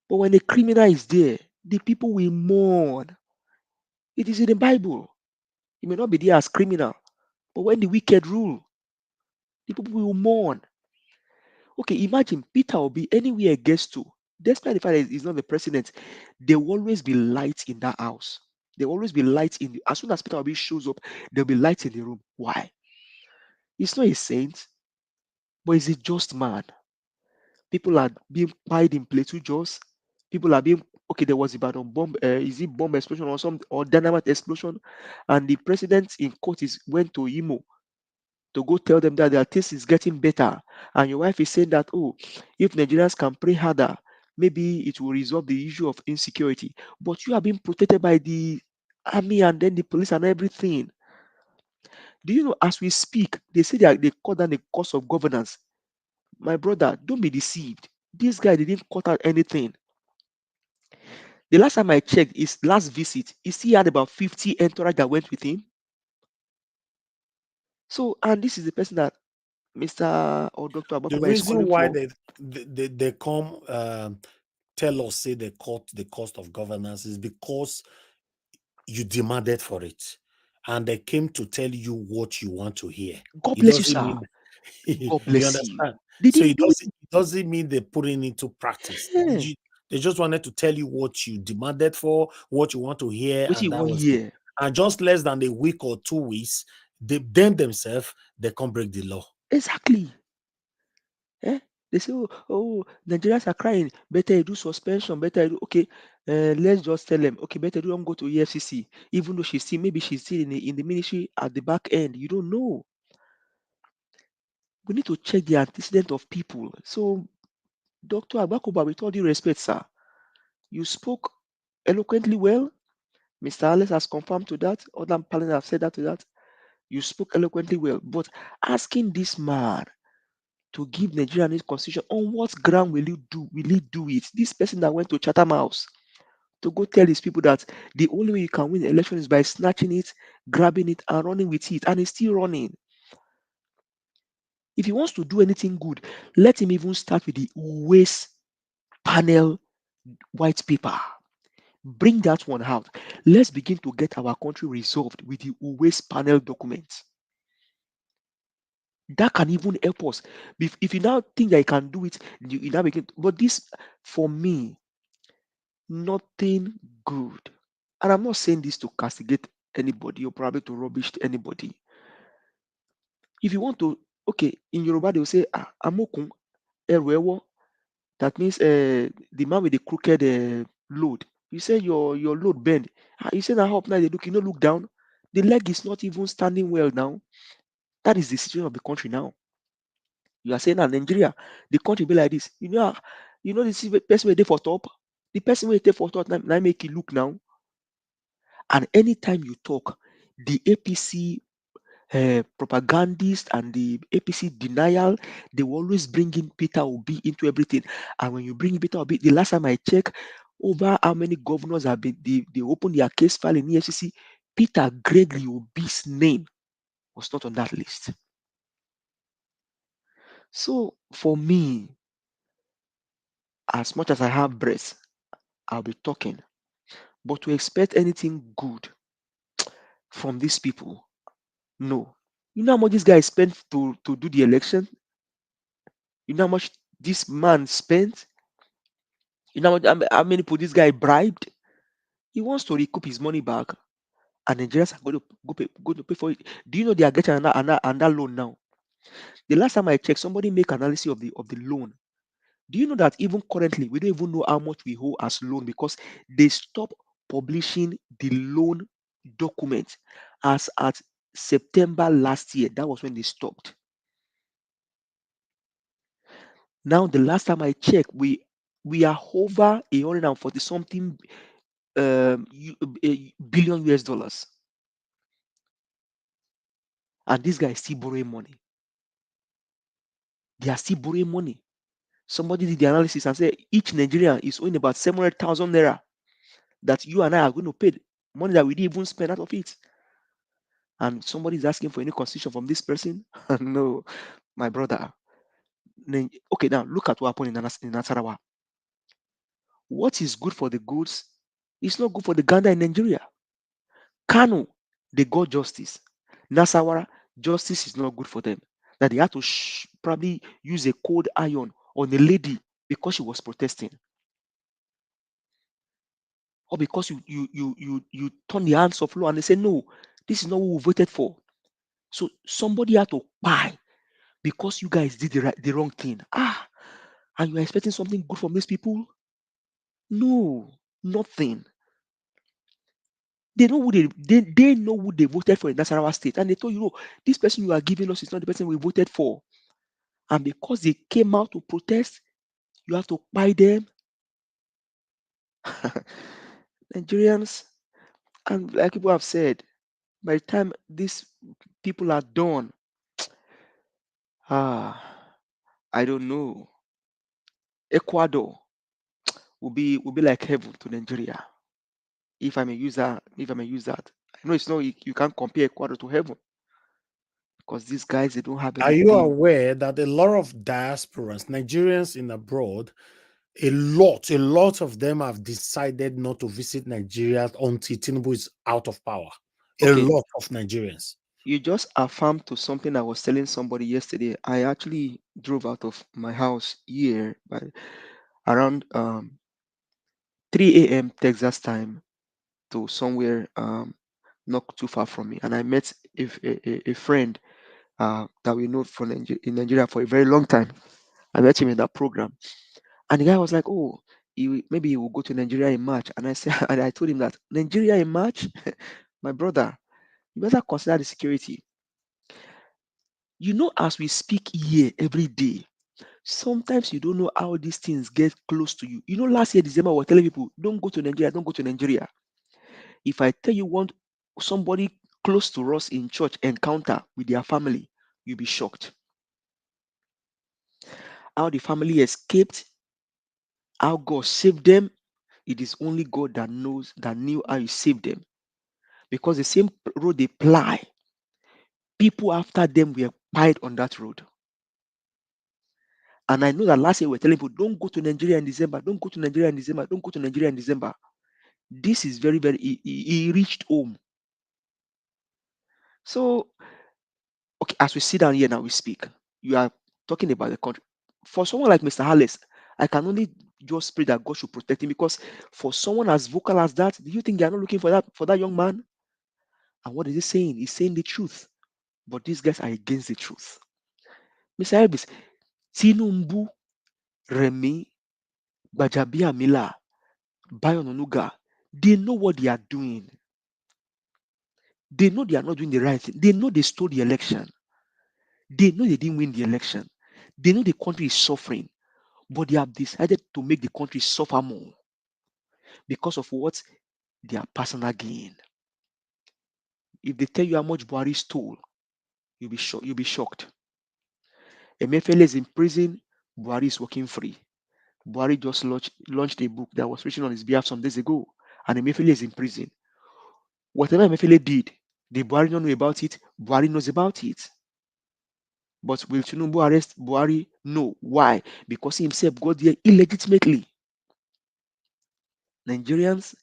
But when a criminal is there, the people will mourn. It is in the Bible. He may not be there as criminal, but when the wicked rule, the people will mourn. Okay, imagine Peter will be anywhere he gets to. Despite the fact that he's not the president, there will always be light in that house. There will always be light in as soon as Peter Obi shows up, there'll be light in the room. Why? He's not a saint, but he's a just man. People are being pied in Plateau Jaws. People are being there was about a bomb, is it bomb explosion or some or dynamite explosion? And the president in court went to Imo to go tell them that their taste is getting better. And your wife is saying that, oh, if Nigerians can pray harder, maybe it will resolve the issue of insecurity. But you are being protected by the army and then the police and everything. Do you know, as we speak, they say they call that the cost of governance. My brother, don't be deceived. This guy didn't cut out anything. The last time I checked, his last visit, he still had about 50 entourage that went with him. So, and this is the person that Mr. or Dr. The Agbakoba is reason calling why for. they come tell us, say they cut the cost of governance is because you demanded for it. And they came to tell you what you want to hear. God It bless you, doesn't sir. mean God you bless you. understand. They So didn't do it. it doesn't mean they're putting into practice. Yeah. They just wanted to tell you what you demanded for, what you want to hear, What and you that want was here? it. And just less than a week or 2 weeks, them themselves, they can't break the law. Exactly. Eh? They say, oh, Nigerians are crying. Better you do suspension. Better you do. Okay, let's just tell them. Okay, better you don't go to EFCC. Even though maybe she's still in the ministry at the back end. You don't know. We need to check the antecedent of people. So, Dr. Agbakoba, with all due respect, sir, you spoke eloquently well. Mr. Alex has confirmed to that. Other panelists have said that to that. You spoke eloquently well. But asking this man to give Nigeria his constitution, on what ground will he do it? This person that went to Chatham House to go tell his people that the only way you can win the election is by snatching it, grabbing it, and running with it, and he's still running. If he wants to do anything good, let him even start with the waste panel white paper. Bring that one out. Let's begin to get our country resolved with the waste panel documents. That can even help us. If you now think that you can do it, you now begin. But this, for me, nothing good. And I'm not saying this to castigate anybody or probably to rubbish anybody. If you want to, okay, in Yoruba they will say, Amokun Eruewo. That means the man with the crooked load. You say your load bend. You say now up now they look, you know, look down. The leg is not even standing well now. That is the situation of the country now. You are saying that Nigeria, the country be like this. You know, the person where they for top. The person where they for top now make it look now. And anytime you talk, the APC propagandists and the APC denial, they will always bring in Peter Obi into everything. And when you bring in Peter Obi, the last time I checked, over how many governors have been, they opened their case file in EFCC, Peter Gregory Obi's name was not on that list. So for me, as much as I have breath, I'll be talking. But to expect anything good from these people, no. You know how much this guy spent to do the election? You know how much this man spent? You know how many people this guy bribed? He wants to recoup his money back, and Nigerians are going to pay for it. Do you know they are getting another loan now? The last time I checked, somebody make analysis of the loan. Do you know that even currently we don't even know how much we owe as loan because they stopped publishing the loan document as at September last year. That was when they stopped. Now the last time I checked, we are over 140 something billion US dollars, and this guy is still borrowing money. They are still borrowing money. Somebody did the analysis and said each Nigerian is owing about 700,000 naira that you and I are going to pay, money that we didn't even spend out of it. And somebody is asking for any concession from this person. No, my brother. Okay, now look at what happened in Nasarawa. What is good for the goods is not good for the gander in Nigeria. Kano, they got justice. Nasarawa, justice is not good for them. That they had to probably use a cold iron on a lady because she was protesting, or because you turn the hands of law and they say no, this is not what we voted for. So somebody had to buy because you guys did the wrong thing. And you are expecting something good from these people? No, nothing. They know who they know who they voted for in Nasarawa State, and they told you, no, this person you are giving us is not the person we voted for. And because they came out to protest, you have to buy them. Nigerians, and like people have said, by the time these people are done, I don't know. Ecuador will be like heaven to Nigeria. If I may use that. I know it's not, you can't compare Ecuador to heaven because these guys, they don't have Are you anything. aware that a lot of diasporans, Nigerians in abroad, A lot of them have decided not to visit Nigeria until Tinubu is out of power. A Okay, lot of Nigerians. you just affirmed to something I was telling somebody yesterday. I actually drove out of my house here by around 3 a.m. Texas time to somewhere not too far from me, and I met a friend that we know from in Nigeria for a very long time. I met him in that program, and the guy was like, "Oh, maybe he will go to Nigeria in March." And I said, and I told him that Nigeria in March, my brother, you better consider the security. You know, as we speak here every day, sometimes you don't know how these things get close to you. You know, last year December, we were telling people, "Don't go to Nigeria, don't go to Nigeria." If I tell you want somebody close to us in church encounter with their family, you'll be shocked. How the family escaped, how God saved them. It is only God that knows, that knew how He saved them. Because the same road they ply, people after them were piled on that road. And I know that last year we were telling people, don't go to Nigeria in December, don't go to Nigeria in December, don't go to Nigeria in December. This is very, very, he reached home. So, okay, as we sit down here now, we speak. You are talking about the country. For someone like Mr. Harris, I can only just pray that God should protect him, because for someone as vocal as that, do you think they are not looking for that young man? And what is he saying? He's saying the truth. But these guys are against the truth. Mr. Elvis, Tinubu, Remy, Bajabiamila, Bayon Onuga, they know what they are doing. They know they are not doing the right thing. They know they stole the election. They know they didn't win the election. They know the country is suffering. But they have decided to make the country suffer more because of what? Their personal gain. If they tell you how much Buhari stole, you'll be shocked. You'll be shocked. Emefiele is in prison. Buhari is working free. Buhari just launched a book that was written on his behalf some days ago, and Emefiele is in prison. Whatever Emefiele did Buhari not know about it? Buhari knows about it. But will Tinubu arrest Buhari? No. Why? Because he himself got there illegitimately. Nigerians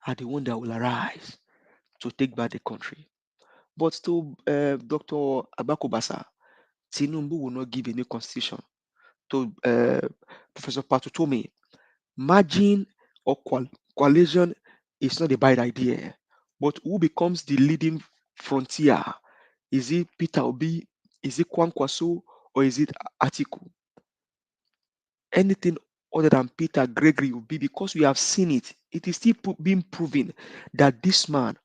are the one that will arise to take back the country. But to Dr. Agbakoba, Tinubu will not give a new constitution. To Professor Utomi, margin or coalition is not a bad idea. But who becomes the leading frontier? Is it Peter Obi? Is it Kwankwaso? Or is it Atiku? Anything other than Peter Gregory will be, because we have seen it. It is still being proven that this man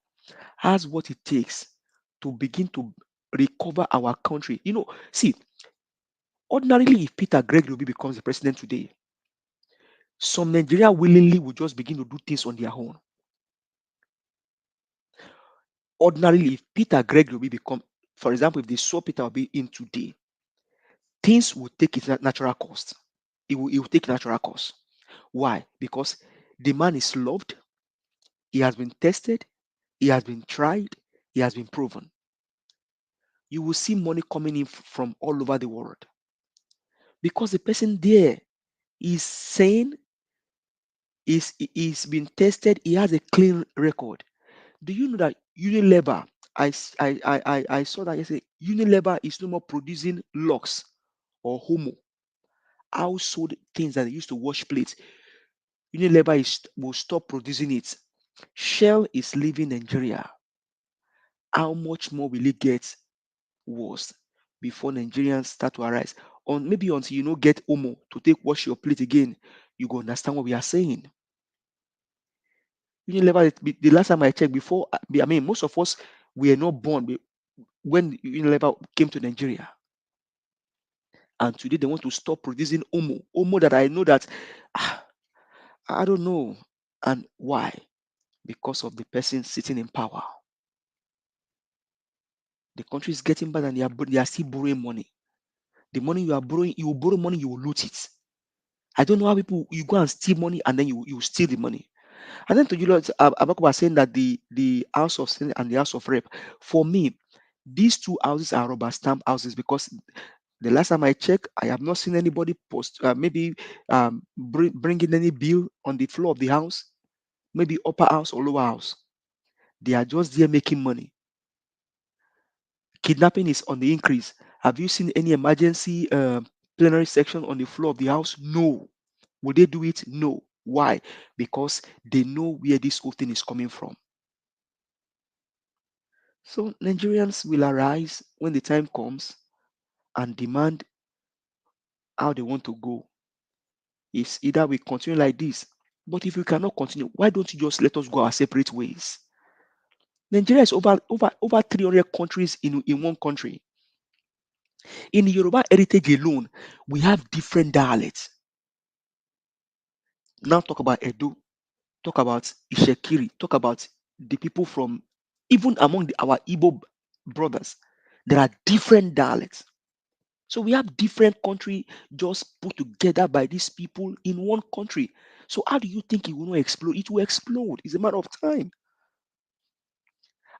has what it takes to begin to recover our country. You know, see, ordinarily, if Peter Gregory becomes the president today, some Nigeria willingly will just begin to do things on their own. Ordinarily, if Peter Gregory become, for example, if they saw Peter Obi in today, things will take its natural course. It will take natural course. Why? Because the man is loved, he has been tested, he has been tried, he has been proven. You will see money coming in from all over the world because the person there is sane, is been tested, he has a clean record. Do you know that Unilever? I saw that yesterday. Unilever is no more producing locks or homo household things that they used to wash plates. Unilever will stop producing it. Shell is leaving Nigeria. How much more will it get worse before Nigerians start to arise? On maybe until you get Omo to take wash your plate again, you go understand what we are saying. Unilever, the last time I checked, before, I mean, most of us were not born when Unilever came to Nigeria. And today they want to stop producing Omo. Omo that I know that, I don't know. And why? Because of the person sitting in power. The country is getting bad and they are still borrowing money. The money you are borrowing, you will borrow money, you will loot it. I don't know how people, you go and steal money and then you steal the money. And then to Julius Abakuba saying that the House of Senate and the House of Rep, for me, these two houses are rubber stamp houses because The last time I checked, I have not seen anybody bringing any bill on the floor of the house, maybe upper house or lower house. They are just there making money. Kidnapping is on the increase. Have you seen any emergency plenary section on the floor of the house? No. Will they do it? No. Why? Because they know where this whole thing is coming from. So Nigerians will arise when the time comes and demand how they want to go. It's either we continue like this, but if we cannot continue, why don't you just let us go our separate ways? Nigeria is over 300 countries in one country. In Yoruba heritage alone, we have different dialects. Now talk about Edo, talk about Ishekiri, talk about the people from, even among our Igbo brothers, there are different dialects. So we have different country just put together by these people in one country. So how do you think it will not explode? It will explode. It's a matter of time.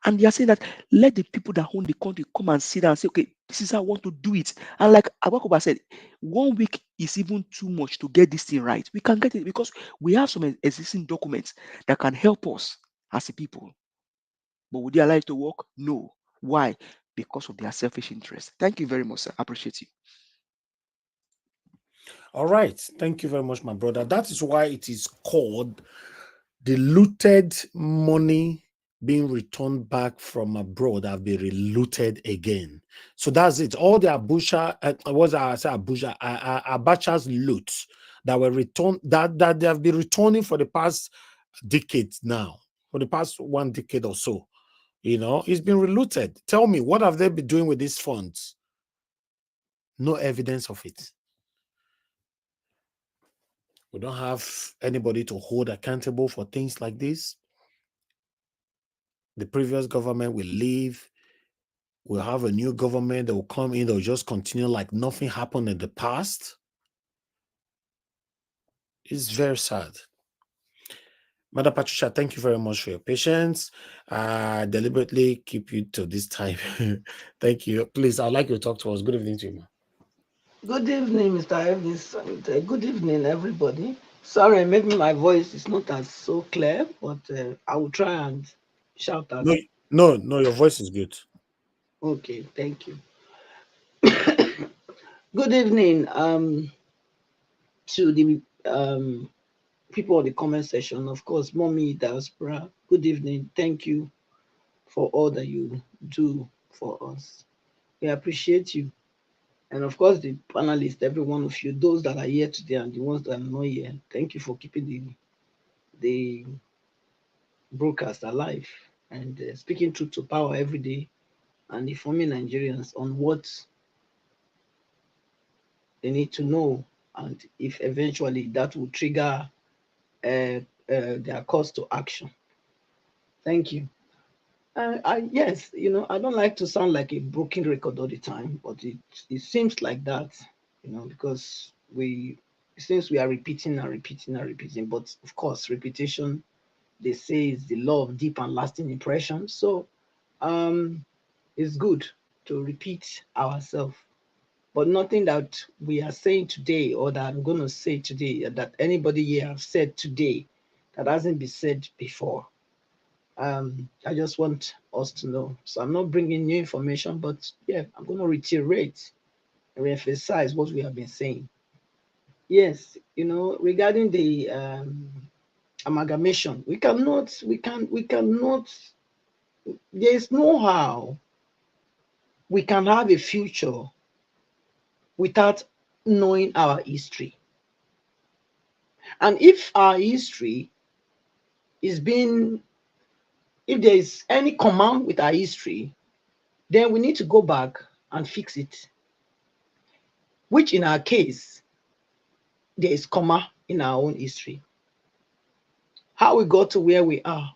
And they are saying that let the people that own the country come and sit down and say, okay, this is how I want to do it. And like Agbakoba said, 1 week is even too much to get this thing right. We can get it because we have some existing documents that can help us as a people. But would they allow it to work? No. Why? Because of their selfish interest. Thank you very much, sir. I appreciate you. All right. Thank you very much, my brother. That is why it is called the looted money being returned back from abroad have been relooted again. So that's it. All the Abacha's loot that were returned, that they have been returning for the past decades now, for the past 1 decade or so. You know, it's been relooted. Tell me, what have they been doing with these funds? No evidence of it. We don't have anybody to hold accountable for things like this. The previous government will leave. We'll have a new government that will come in that will just continue like nothing happened in the past. It's very sad. Madam Patricia, thank you very much for your patience. Deliberately keep you to this time. Thank you. Please, I'd like you to talk to us. Good evening to you. Good evening, Mr. Evans, and good evening, everybody. Sorry, maybe my voice is not as so clear, but I will try and shout as. No, your voice is good. Okay, thank you. Good evening to the people of the comment section. Of course, Mommy Diaspora, good evening. Thank you for all that you do for us. We appreciate you. And of course, the panelists, every one of you, those that are here today and the ones that are not here, thank you for keeping the broadcast alive and speaking truth to power every day and informing Nigerians on what they need to know, and if eventually that will trigger their calls to action. Thank you. Yes, I don't like to sound like a broken record all the time, but it seems like that, because since we are repeating and repeating and repeating, but of course, repetition, they say, is the law of deep and lasting impression. So it's good to repeat ourselves, but nothing that we are saying today or that I'm going to say today that anybody here have said today that hasn't been said before. I just want us to know. So I'm not bringing new information, but yeah, I'm going to reiterate and reemphasize what we have been saying. Yes, regarding the amalgamation, we cannot, there is no how we can have a future without knowing our history. And if our history is being, if there is any command with our history, then we need to go back and fix it. Which in our case, there is comma in our own history. How we got to where we are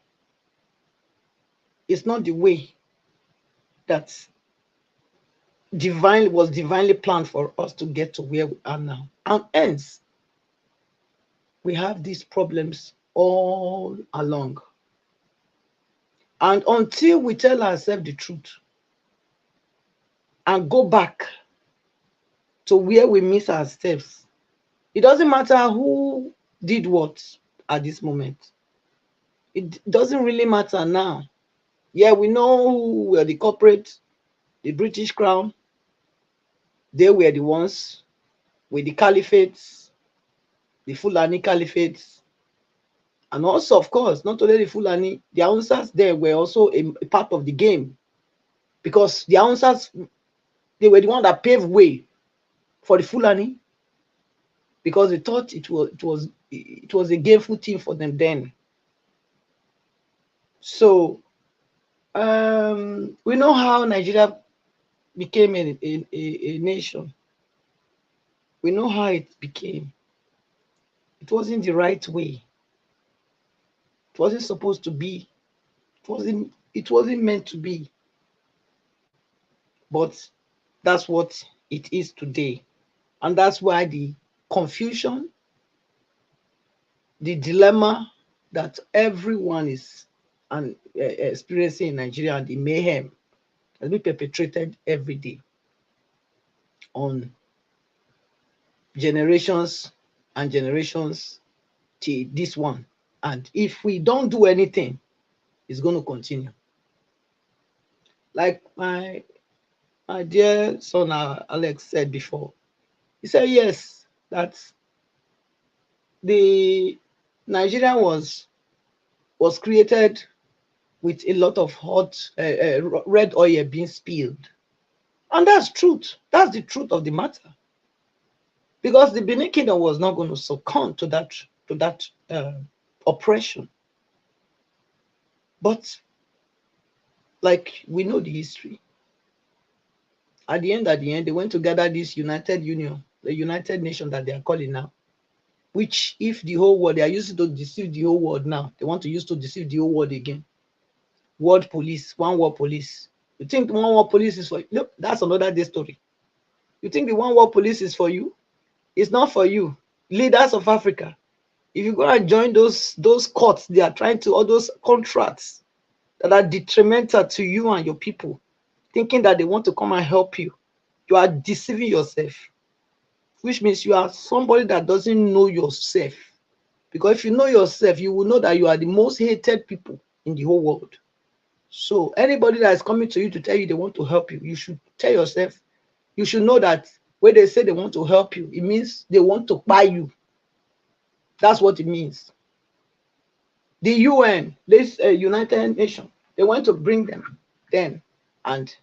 is not the way that was divinely planned for us to get to where we are now. And hence, we have these problems all along. And until we tell ourselves the truth and go back to where we miss our steps. It doesn't matter who did what at this moment. It doesn't really matter now. Yeah, we know who were the corporate, the British Crown. They were the ones with the caliphates, the Fulani caliphates. And also, of course, not only the Fulani, the Hausas there were also a part of the game. Because the Hausas, they were the one that paved way for the Fulani. Because they thought it was a gainful thing for them then. So we know how Nigeria became a nation. We know how it became. It wasn't the right way. It wasn't supposed to be. It wasn't meant to be. But that's what it is today. And that's why the confusion, the dilemma that everyone is experiencing in Nigeria, and the mayhem has been perpetrated every day on generations and generations till this one. And if we don't do anything, it's going to continue. Like my dear son Alex said before, he said yes, that the Nigeria was created with a lot of hot red oil being spilled, and that's truth. That's the truth of the matter, because the Benin Kingdom was not going to succumb to that oppression. But like we know the history. At the end, they went to gather this United Union, the United Nations that they are calling now, which if the whole world, they are used to deceive the whole world now, they want to use to deceive the whole world again. World police, one world police. You think one world police is for you? Look, that's another day story. You think the one world police is for you? It's not for you. Leaders of Africa, if you go and join those courts, they are trying to, all those contracts that are detrimental to you and your people, thinking that they want to come and help you, you are deceiving yourself, which means you are somebody that doesn't know yourself. Because if you know yourself, you will know that you are the most hated people in the whole world. So anybody that is coming to you to tell you they want to help you, you should tell yourself, you should know that when they say they want to help you, it means they want to buy you. That's what it means. The UN, this United Nations, they want to bring them then and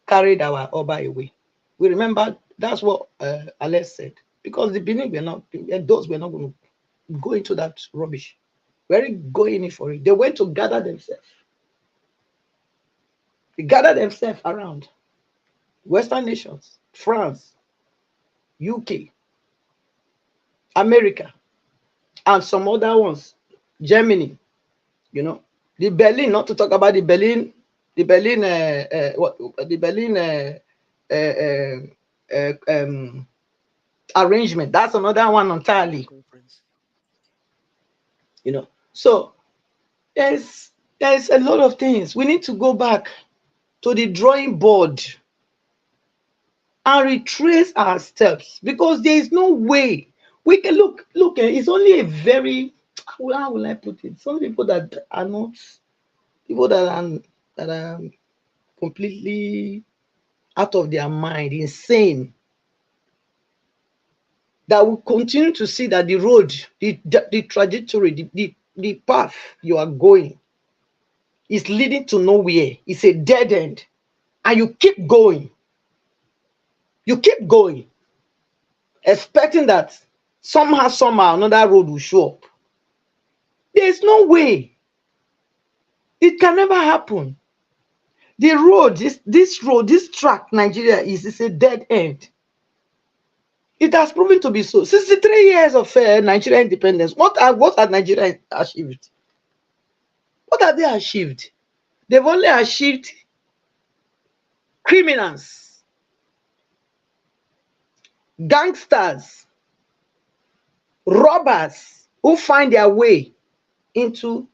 carried our Oba away. We remember that's what Alex said, because the Benin were not, those were not going to go into that rubbish. We're going in for it. They went to gather themselves. They gathered themselves around Western nations, France, UK, America, and some other ones, Germany, you know, the Berlin, not to talk about the Berlin arrangement. That's another one entirely. You know, so there's a lot of things. We need to go back to the drawing board and retrace our steps, because there is no way we can look. It's only a very, how will I put it? Some people that are not people that are completely out of their mind, insane, that will continue to see that the road, the trajectory, the path you are going is leading to nowhere. It's a dead end, and you keep going. You keep going, expecting that somehow another road will show up. There's no way. It can never happen. The road, this track, Nigeria is a dead end. It has proven to be so. 63 years of Nigeria independence. What have Nigeria achieved? What have they achieved? They've only achieved criminals, gangsters, robbers who find their way into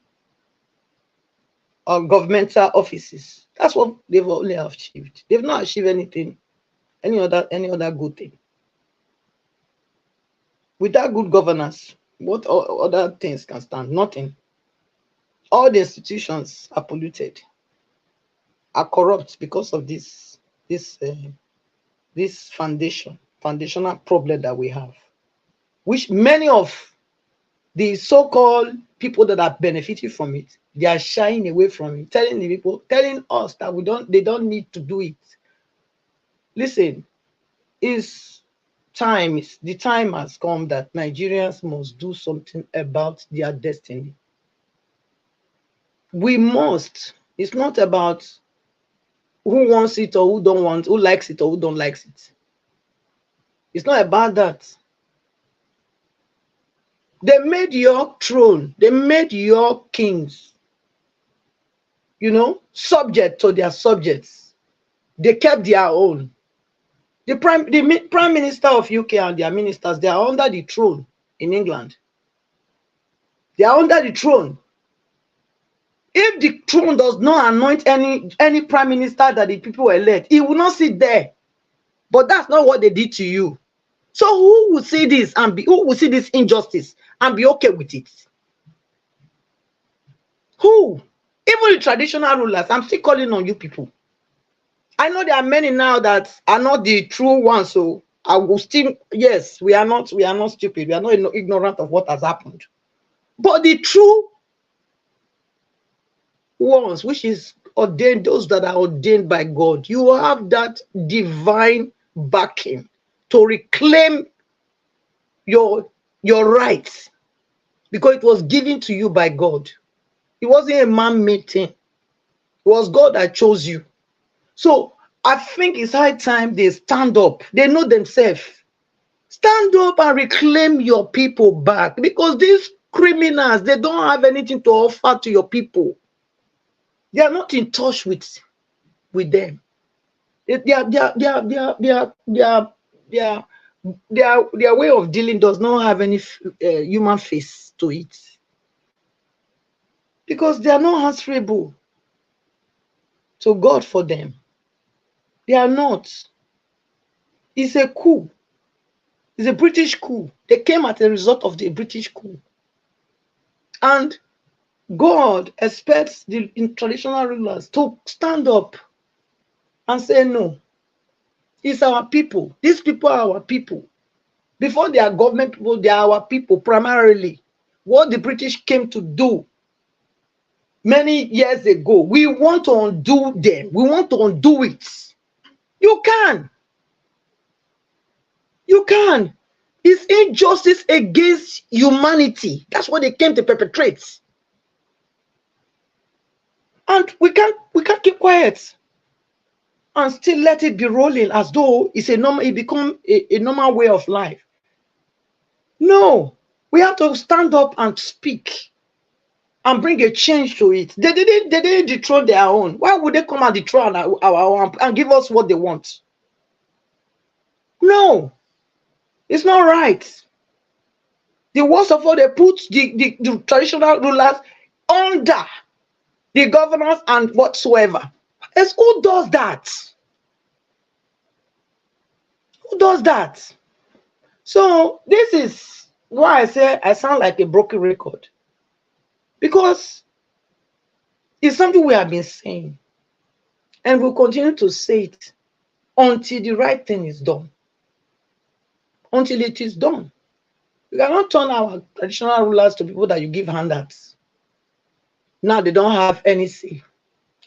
governmental offices. That's what they've only achieved. They've not achieved anything any other good thing. Without good governance, what other things can stand? Nothing. All the institutions are polluted, are corrupt because of this foundational problem that we have, which many of the so-called people that are benefiting from it, they are shying away from it, telling us that they don't need to do it. Listen, the time has come that Nigerians must do something about their destiny. We must. It's not about who wants it or who don't want, who likes it or who don't likes it. It's not about that. They made your throne, they made your kings, subject to their subjects. They kept their own. The prime minister of UK and their ministers, they are under the throne in England. They are under the throne. If the throne does not anoint any prime minister that the people elect, he will not sit there. But that's not what they did to you. So who will see this who will see this injustice and be okay with it? Who? Even the traditional rulers. I'm still calling on you people. I know there are many now that are not the true ones, so I will still, yes, we are not stupid, we are not ignorant of what has happened. But the true ones, which is ordained, those that are ordained by God, you have that divine backing to reclaim your rights, because it was given to you by God. It wasn't a man-made thing. It was God that chose you. So I think it's high time they stand up. They know themselves. Stand up and reclaim your people back, because these criminals, they don't have anything to offer to your people. They are not in touch with them. Their way of dealing does not have any human face to it, because they are not answerable to God for them. They are not. It's a coup. It's a British coup. They came as a result of the British coup. And God expects the traditional rulers to stand up and say, no, it's our people. These people are our people. Before they are government people, they are our people primarily. What the British came to do many years ago, we want to undo them. We want to undo it. You can. You can. It's injustice against humanity. That's what they came to perpetrate. And we can't keep quiet and still let it be rolling as though it become a normal way of life. No, we have to stand up and speak and bring a change to it. They didn't dethrone their own. Why would they come and dethrone our own and give us what they want? No, it's not right. The worst of all, they put the traditional rulers under the governors and whatsoever. Who does that? Who does that? So this is why I say I sound like a broken record, because it's something we have been saying, and we'll continue to say it until the right thing is done. Until it is done. We cannot turn our traditional rulers to people that you give handouts. Now they don't have any say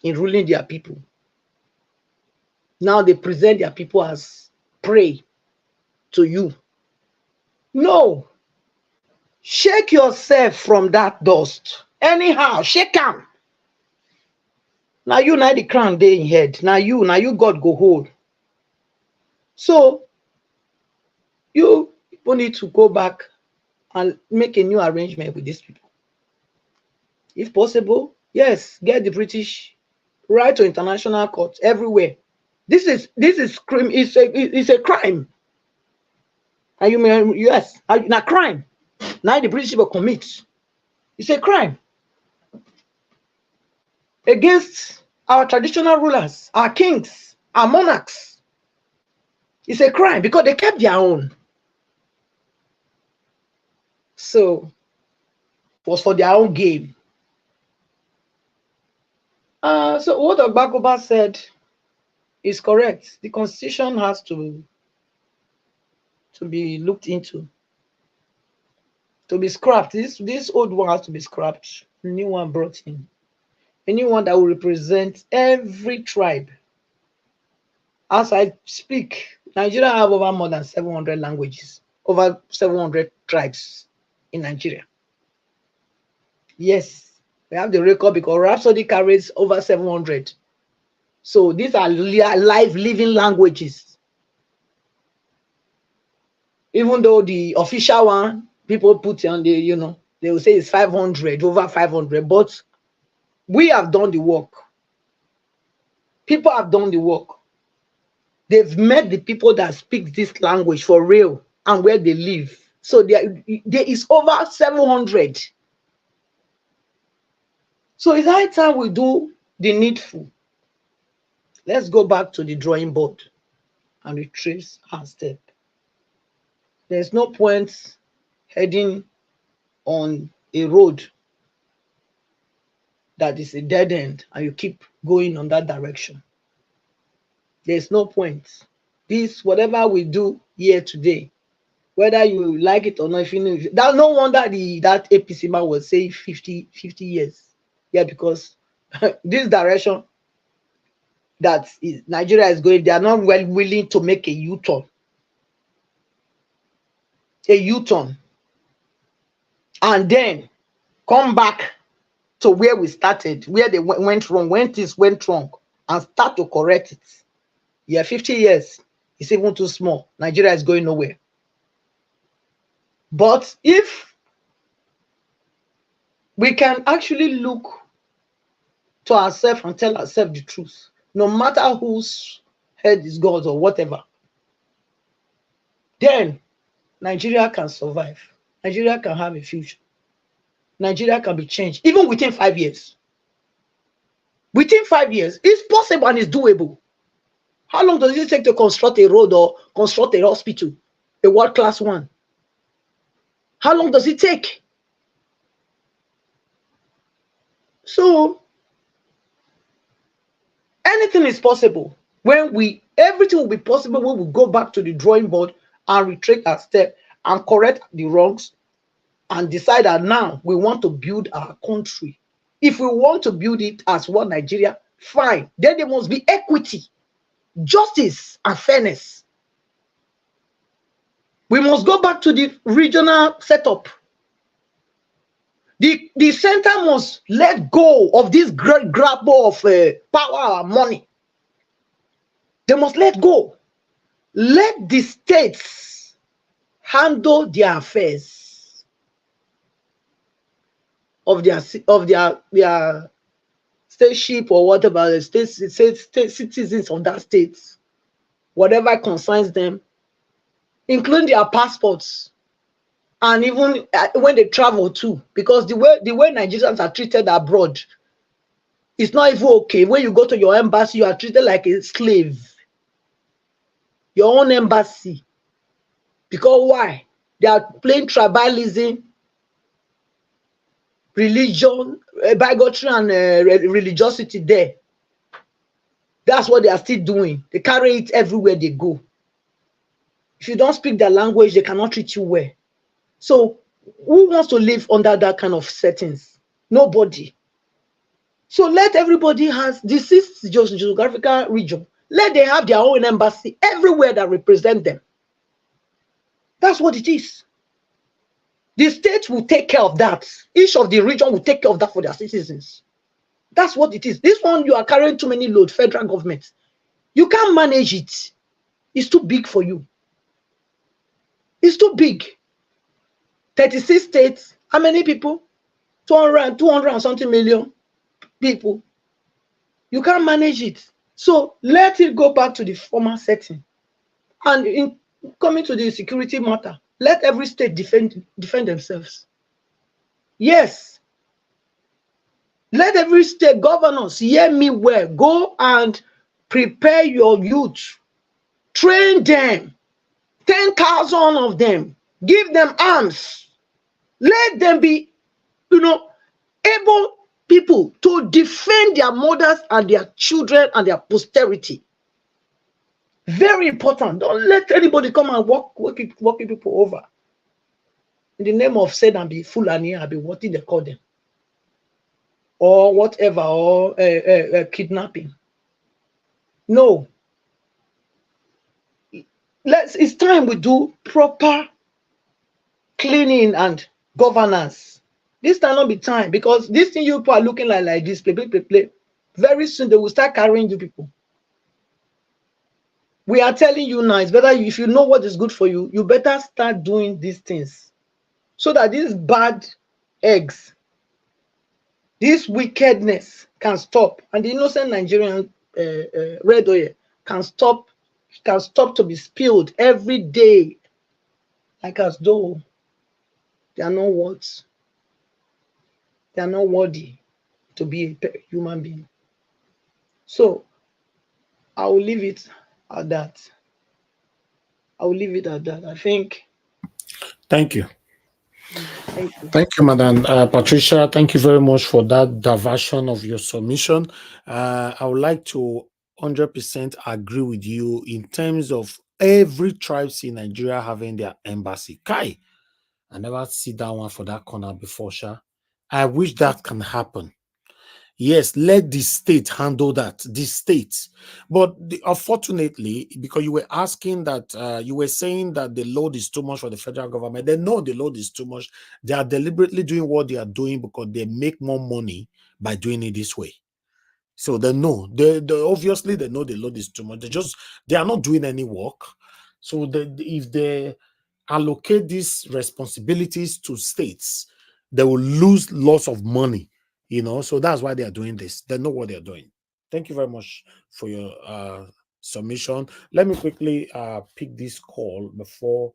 in ruling their people. Now they present their people as prey to you. No. Shake yourself from that dust. Anyhow, shake them. Now you the crown dey in head. Now you God go hold. So you people need to go back and make a new arrangement with these people. If possible, yes, get the British right to international court everywhere. This is crime. It's a crime. And you may, yes, na crime. Now the British people commit. It's a crime against our traditional rulers, our kings, our monarchs. It's a crime because they kept their own. So it was for their own game. So what Agbakoba said is correct. The constitution has to be looked into, to be scrapped. This old one has to be scrapped. New one brought in. Anyone that will represent every tribe. As I speak, Nigeria have over more than 700 languages, over 700 tribes in Nigeria. Yes, we have the record because Rhapsody carries over 700. So these are live living languages. Even though the official one, people put on the, they will say it's 500, over 500, but we have done the work. People have done the work. They've met the people that speak this language for real and where they live. So there is over 700. So it's high time we do the needful. Let's go back to the drawing board and retrace our step. There's no point heading on a road that is a dead end and you keep going on that direction. There's no point. This, whatever we do here today, whether you like it or not, if you know, that's no wonder that APC man was saying 50 years. Yeah, because this direction that Nigeria is going, they are not well willing to make a U-turn. A U-turn. And then come back to where we started, where they went wrong, when things went wrong, and start to correct it. Yeah, 50 years is even too small. Nigeria is going nowhere. But if we can actually look to ourselves and tell ourselves the truth, no matter whose head is God or whatever, then Nigeria can survive. Nigeria can have a future. Nigeria can be changed, even within 5 years. Within 5 years, it's possible and it's doable. How long does it take to construct a road or construct a hospital, a world-class one? How long does it take? So anything is possible when everything will be possible when we go back to the drawing board and retrace our step and correct the wrongs and decide that now we want to build our country. If we want to build it as one Nigeria, fine. Then there must be equity, justice, and fairness. We must go back to the regional setup. The center must let go of this great grabble of power and money. They must let go. Let the states handle their affairs of their stateship or whatever, the state citizens of that state, whatever concerns them, including their passports, and even when they travel too, because the way Nigerians are treated abroad, it's not even okay. When you go to your embassy, you are treated like a slave. Your own embassy. Because why? They are playing tribalism, religion, bigotry, and religiosity there. That's what they are still doing. They carry it everywhere they go. If you don't speak their language, they cannot treat you well. So who wants to live under that kind of settings? Nobody. So let everybody has this is just geographical region. Let them have their own embassy everywhere that represent them. That's what it is. The state will take care of that. Each of the region will take care of that for their citizens. That's what it is. This one, you are carrying too many load, federal government. You can't manage it. It's too big for you. It's too big. 36 states. How many people? 200 and something million people. You can't manage it. So let it go back to the former setting. And in coming to the security matter, let every state defend themselves. Yes. Let every state governors, hear me well, go and prepare your youth train them, 10,000 of them, give them arms, let them be, able people to defend their mothers and their children and their posterity. Very important. Don't let anybody come and walk people over in the name of said and be Fulani and be what they call them, or whatever, or kidnapping. No. It's time we do proper cleaning and governance. This cannot be time, because this thing you people are looking like this, play. Very soon they will start carrying you people. We are telling you now, it's better if you know what is good for you, you better start doing these things so that these bad eggs, this wickedness can stop, and the innocent Nigerian red oil can stop to be spilled every day, like as though they are not worthy to be a human being. So I will leave it at that. I think. Thank you. Thank you. Thank you, Madam Patricia. Thank you very much for that diversion of your submission. I would like to 100% agree with you in terms of every tribe in Nigeria having their embassy. Kai, I never see that one for that corner before, Sha. I wish that can happen. Yes, let the state handle that, the state. But unfortunately, because you were asking that, you were saying that the load is too much for the federal government. They know the load is too much. They are deliberately doing what they are doing because they make more money by doing it this way. So they know, they obviously they know the load is too much. They are not doing any work. So if they allocate these responsibilities to states, they will lose lots of money. So that's why they are doing this. They know what they're doing. Thank you very much for your submission. Let me quickly pick this call before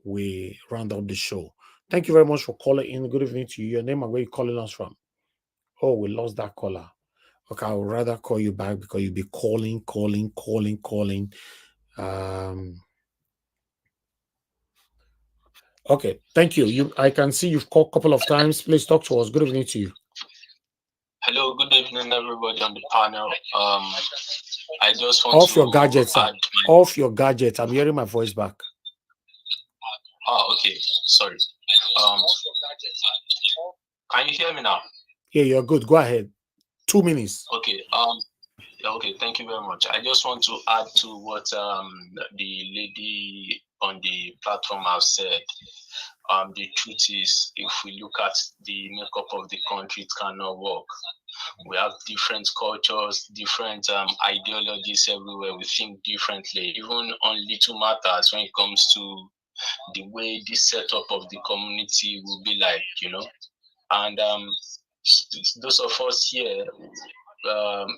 we round up the show. Thank you very much for calling in. Good evening to you. Your name and where you're calling us from. Oh, we lost that caller. Okay, I would rather call you back because you'll be calling. Okay, thank you. I can see you've called a couple of times. Please talk to us. Good evening to you. Hello, good evening, everybody on the panel. I just want off your gadgets, off your gadgets. I'm hearing my voice back. Oh, okay. Sorry. Can you hear me now? Yeah, you're good. Go ahead. 2 minutes. Okay. Okay. Thank you very much. I just want to add to what the lady on the platform has said. The truth is, if we look at the makeup of the country, it cannot work. We have different cultures, different ideologies everywhere. We think differently, even on little matters when it comes to the way this setup of the community will be like, And those of us here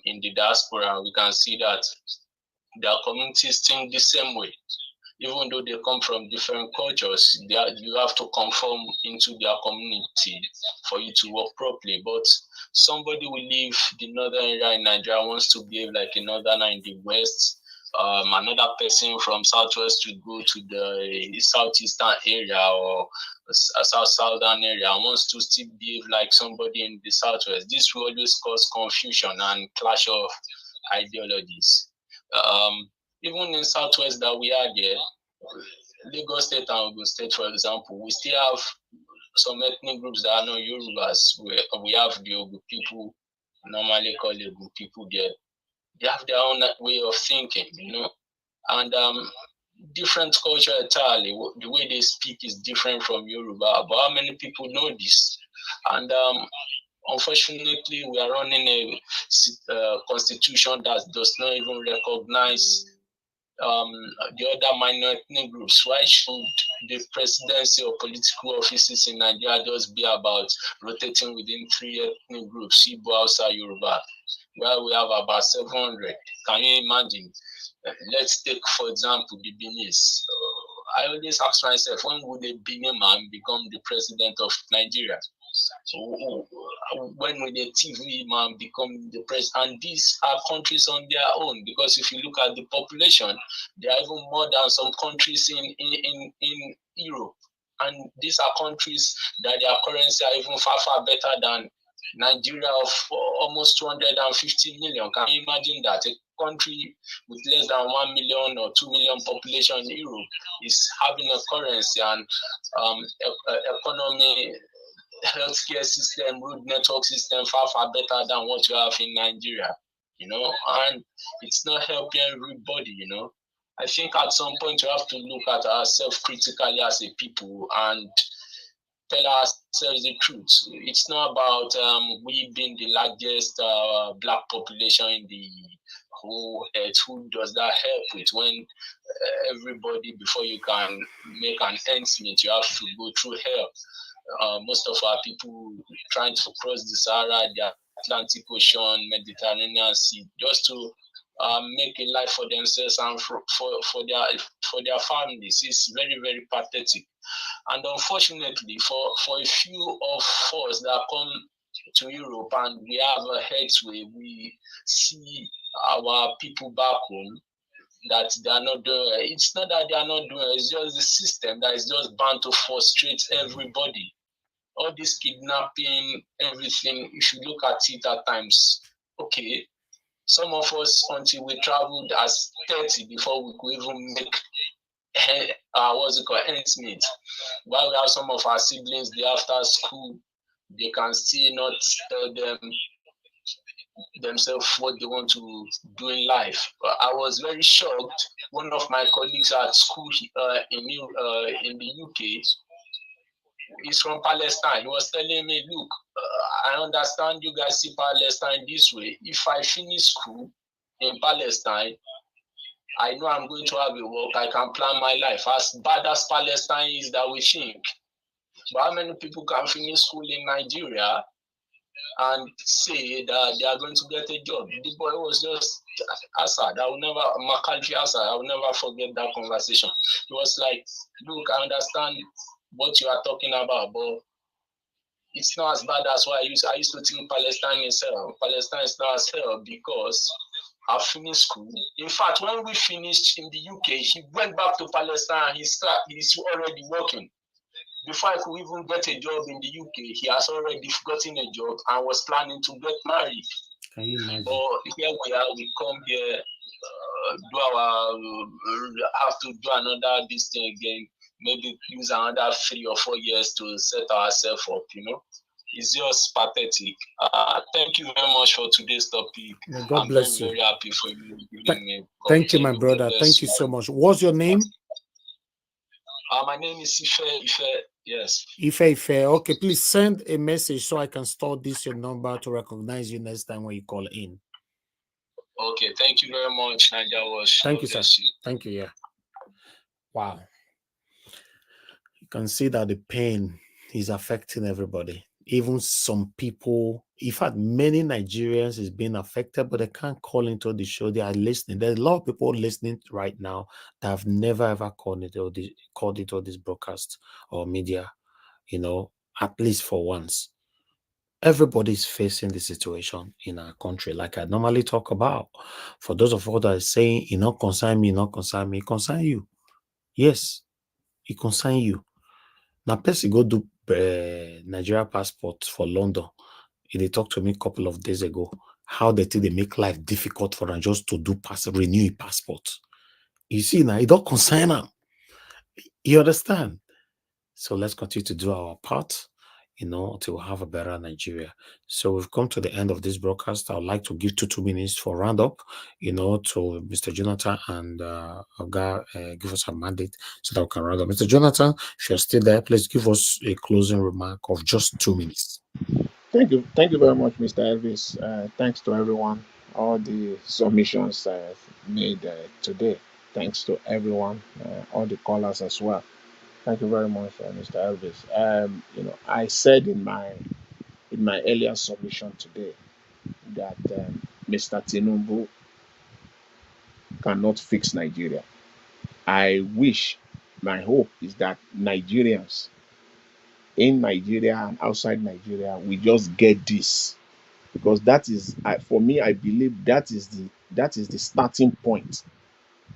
in the diaspora, we can see that their communities think the same way. Even though they come from different cultures, you have to conform into their community for you to work properly. But somebody will leave the northern area in Nigeria, wants to behave like a northerner in the west. Another person from southwest to go to the southeastern area or southern area and wants to still behave like somebody in the southwest. This will always cause confusion and clash of ideologies. Even in southwest that we are there, Lagos State and Ogun State, for example, we still have some ethnic groups that are not Yorubas. We have the Ogun people, normally called Ogun people there. They have their own way of thinking, and different culture entirely. The way they speak is different from Yoruba. But how many people know this? And unfortunately, we are running a constitution that does not even recognize the other minor ethnic groups. Why should the presidency or political offices in Nigeria just be about rotating within 3 ethnic groups, Igbo, Hausa, Yoruba, where we have about 700? Can you imagine? Let's take, for example, the Benin. I always ask myself, when would a Benin man become the president of Nigeria? So, when will the TV man become the president? And these are countries on their own, because if you look at the population, they are even more than some countries in Europe. And these are countries that their currency are even far, far better than Nigeria of almost 250 million. Can you imagine that? A country with less than 1 million or 2 million population in Europe is having a currency and economy, healthcare system, road network system far, far better than what you have in Nigeria, and it's not helping everybody, I think at some point we have to look at ourselves critically as a people and tell ourselves the truth. It's not about we being the largest black population in the whole earth. Who does that help with when everybody, before you can make an ends meet, you have to go through hell. Most of our people trying to cross the Sahara, the Atlantic Ocean, Mediterranean Sea, just to make a life for themselves and for their families. It's very, very pathetic. And unfortunately, for a few of us that come to Europe and we have a headway, we see our people back home that they are not doing. It's not that they are not doing. It's just the system that is just bound to frustrate everybody. All this kidnapping, everything. If you look at it at times, okay, some of us until we traveled as 30 before we could even make ends meet. While we have some of our siblings, they after school, they can still not tell themselves what they want to do in life. I was very shocked. One of my colleagues at school in the UK is from Palestine. He was telling me, look, I understand you guys see Palestine this way. If I finish school in Palestine, I know I'm going to have a work. I can plan my life. As bad as Palestine is that we think. But how many people can finish school in Nigeria and say that they are going to get a job? The boy was just Assad. Makaldri Assad. I will never forget that conversation. It was like, look, I understand what you are talking about, but it's not as bad as what I used to think Palestine is hell. Palestine is not as hell because I finished school. In fact, when we finished in the UK, he went back to Palestine. He's already working. Before I could even get a job in the UK, he has already gotten a job and was planning to get married. Can you imagine? But here we are. We come here, have to do another this thing again. Maybe use another 3 or 4 years to set ourselves up. It's just pathetic. Thank you very much for today's topic. God bless you. I'm very happy for you. Thank you, my brother. Thank you so much. What's your name? My name is Ife. Yes. Ife. Okay, please send a message so I can store your number to recognize you next time when you call in. Okay, thank you very much, Naija. Thank you, sir. Thank you, yeah. Wow. You can see that the pain is affecting everybody. Even some people, in fact, many Nigerians is being affected, but they can't call into the show. They are listening. There's a lot of people listening right now that have never ever called it or this broadcast or media, at least for once. Everybody's facing the situation in our country, like I normally talk about. For those of us that are saying, it not concern me, it concern you. Yes, it concern you. Now, person go do Nigeria passport for London. They talked to me a couple of days ago how they make life difficult for them just to do renew a passport. You see now, it don't concern them. You understand? So let's continue to do our part, to have a better Nigeria. So we've come to the end of this broadcast. I would like to give 2 minutes for roundup, to Mr. Jonathan and Oga, give us a mandate so that we can round up. Mr. Jonathan, if you're still there, please give us a closing remark of just 2 minutes. Thank you very much, Mr. Elvis. Thanks to everyone, all the submissions made today. Thanks to everyone, all the callers as well. Thank you very much, Mr. Elvis. I said in my earlier submission today that Mr. Tinubu cannot fix Nigeria. I wish, my hope is that Nigerians in Nigeria and outside Nigeria, we just get this, because that is, for me, I believe that is the starting point.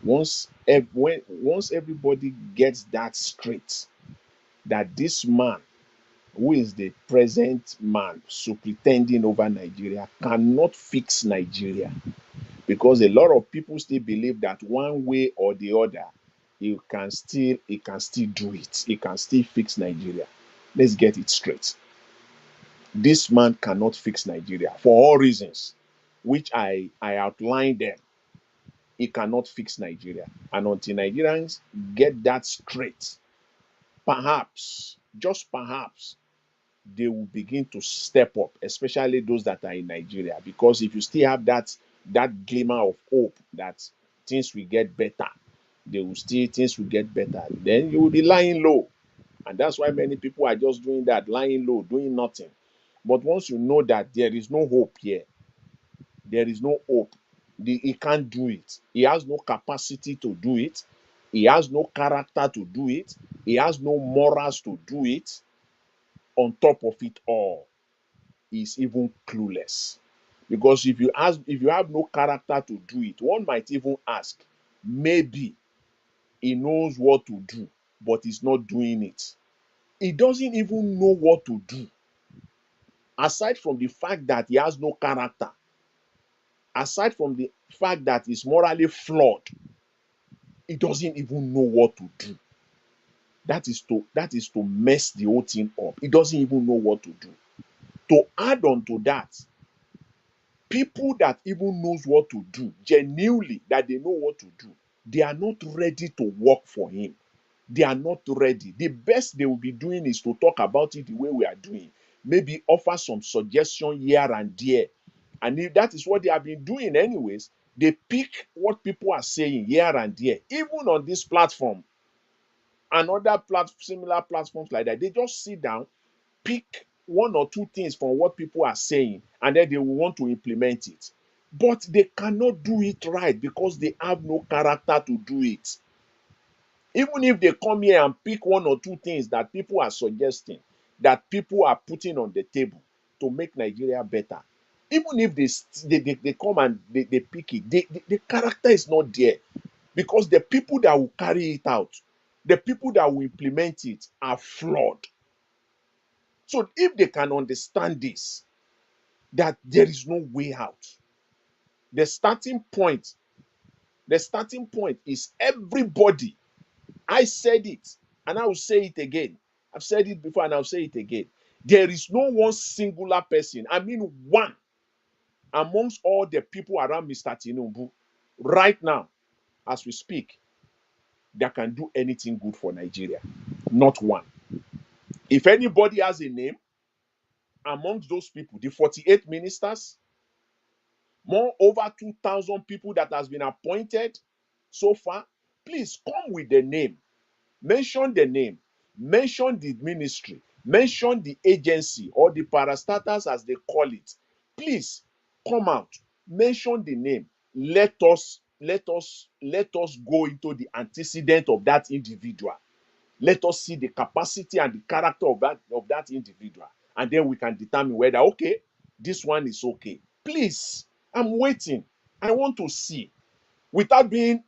Once everybody gets that straight, that this man, who is the present man superintending over Nigeria, cannot fix Nigeria, because a lot of people still believe that one way or the other, he can still do it. He can still fix Nigeria. Let's get it straight. This man cannot fix Nigeria for all reasons, which I outlined them. He cannot fix Nigeria. And until Nigerians get that straight, perhaps, just perhaps, they will begin to step up, especially those that are in Nigeria. Because if you still have that glimmer of hope that things will get better, things will get better, then you will be lying low. And that's why many people are just doing that, lying low, doing nothing. But once you know that there is no hope here, there is no hope, he can't do it. He has no capacity to do it. He has no character to do it. He has no morals to do it. On top of it all, he's even clueless. Because if you have no character to do it, one might even ask, maybe he knows what to do, but he's not doing it. He doesn't even know what to do. Aside from the fact that he has no character, aside from the fact that he's morally flawed, he doesn't even know what to do. That is to mess the whole thing up. He doesn't even know what to do. To add on to that, people that even knows what to do, genuinely that they know what to do, they are not ready to work for him. They are not ready. The best they will be doing is to talk about it the way we are doing. Maybe offer some suggestion here and there. And if that is what they have been doing anyways, they pick what people are saying here and there. Even on this platform and other similar platforms like that, they just sit down, pick one or two things from what people are saying, and then they will want to implement it. But they cannot do it right because they have no character to do it. Even if they come here and pick one or two things that people are suggesting, that people are putting on the table to make Nigeria better, even if they come and they pick it, the character is not there, because the people that will carry it out, the people that will implement it, are flawed. So if they can understand this, that there is no way out, the starting point is everybody. I said it, and I will say it again. I've said it before, and I'll say it again. There is no one singular person, I mean one, amongst all the people around Mr. Tinubu right now, as we speak, that can do anything good for Nigeria. Not one. If anybody has a name amongst those people, the 48 ministers, more over 2,000 people that has been appointed so far, please come with the name. Mention the name. Mention the ministry. Mention the agency or the parastatals as they call it. Please come out. Mention the name. Let us go into the antecedent of that individual. Let us see the capacity and the character of that individual, and then we can determine whether, okay, this one is okay. Please, I'm waiting. I want to see, without playing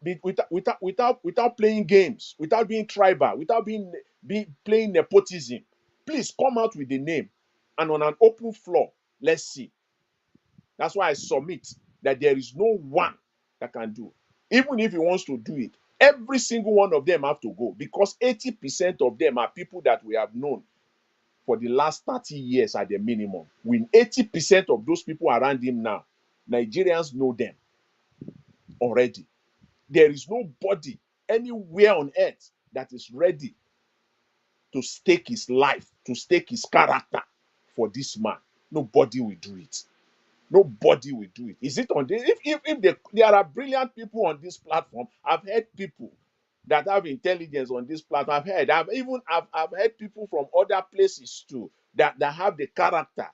games, without being tribal, without playing nepotism. Please come out with the name, and on an open floor, let's see. That's why I submit that there is no one that can do. Even if he wants to do it, every single one of them have to go, because 80% of them are people that we have known for the last 30 years at the minimum. With 80% of those people around him now, Nigerians know them already. There is nobody anywhere on earth that is ready to stake his life, to stake his character for this man. Nobody will do it. Nobody will do it. Is it on this? If there are brilliant people on this platform, I've heard people that have intelligence on this platform. I've heard people from other places too that have the character.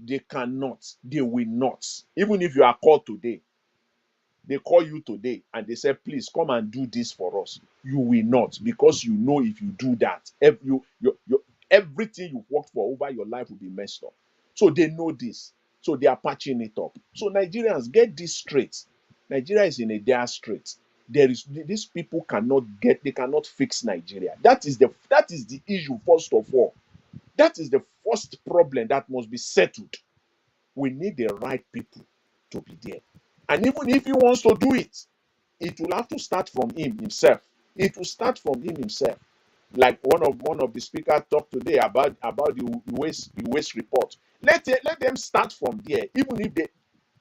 They cannot. They will not. Even if you are called today, they call you today and they say, please come and do this for us. You will not, because you know if you do that, Everything you've worked for over your life will be messed up. So they know this. So they are patching it up. So Nigerians, get this straight. Nigeria is in a dire strait. These people they cannot fix Nigeria. That is the issue, first of all. That is the first problem that must be settled. We need the right people to be there. And even if he wants to do it, it will have to start from him himself. It will start from him himself. Like one of the speakers talked today about the waste report. Let them start from there, even if they,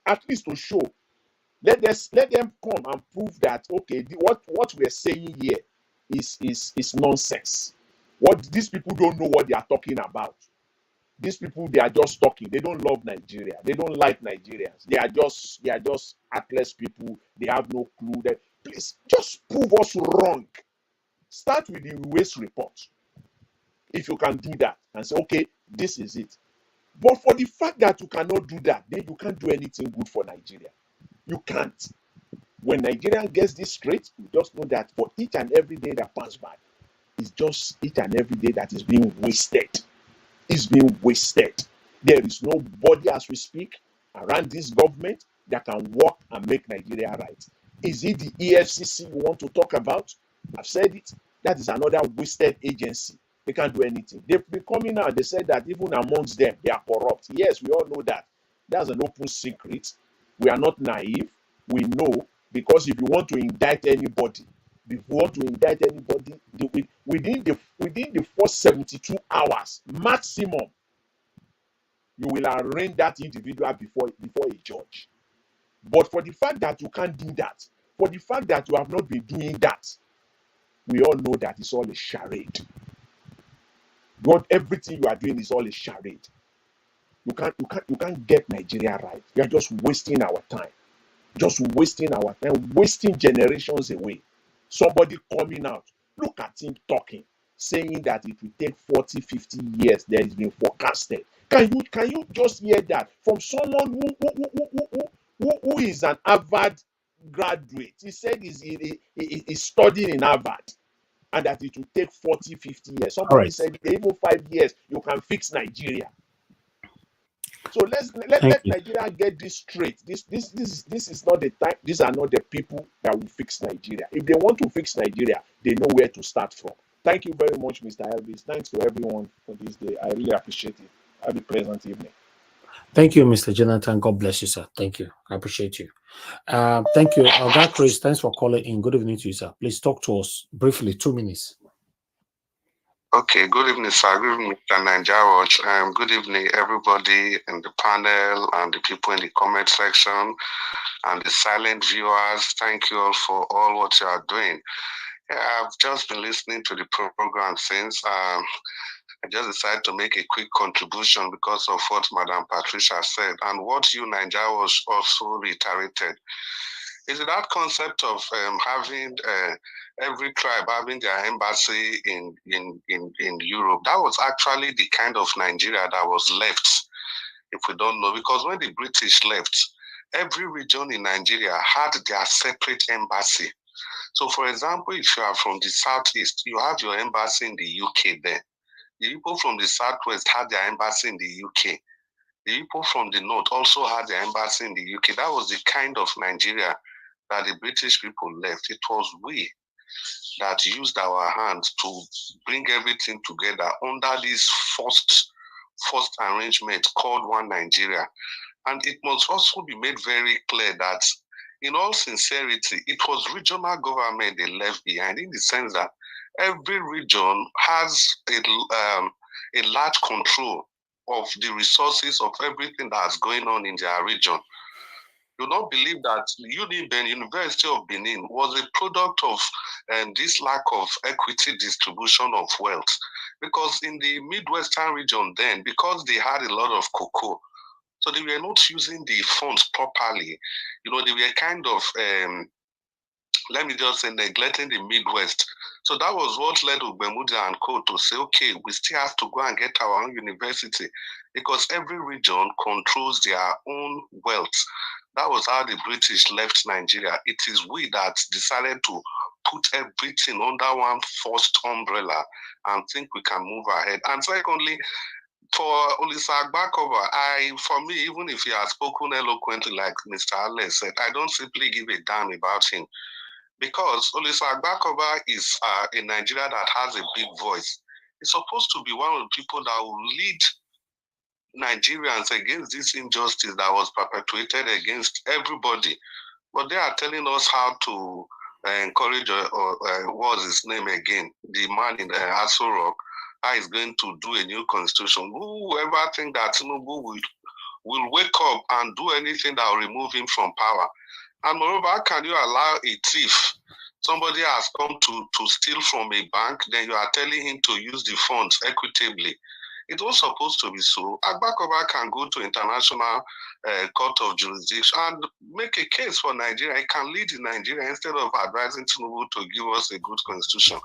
at least to show. Let them come and prove that, okay, what we're saying here is nonsense. What these people don't know what they are talking about. These people, they are just talking. They don't love Nigeria. They don't like Nigerians. They are just heartless people. They have no clue. Please just prove us wrong. Start with the waste report. If you can do that and say, okay, this is it. But for the fact that you cannot do that, then you can't do anything good for Nigeria. You can't. When Nigeria gets this straight, you just know that for each and every day that passes by, it's just each and every day that is being wasted. Is being wasted. There is nobody as we speak around this government that can work and make Nigeria right. Is it the EFCC you want to talk about? I've said it. That is another wasted agency. They can't do anything. They've been coming out. They said that even amongst them, they are corrupt. Yes, we all know that. That's an open secret. We are not naive. We know, because if you want to indict anybody, within the first 72 hours maximum, you will arraign that individual before a judge. But for the fact that you can't do that, for the fact that you have not been doing that, we all know that it's all a charade. Everything you are doing is all a charade. You can't get Nigeria right. You are just wasting our time. Wasting generations away. Somebody coming out, look at him talking, saying that it will take 40, 50 years that has been forecasted. Can you just hear that from someone who is an Harvard graduate? He said he's studying in Harvard, and that it will take 40, 50 years. Somebody said even 5 years, you can fix Nigeria. So let Nigeria get this straight. This is not the time. These are not the people that will fix Nigeria. If they want to fix Nigeria, they know where to start from. Thank you very much, Mr. Elvis. Thanks to everyone for this day. I really appreciate it. Have a pleasant evening. Thank you, Mr. Jonathan. God bless you, sir. Thank you. I appreciate you. Thank you. Oga Chris, thanks for calling in. Good evening to you, sir. Please talk to us briefly, 2 minutes. Okay, good evening, sir. Good evening, Mr. Nigeria. Good evening, everybody in the panel and the people in the comment section and the silent viewers. Thank you all for all what you are doing. I've just been listening to the program since. I just decided to make a quick contribution because of what Madam Patricia said and what you, Nigeria, was also reiterated. Is that concept of having every tribe having their embassy in Europe? That was actually the kind of Nigeria that was left, if we don't know, because when the British left, every region in Nigeria had their separate embassy. So, for example, if you are from the southeast, you have your embassy in the UK there. The people from the southwest had their embassy in the UK. The people from the north also had their embassy in the UK. That was the kind of Nigeria that the British people left. It was we that used our hands to bring everything together under this first arrangement called One Nigeria. And it must also be made very clear that, in all sincerity, it was regional government they left behind, in the sense that every region has a large control of the resources of everything that's going on in their region. Do not believe that University of Benin was a product of this lack of equity distribution of wealth. Because in the Midwestern region then, because they had a lot of cocoa, so they were not using the funds properly. They were kind of, let me just say, neglecting the Midwest. So that was what led Ogbemudia and Co. to say, okay, we still have to go and get our own university, because every region controls their own wealth. That was how the British left Nigeria. It is we that decided to put everything under one first umbrella and think we can move ahead. And secondly, for Olisa Agbakoba, for me, even if he has spoken eloquently like Mr. Alex said, I don't simply give a damn about him. Because Olisa Agbakoba is a Nigerian that has a big voice. He's supposed to be one of the people that will lead Nigerians against this injustice that was perpetuated against everybody. But they are telling us how to encourage, what was his name again? The man in Aso Rock, how he's going to do a new constitution. Whoever think that Tinubu will wake up and do anything that will remove him from power. And moreover, how can you allow a thief, somebody has come to steal from a bank, then you are telling him to use the funds equitably? It was supposed to be so. Agbakoba can go to international court of jurisdiction and make a case for Nigeria. He can lead in Nigeria instead of advising Tinubu to give us a good constitution.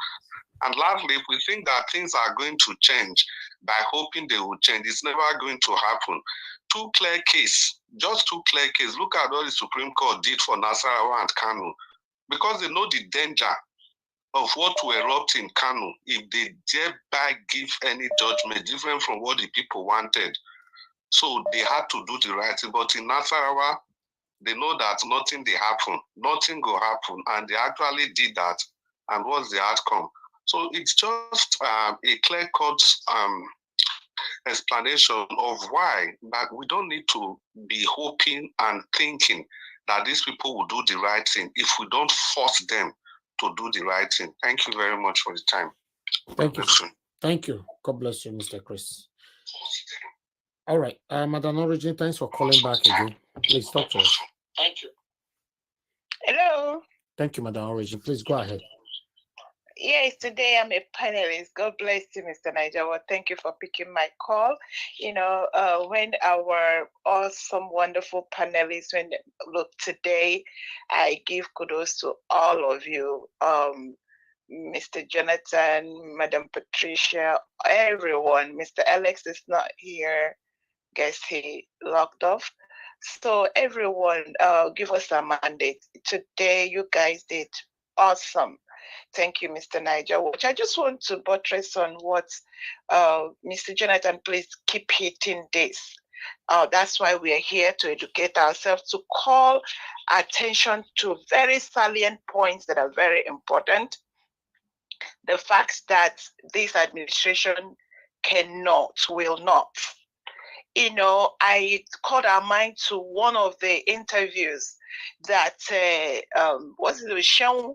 And lastly, if we think that things are going to change by hoping they will change, it's never going to happen. Two clear cases, just two clear cases. Look at what the Supreme Court did for Nasarawa and Kanu, because they know the danger of what will erupt in Kanu if they thereby give any judgment different from what the people wanted. So they had to do the right thing. But in Nasarawa, they know that nothing will happen, and they actually did that. And what's the outcome? So it's just a clear-cut explanation of why that we don't need to be hoping and thinking that these people will do the right thing if we don't force them to do the right thing. Thank you very much for the time. Thank you. Thank you. God bless you, Mr. Chris. All right. Madam Origin, thanks for calling back again. Please talk to us. Thank you. Hello. Thank you, Madam Origin. Please go ahead. Yes, today I'm a panelist. God bless you, Mr. Niger. Thank you for picking my call. You know, when our awesome, wonderful panelists, look today, I give kudos to all of you. Mr. Jonathan, Madam Patricia, everyone. Mr. Alex is not here. Guess he logged off. So everyone, give us a mandate. Today, you guys did awesome. Thank you, Mr. Niger. Which I just want to buttress on what Mr. Jonathan, please keep hitting this. That's why we are here, to educate ourselves, to call attention to very salient points that are very important. The fact that this administration will not. You know, I called our mind to one of the interviews that Sean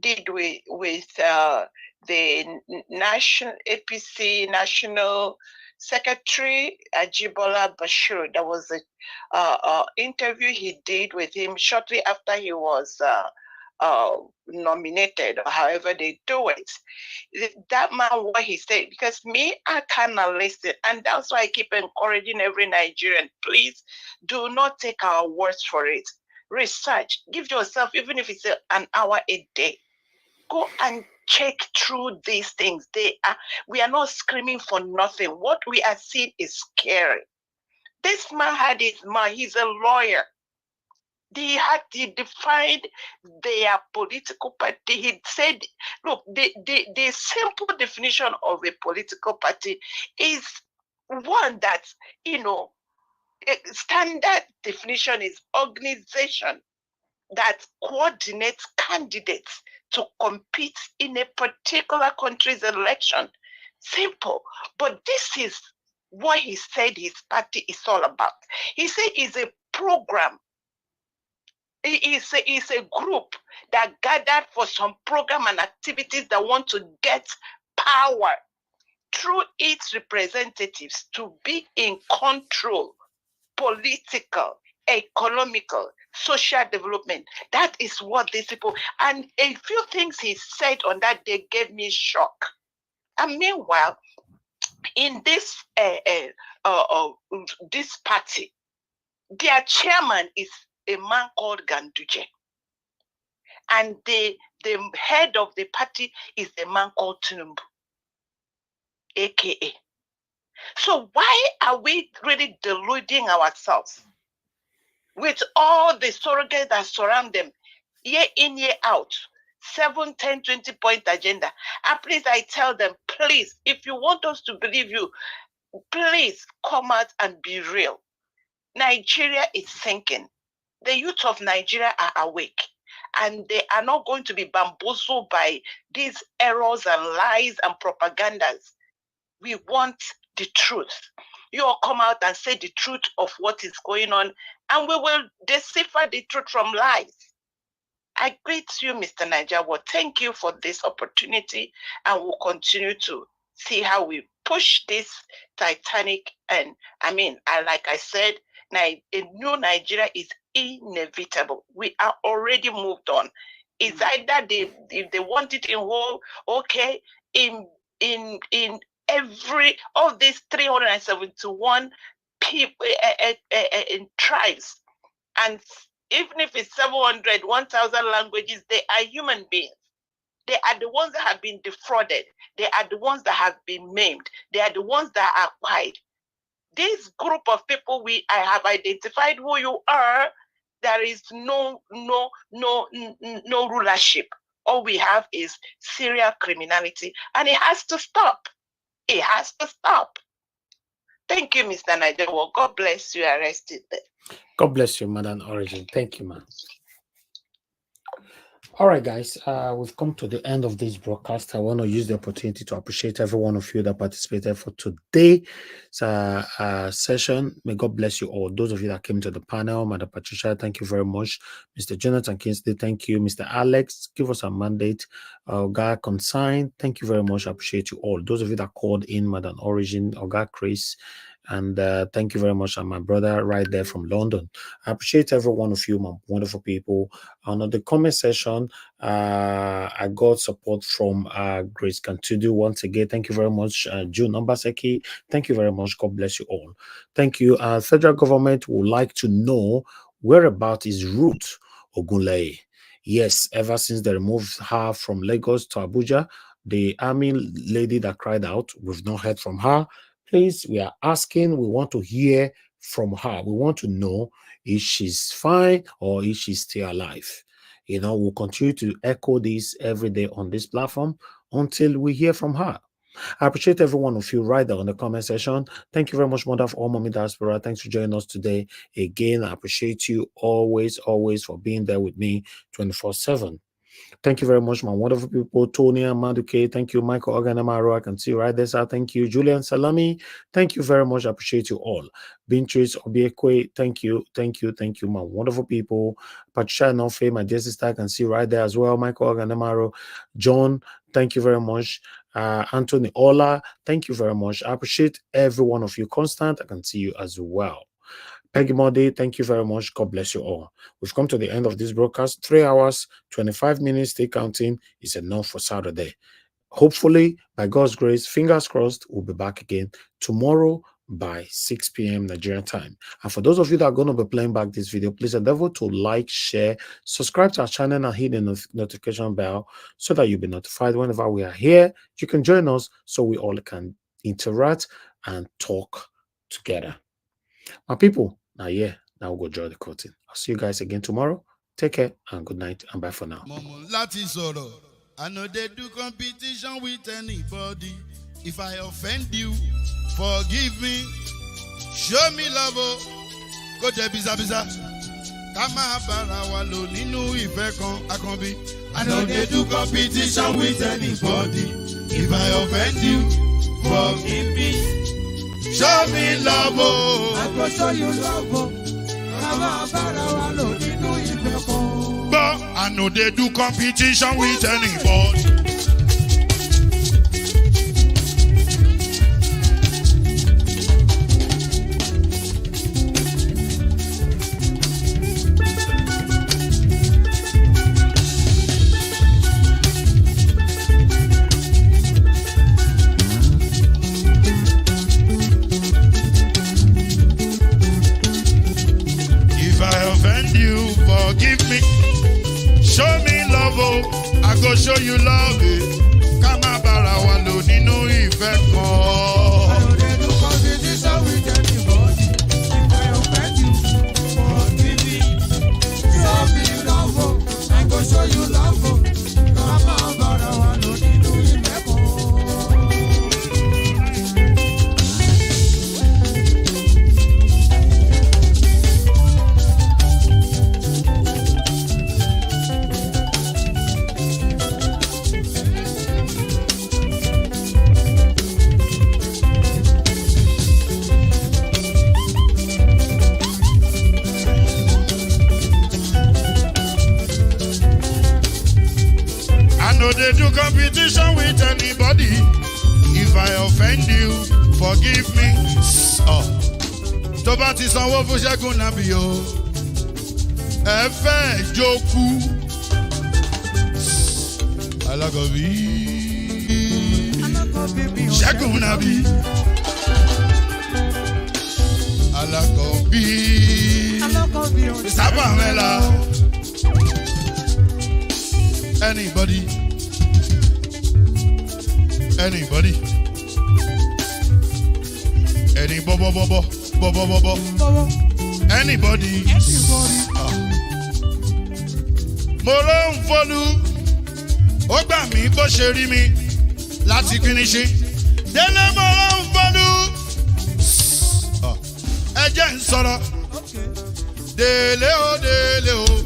did with the national APC National Secretary Ajibola Bashir. There was a interview he did with him shortly after he was nominated, or however they do it. That man, what he said, because me, I cannot listen, and that's why I keep encouraging every Nigerian, please do not take our words for it. Research, give yourself, even if it's an hour a day, go and check through these things. We are not screaming for nothing. What we are seeing is scary. This man had his mind, he's a lawyer. He defined their political party. He said, look, the simple definition of a political party is one that, you know, a standard definition is organization that coordinates candidates to compete in a particular country's election. Simple. But this is what he said his party is all about. He said it's a program. It's a group that gathered for some program and activities that want to get power through its representatives to be in control, political, economical, social development. That is what these people, and a few things he said on that day gave me shock. And meanwhile, in this this party, their chairman is a man called Ganduje. And the head of the party is a man called Tinubu, AKA. So why are we really deluding ourselves with all the surrogates that surround them, year in, year out, 7, 10, 20-point agenda. And please, I tell them, please, if you want us to believe you, please come out and be real. Nigeria is sinking. The youth of Nigeria are awake, and they are not going to be bamboozled by these errors and lies and propagandas. We want the truth. You all come out and say the truth of what is going on, and we will decipher the truth from lies. I greet you, Mr. Najawa. Thank you for this opportunity, and we'll continue to see how we push this Titanic. And like I said, a new Nigeria is inevitable. We are already moved on. It's either if they want it in whole, okay, in every of these 371 people in tribes, and even if it's 700, 1,000 languages, they are human beings. They are the ones that have been defrauded. They are the ones that have been maimed. They are the ones that are quiet. This group of people, I have identified who you are. There is no rulership. All we have is serial criminality, and it has to stop. It has to stop. Thank you, Mr. Najawa. God bless you. Arrested there. God bless you, Madam Origin. Thank you, man. All right, guys, we've come to the end of this broadcast. I want to use the opportunity to appreciate every one of you that participated for today's session. May God bless you all. Those of you that came to the panel, Madam Patricia, thank you very much. Mr. Jonathan Kingsley, thank you. Mr. Alex, give us a mandate. Oga Consign, thank you very much. I appreciate you all. Those of you that called in, Madam Origin, Oga Chris, and thank you very much. And my brother right there from London. I appreciate every one of you, my wonderful people. On the comment section, I got support from Grace Cantudu once again. Thank you very much. June Nambaseki, thank you very much. God bless you all. Thank you. Federal government would like to know whereabout is Ruth Ogunleye. Yes, ever since they removed her from Lagos to Abuja, the army lady that cried out, we've not heard from her. Please, we are asking, we want to hear from her. We want to know if she's fine or if she's still alive. You know, we'll continue to echo this every day on this platform until we hear from her. I appreciate every one of you right there on the comment section. Thank you very much, Mother of all Mommy Diaspora. Thanks for joining us today. Again, I appreciate you always for being there with me 24/7. Thank you very much, my wonderful people. Tony Amaduke, thank you. Michael Oganamaro, I can see you right there, sir. Thank you. Julian Salami, thank you very much. I appreciate you all. Beatrice Obiekwe, thank you, my wonderful people. Patricia Nofe, my dear sister, I can see you right there as well. Michael Oganamaro, John, thank you very much. Anthony Ola, thank you very much. I appreciate every one of you. Constant, I can see you as well. Peggy Modi, thank you very much. God bless you all. We've come to the end of this broadcast. 3 hours, 25 minutes, still counting, is enough for Saturday. Hopefully, by God's grace, fingers crossed, we'll be back again tomorrow by 6 p.m. Nigerian time. And for those of you that are going to be playing back this video, please endeavor to like, share, subscribe to our channel and hit the notification bell so that you'll be notified whenever we are here. You can join us so we all can interact and talk together. My people, now we'll go draw the curtain. I'll see you guys again tomorrow. Take care and good night and bye for now. I know they do competition with anybody. If I offend you, forgive me. Show me love. Go to biza. Kama bara walo ninu ife kan akanbi. I know they do competition with anybody. If I offend you, forgive me. Show me love. I go show you love. Kama bara walo ninu ife kan. But I know they do competition with anybody. If I offend you, forgive me. Show me love, I go show you love. Kama bara walo ninu ife kan. I know they do competition with anybody. If I offend you, forgive me. Show me love, I go show you love. they do competition with anybody. If I offend you, forgive me. Oh. Tó bá ti sanwó fún Ṣẹ́gun Nàbí o. Ẹ fẹ́ jókòó. Alákọ̀bí. Ṣẹ́gun Nàbí. Alákọ̀bí. Sábà mẹ́la. Anybody? Anybody? Any bobo. Anybody? Mo ló ń folú, ó gbà mí bó ṣe rí mi láti finishi. Délé mo ló ń folú, ẹ jẹ́ ń sọ̀rọ̀. Délé o.